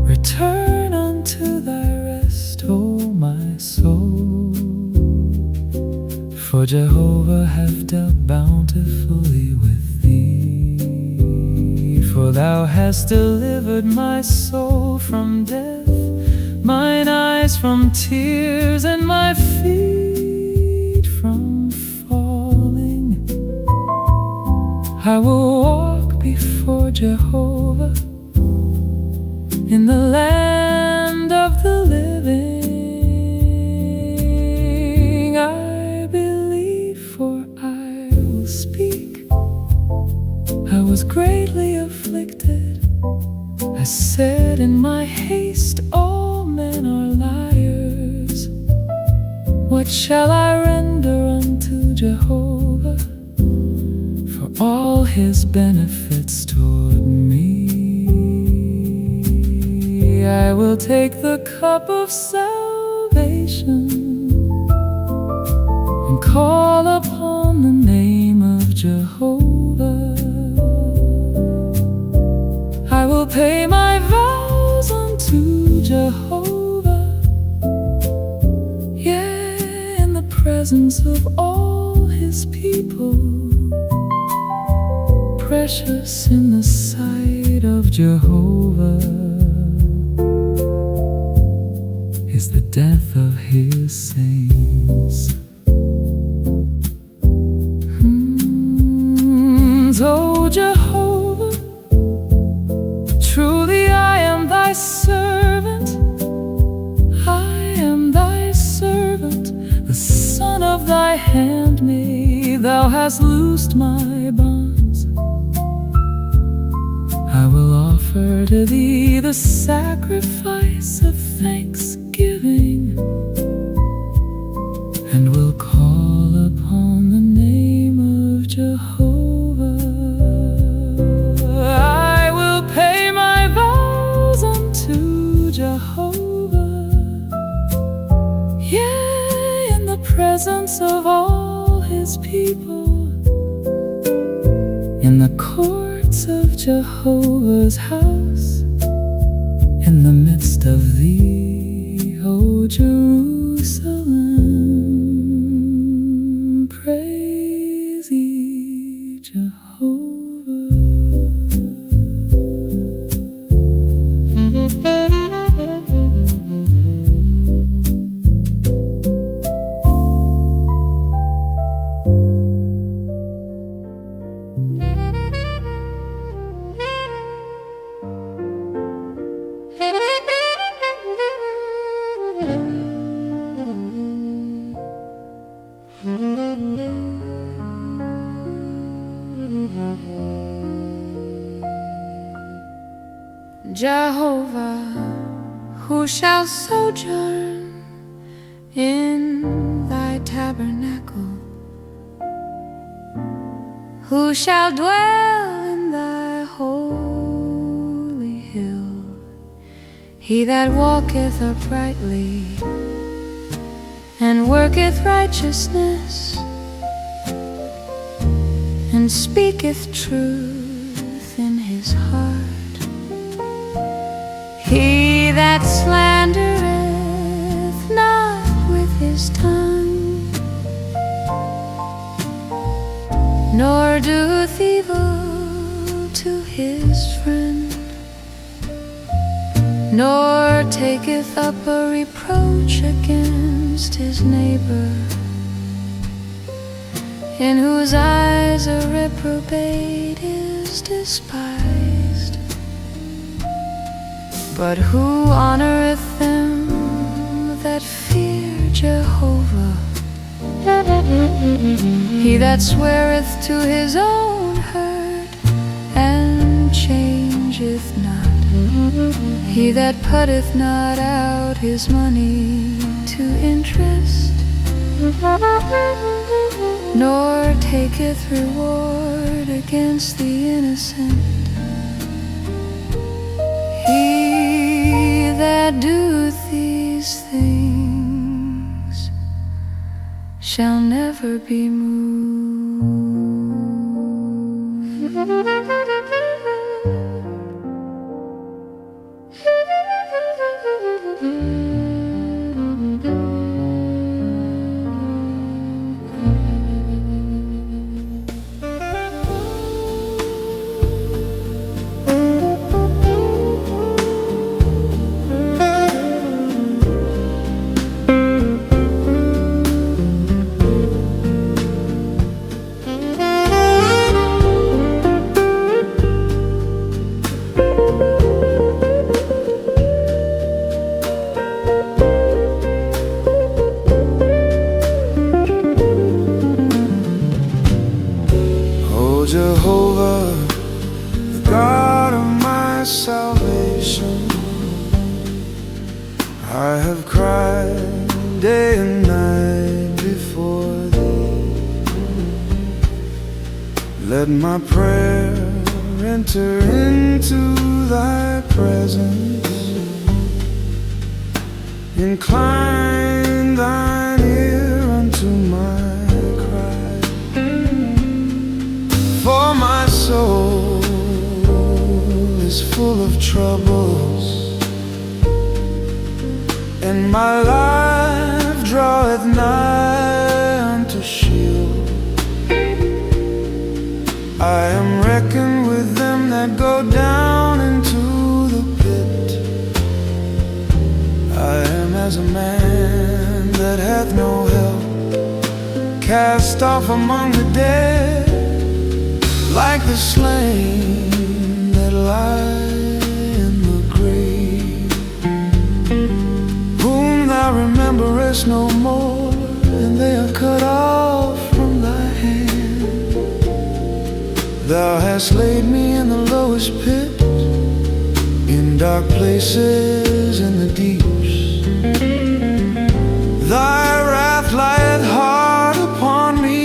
Speaker 1: Return unto thy rest, O my soul. For Jehovah hath dealt bountifully with thee. For thou hast delivered my soul from death, mine eyes from tears, and my feet from falling. I will walk before Jehovah in the land of the living. I believe, for I will speak. I was greatly afflicted. I said in my haste, all men are liars. What shall I render unto Jehovah for all his benefits toward me? I will take the cup of salvation and call upon the name of Jehovah. I will pay my vows unto Jehovah, yea, in the presence of all his people. Precious in the sight of Jehovah is the death of his saints. O Jehovah, truly I am thy servant. I am thy servant, the son of thy handmaid. Thou hast loosed my bonds. I will offer to thee the sacrifice of thanksgiving, and will call upon
Speaker 3: Jehovah. I will pay my vows unto Jehovah, yea, in the presence of all his people, in the courts of Jehovah's house, in the midst of thee, O Jerusalem. Praise ye Jehovah.
Speaker 5: Jehovah, who shall sojourn in thy tabernacle? Who shall dwell in thy holy hill? He that walketh uprightly and worketh righteousness and speaketh truth in his heart. He that slandereth not with his tongue, nor doeth evil to his friend, nor taketh up a reproach against his neighbor, in whose eyes a reprobate is despised, but who honoreth them that fear Jehovah. He that sweareth to his own hurt and changeth not, he that putteth not out his money to interest, nor taketh reward against the innocent. He that doeth these things shall never be moved.
Speaker 4: Jehovah, the God of my salvation, I have cried day and night before thee. Let my prayer enter into thy presence. Incline thine ear unto my cry. For my soul is full of troubles, and my life draweth nigh unto Sheol. I am reckoned with them that go down into the pit. I am as a man that hath no help, cast off among the dead, like the slain that lie in the grave, whom thou rememberest no more, and they are cut off from thy hand. Thou hast laid me in the lowest pit, in dark places in the deeps. Thy wrath lieth hard upon me,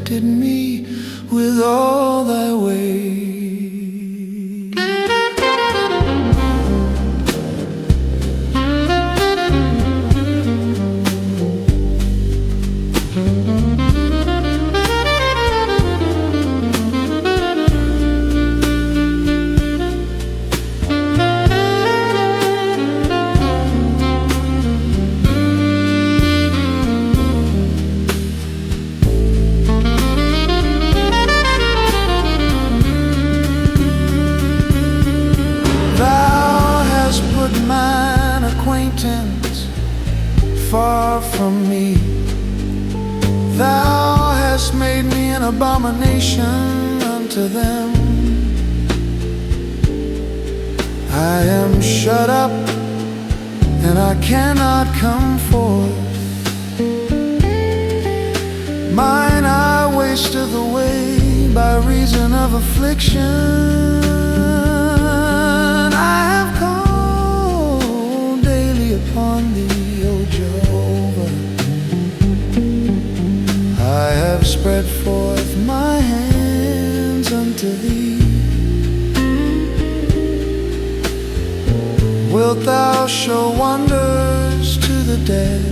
Speaker 2: lifted me with all thy weight. Far from me, thou hast made me an abomination unto them. I am shut up and I cannot come forth. Mine eye wasteth away by reason of affliction. I have called daily upon thee, I have spread forth my hands unto thee. Wilt thou show wonders to the dead?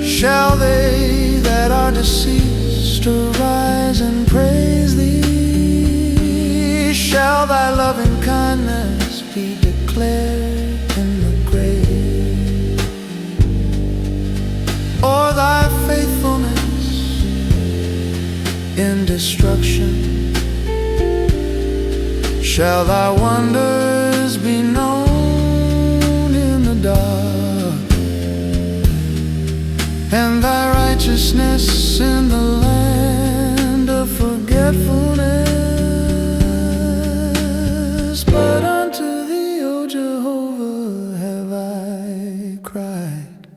Speaker 2: Shall they that are deceased arise and praise thee? Shall thy loving kindness be declared in the grave, or thy faithfulness in destruction? Shall thy wonders be known in the dark, and thy righteousness in the land of forgetfulness? But unto thee, O Jehovah, have I cried,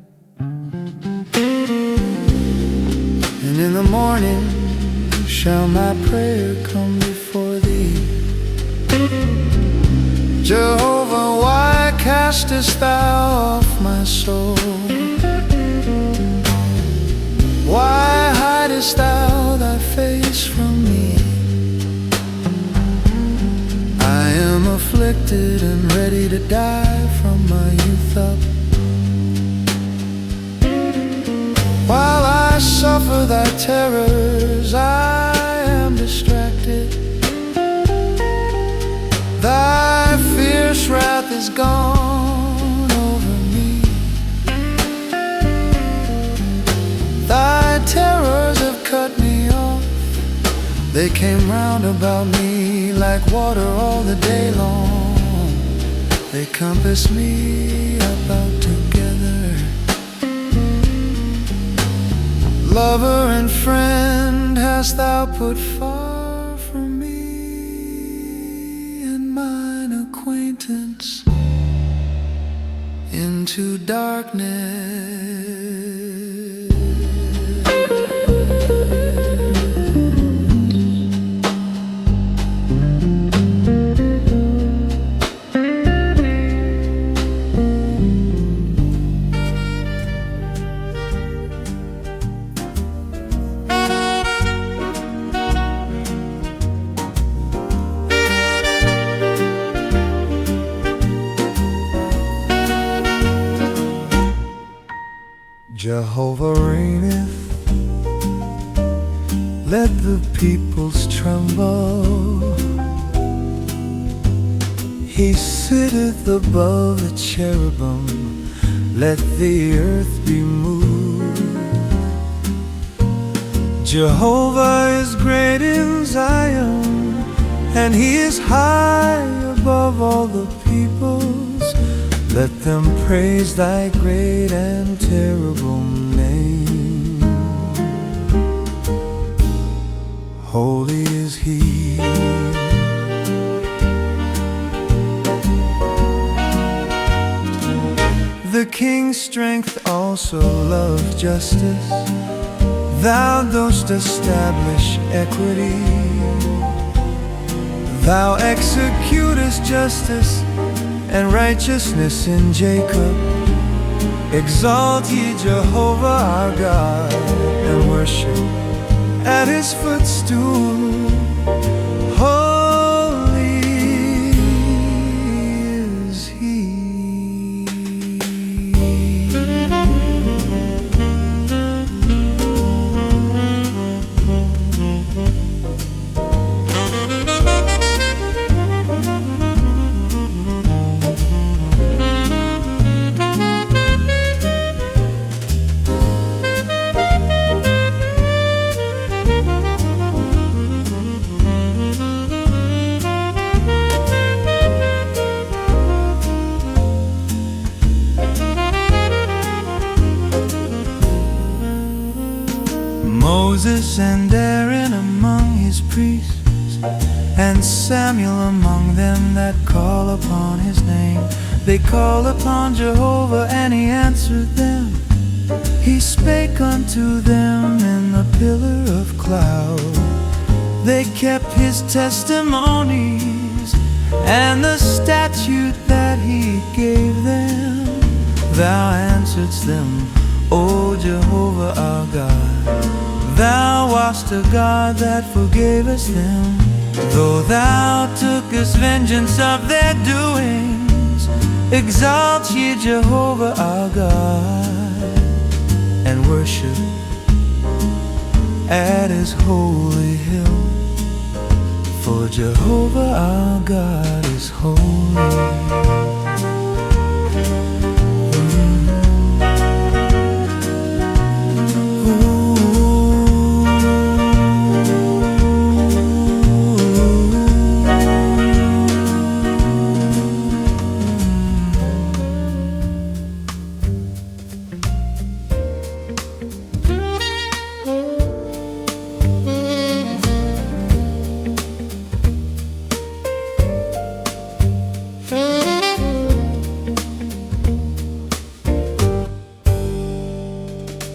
Speaker 2: and in the morning shall my prayer come before thee. Jehovah, why castest thou off my soul? Why hidest thou thy face from me? I am afflicted and ready to die from my youth up. While I suffer thy terrors, I am distracted. Thy fierce wrath is gone over me. Thy terrors have cut me off. They came round about me like water all the day long. They compass me about together. Lover and friend hast thou put far from me, and mine acquaintance into darkness. Jehovah reigneth, let the peoples tremble. He sitteth above the cherubim, let the earth be moved. Jehovah is great in Zion, and he is high above all the peoples. Let them praise thy great and terrible name. Holy is he. The king's strength also loved justice. Thou dost establish equity. Thou executest justice and righteousness in Jacob. Exalt ye Jehovah our God, and worship at his footstool. Holy is he. Moses and Aaron among his priests, and Samuel among them that call upon his name. They called upon Jehovah, and he answered them. He spake unto them in the pillar of cloud. They kept his testimonies and the statute that he gave them. Thou answeredst them, O Jehovah our God. Thou wast a God that forgavest them, though thou tookest vengeance of their doings. Exalt ye Jehovah our God, and worship at his holy hill. For Jehovah our God is holy.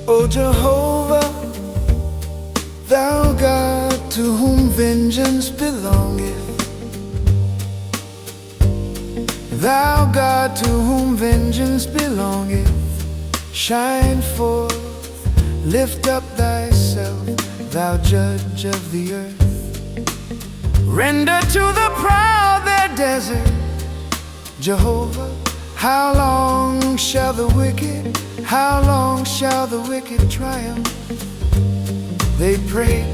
Speaker 2: O Jehovah, thou God to whom vengeance belongeth, thou God to whom vengeance belongeth, shine forth, lift up thyself, thou judge of the earth. Render to the proud their desert, Jehovah. How long shall the wicked, how long shall the wicked triumph? They pray,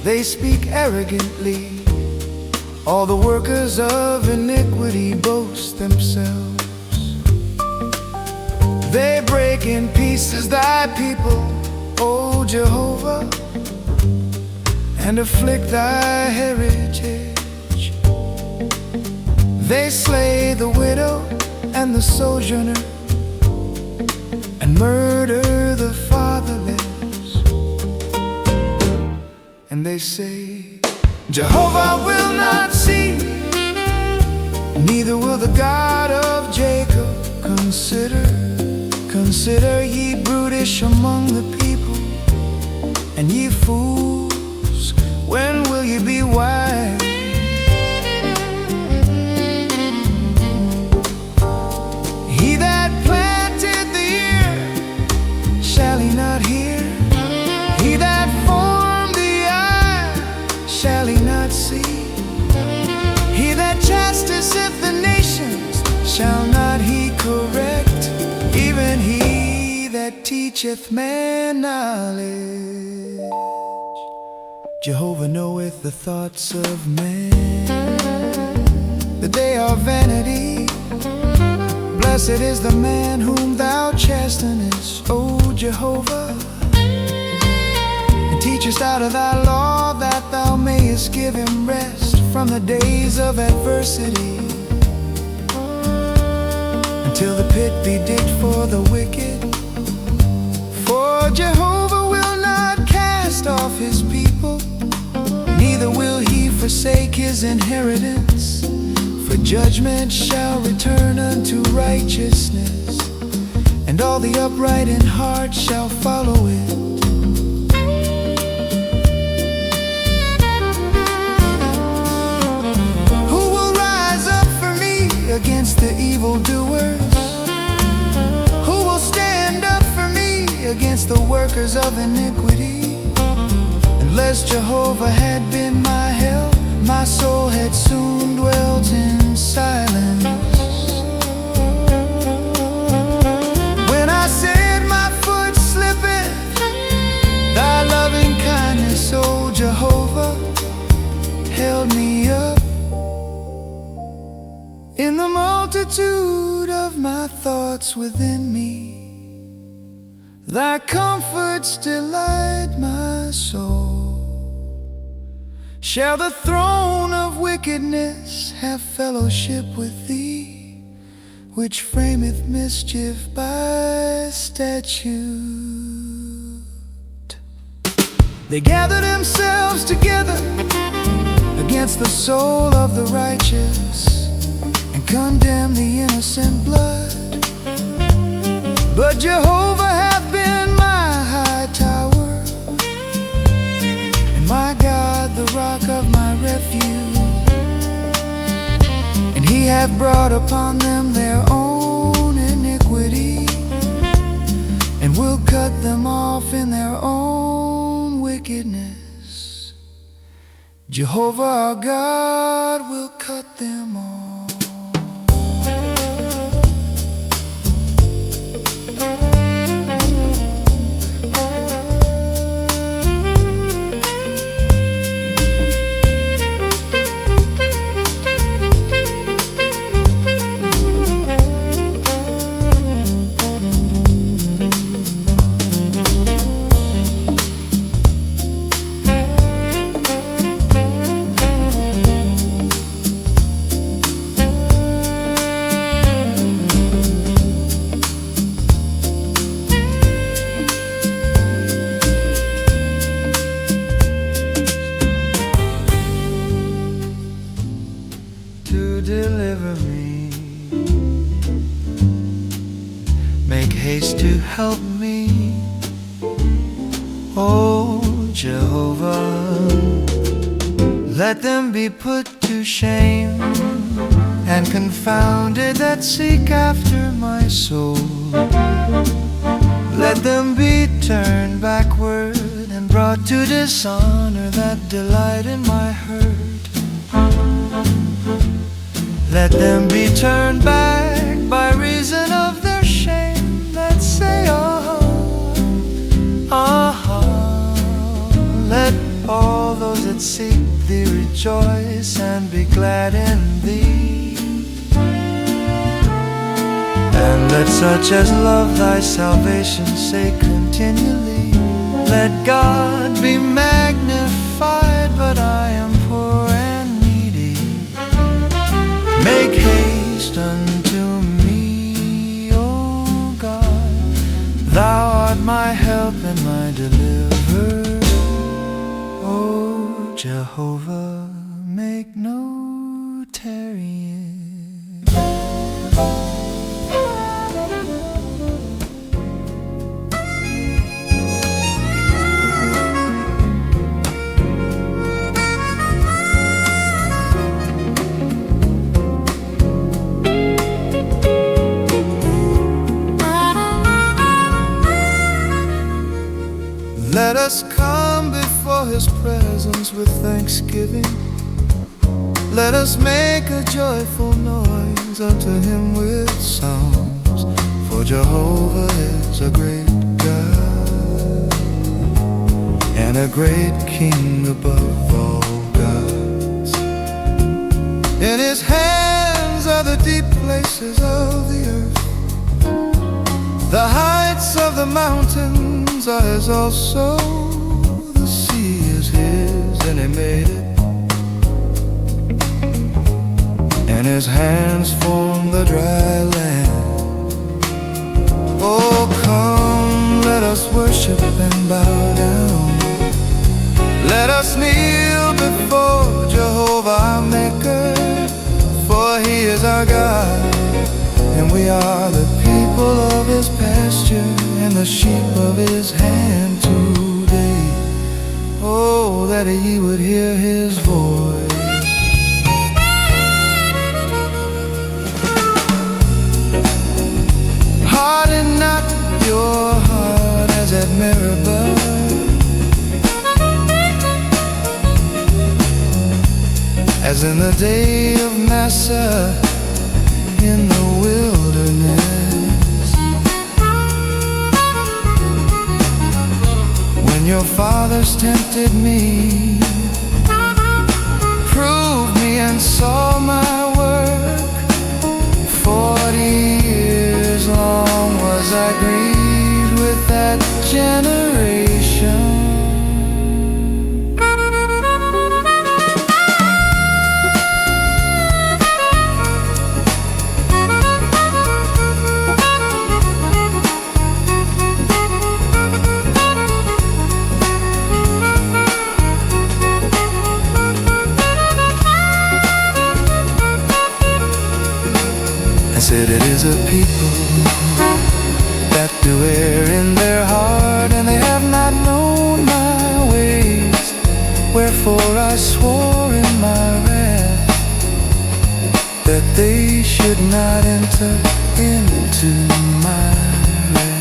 Speaker 2: they speak arrogantly, all the workers of iniquity boast themselves. They break in pieces thy people, O Jehovah, and afflict thy heritage. They slay the widow and the sojourner, and murder the fatherless. And they say, Jehovah will not see, neither will the God of Jacob consider. Consider ye brutish among the people, and ye fools, when will ye be wise? He that planted the ear, shall he not hear? He that formed the eye, shall he not see? He that chastiseth the nations, shall not he correct? Even he that teacheth man knowledge. Jehovah knoweth the thoughts of man, that they are vanity. Blessed is the man whom thou chastenest, O Jehovah, and teachest out of thy law, that thou mayest give him rest from the days of adversity, until the pit be digged for the wicked. For Jehovah will not cast off his people, neither will he forsake his inheritance. For judgment shall return unto righteousness, and all the upright in heart shall follow it. Who will rise up for me against the evildoers? Who will stand workers of iniquity. Unless Jehovah had been my help, my soul had soon dwelt in silence. When I said my foot slipping, thy loving kindness, O Jehovah, held me up. In the multitude of my thoughts within me, thy comforts delight my soul. Shall the throne of wickedness have fellowship with thee, which frameth mischief by statute? They gather themselves together against the soul of the righteous, and condemn the innocent blood. But Jehovah hath been my high tower, and my God the rock of my refuge. And he hath brought upon them their own iniquity, and will cut them off in their own wickedness. Jehovah our God will cut them off. Deliver me, make haste to help me, O Jehovah. Let them be put to shame and confounded that seek after my soul. Let them be turned backward and brought to dishonor that delight in my hurt. Let them be turned back by reason of their shame that say, let all those that seek thee rejoice and be glad in thee. And let such as love thy salvation say continually, let God be magnified, but I am poor and needy. Make haste unto me, O God, thou art my help and my deliverer. O Jehovah, make no tarrying. Let us come before his presence with thanksgiving. Let us make a joyful noise unto him with songs. For Jehovah is a great God, and a great King above all gods. In his hands are the deep places of the earth. The heights of the mountains are his also. The sea is his, and he made it. And his hands form the dry land. Oh, come, let us worship and bow down. Let us kneel before Jehovah our Maker, for he is our God, and we are the people of his pasture and the sheep of his hand today. Oh, that ye would hear his voice. Harden not your heart as at at Meribah, as in the day of Massa in the wilderness, when your fathers tempted me, proved me and saw my work. 40 years long was I grieved with that generation. I said, it is a people that do err in their heart, and they have not known my ways. Wherefore I swore in my wrath that they should not enter into my rest.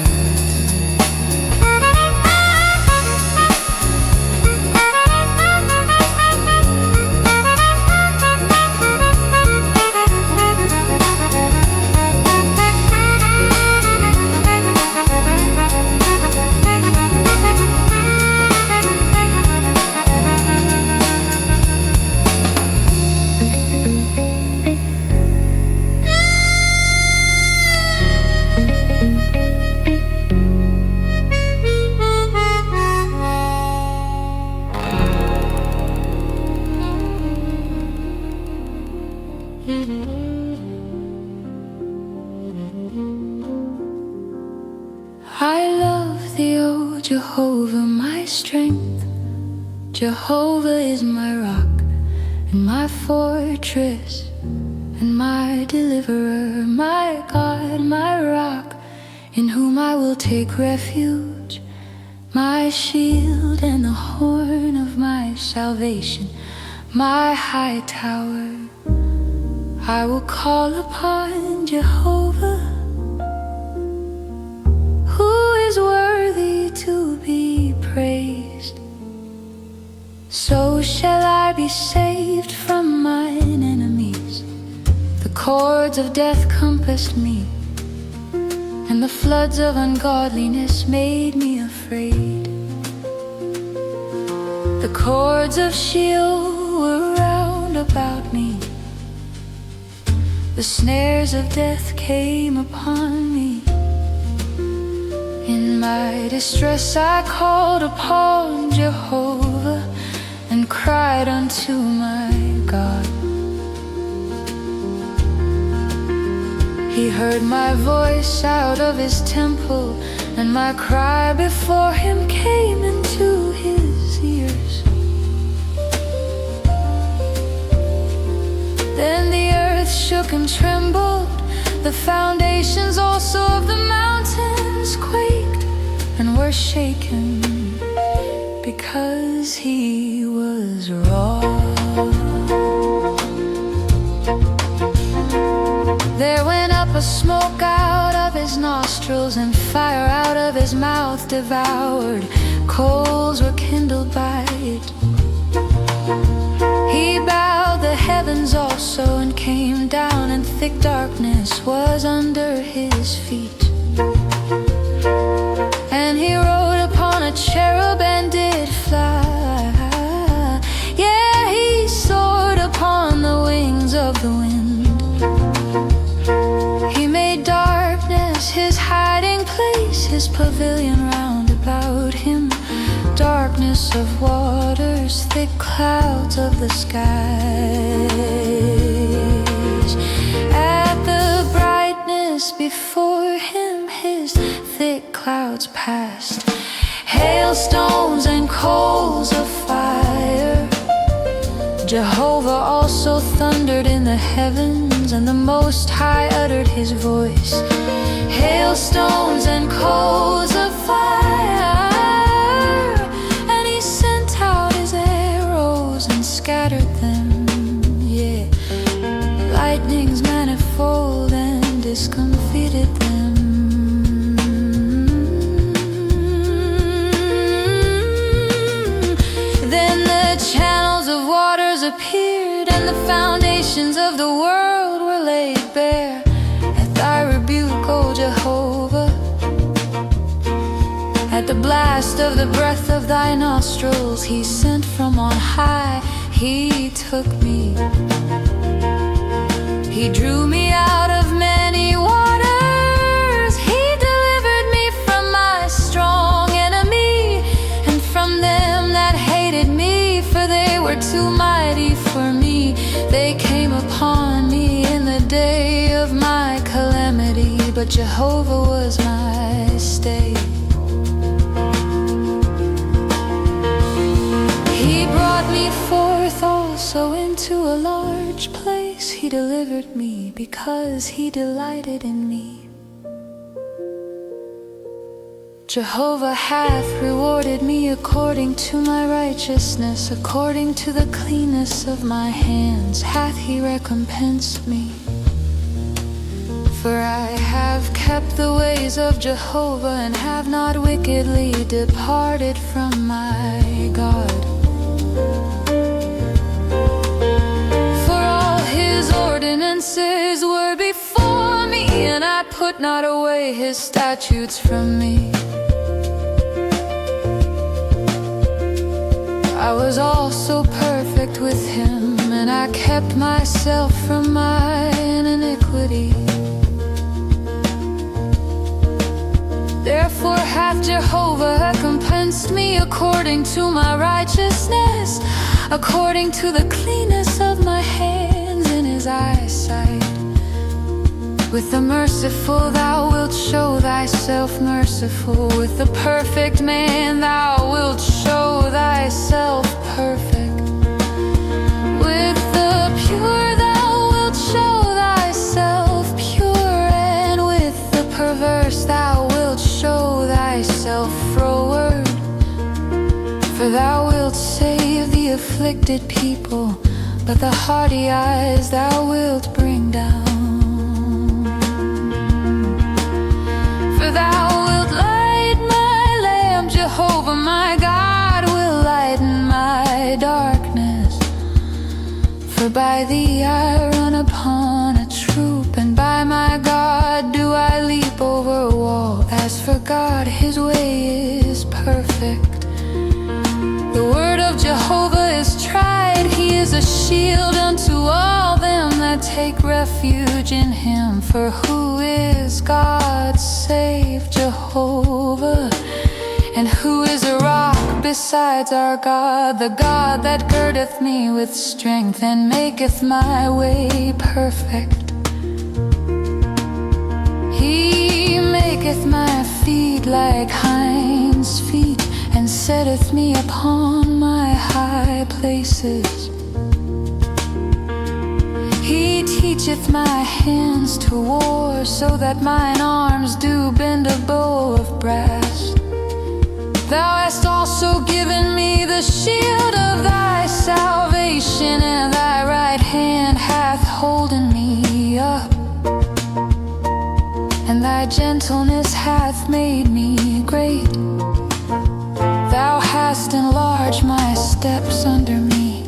Speaker 3: I love thee, O Jehovah, my strength. Jehovah is my rock and my fortress and my deliverer, my God, my rock, in whom I will take refuge, my shield and the horn of my salvation, my high tower. I will call upon Jehovah, who is worthy to be praised. So shall I be saved from mine enemies. The cords of death compassed me, and the floods of ungodliness made me afraid. The cords of Sheol were round about me. The snares of death came upon me. In my distress I called upon Jehovah and cried unto my God. He heard my voice out of his temple, and my cry before him came into his ears. Then the earth shook and trembled, the foundations also of the mountains quaked and were shaken, because he was wroth. There went up a smoke out of his nostrils, and fire out of his mouth devoured. Coals were kindled by it. He bowed the heavens also, and came down, and thick darkness was under his feet. And he rode upon a cherub and did fly. Yeah, he soared upon the wings of the wind. He made darkness his hiding place, his pavilion round about him. Darkness of waters, thick clouds of the skies. At the brightness before him his thick clouds passed. Hailstones and coals of fire. Jehovah also thundered in the heavens, and the Most High uttered his voice. Hailstones and coals of fire. And he sent out his arrows and scattered them. Yeah, lightnings manifold and discomfited them.
Speaker 5: foundations of the world were laid bare at thy rebuke, O Jehovah. At the blast of the breath of thy nostrils, he sent from on high, he took me. He drew me out of many waters, he delivered me from my strong enemy, and from them that hated me, for they were too mighty for me. They came upon me in the day of my calamity, but Jehovah was my stay. He brought me forth also into a large place. He delivered me because he delighted in me. Jehovah hath rewarded me according to my righteousness, according to the cleanness of my hands hath he recompensed me. For I have kept the ways of Jehovah, and have not wickedly departed from my God. For all his ordinances were before me, and I put not away his statutes from me. I was also perfect with him, and I kept myself from mine iniquity. Therefore hath Jehovah recompensed me according to my righteousness, according to the cleanness of my hands in his eyesight. With the merciful thou wilt show thyself merciful, with the perfect man thou wilt show thyself perfect. With the pure thou wilt show thyself pure, and with the perverse thou wilt show thyself froward. For thou wilt save the afflicted people, but the haughty eyes thou wilt bring down. For thou wilt light my lamp, Jehovah my God will lighten my darkness. For by thee I run upon a troop, and by my God do I leap over a wall. As for God, his way is perfect. The word of Jehovah is tried, he is a shield unto all them that take refuge in him. For who is God save Jehovah? And who is a rock besides our God? The God that girdeth me with strength, and maketh my way perfect. He maketh my feet like hinds' feet, and setteth me upon my high places. He teacheth my hands to war, so that mine arms do bend a bow of brass. Thou hast also given me the shield of thy salvation, and thy right hand hath holden me up. And thy gentleness hath made me great. Thou hast enlarged my steps under me,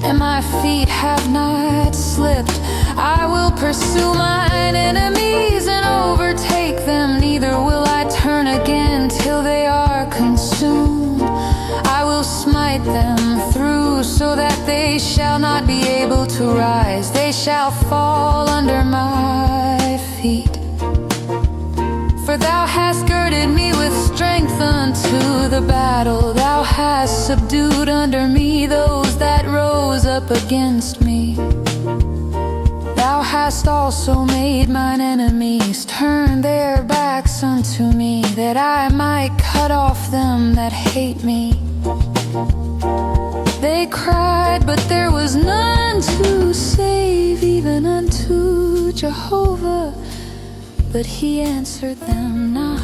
Speaker 5: and my feet have not slipped. I will pursue mine enemies and overtake them, neither will I turn again till they are consumed. I will smite them through, so that they shall not be able to rise. They shall fall under my feet. For thou hast girded me with strength unto the battle. Thou hast subdued under me those that rose up against me. Thou hast also made mine enemies turn their backs unto me, that I might cut off them that hate me. They cried, but there was none to save, even unto Jehovah, but he answered them not.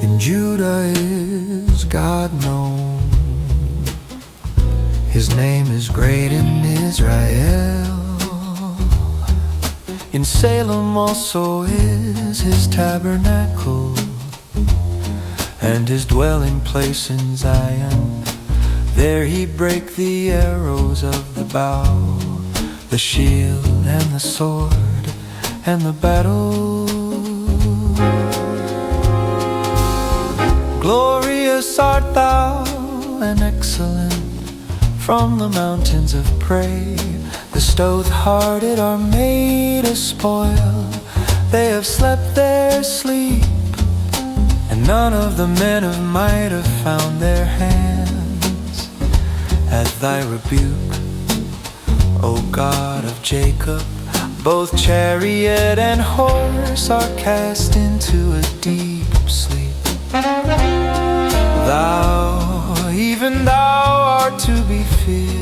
Speaker 2: In Judah is God known, In Salem also is his tabernacle, and his dwelling place in Zion. There he brake the arrows of the bow, the shield and the sword and the battle. Glorious art thou and excellent from the mountains of prey. The stout-hearted are made a spoil, they have slept their sleep, and none of the men of might have found their hands at thy rebuke, O God of Jacob. Both chariot and horse are cast into a deep sleep. Thou, even thou art to be feared,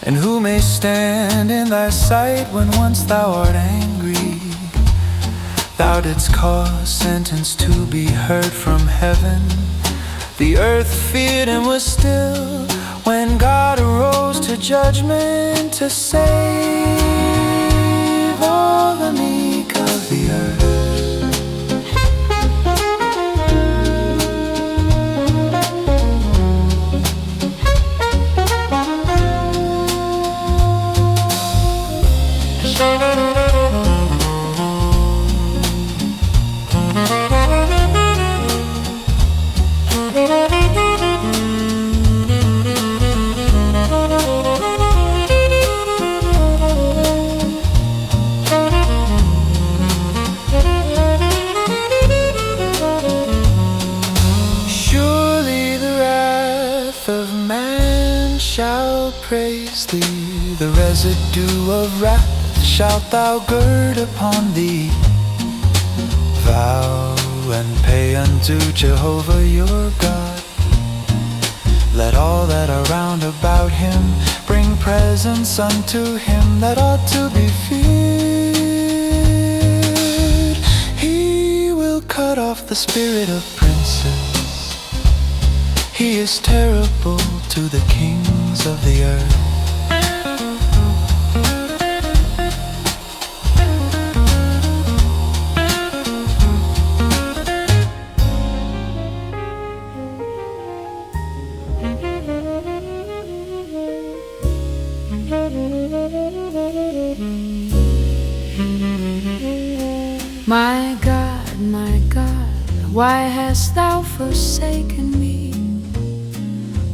Speaker 2: and who may stand in thy sight when once thou art angry? Thou didst cause sentence to be heard from heaven. The earth feared and was still when God arose to judgment to save all the meek of the earth. Shall praise thee, the residue of wrath shalt thou gird upon thee. Vow and pay unto Jehovah your God. Let all that are round about him bring presents unto him that ought to be feared. He will cut off the spirit of princes. He is terrible to the kings of the earth.
Speaker 5: My God, why hast thou forsaken me?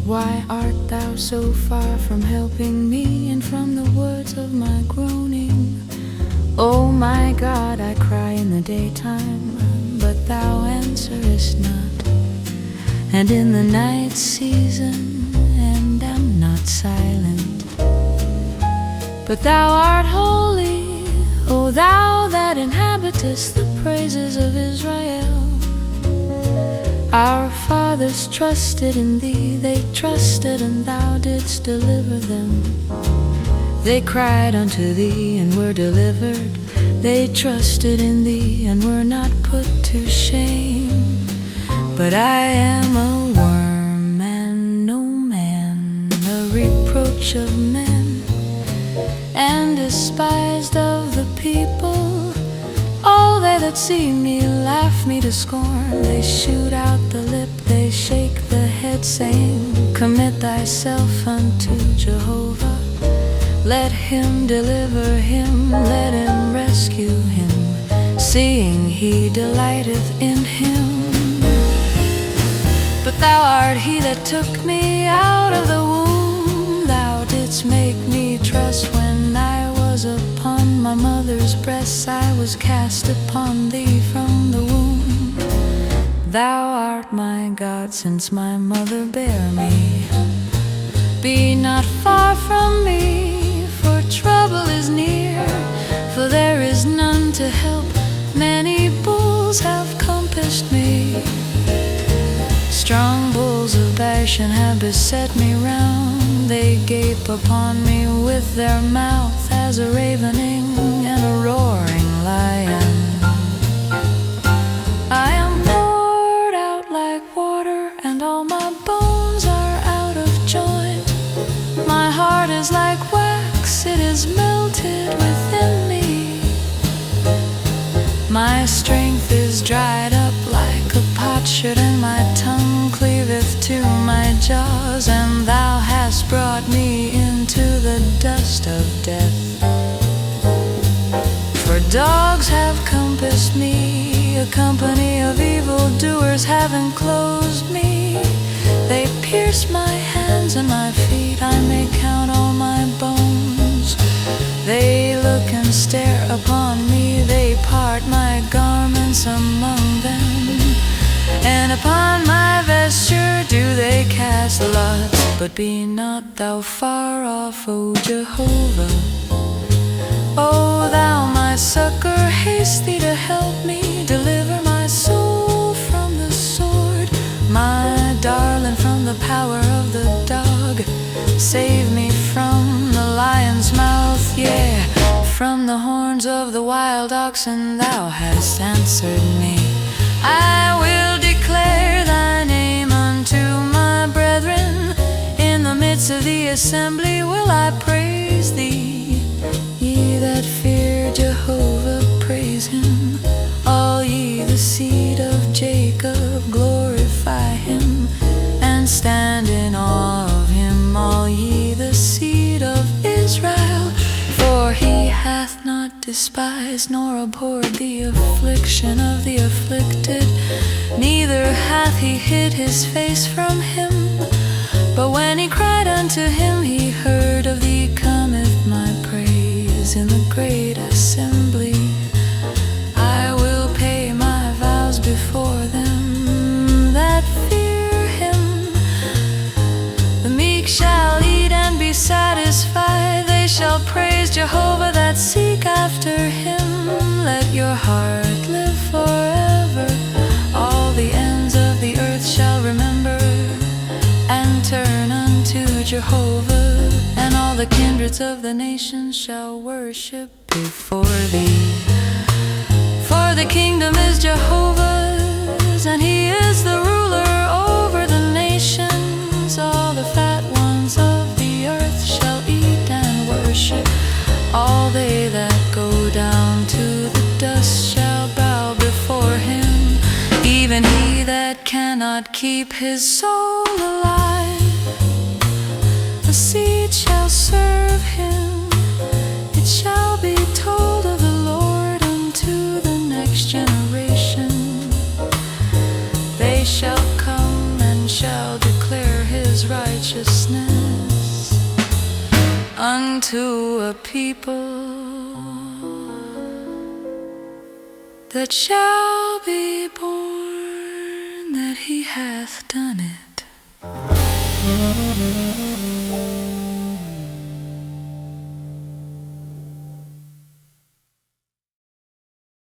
Speaker 5: Why art thou so far from helping me and from the words of my groaning? Oh my God, I cry in the daytime, but thou answerest not, and in the night season, and am not silent. But thou art holy, O thou that inhabitest the praises of Israel. Our fathers trusted in thee, they trusted, and thou didst deliver them. They cried unto thee and were delivered. They trusted in thee and were not put to shame. But I am a worm and no man, a reproach of men, and despised of the people. All they that see me laugh me to scorn. They shoot out the lip, they shake the head, saying, Commit thyself unto Jehovah. Let him deliver him, let him rescue him, seeing he delighteth in him. But thou art he that took me out of the womb. Thou didst make me trust when I was upon my mother's breasts. I was cast upon thee from the womb. Thou art my God since my mother bare me. Be not far from me, for trouble is near, for there is none to help. Many bulls have compassed me. Strong bulls of Bashan have beset me round. They gape upon me with their mouth as a ravening and a roaring lion. I am poured out like water, and all my bones are out of joint. My heart is like wax, it is melted within me. My strength is dried up like a potsherd, and my tongue cleaveth to my jaws, and thou hast brought me into the dust of death. For dogs have compassed me, a company of evildoers have enclosed me. They pierce my hands and my feet, I may count all my bones. They look and stare upon me, they part my garments among them, and upon my vesture do they cast lots. But be not thou far off, O Jehovah. O thou my succor, haste thee to help me. Deliver my soul from the sword, my darling from the power of the dog. Save me from the lion's mouth, yeah, from the horns of the wild oxen. Thou hast answered me. I will declare thy name unto my brethren. In the midst of the assembly will I praise thee. Ye that fear Jehovah, praise him. All ye the seed of Jacob, glorify him, and stand in awe of him, all ye the seed of Israel. For he hath not despised nor abhorred the affliction of the afflicted, neither hath he hid his face from him. But when he cried unto him, he heard. Of thee cometh my praise in the great assembly. I will pay my vows before them that fear him. The meek shall eat and be satisfied. They shall praise Jehovah that seek after him. Let your heart live forever. All the ends of the earth shall remember and turn unto Jehovah, and all the kindreds of the nations shall worship before thee. For the kingdom is Jehovah's, and he is the ruler over the nations. All the fat ones of the earth shall eat and worship. All they that go down to the dust shall bow before him. Even he that cannot keep his soul alive, the seed shall serve him. It shall be told of the Lord unto the next generation. They shall come and shall declare his righteousness unto a people that shall be born, that he hath done it.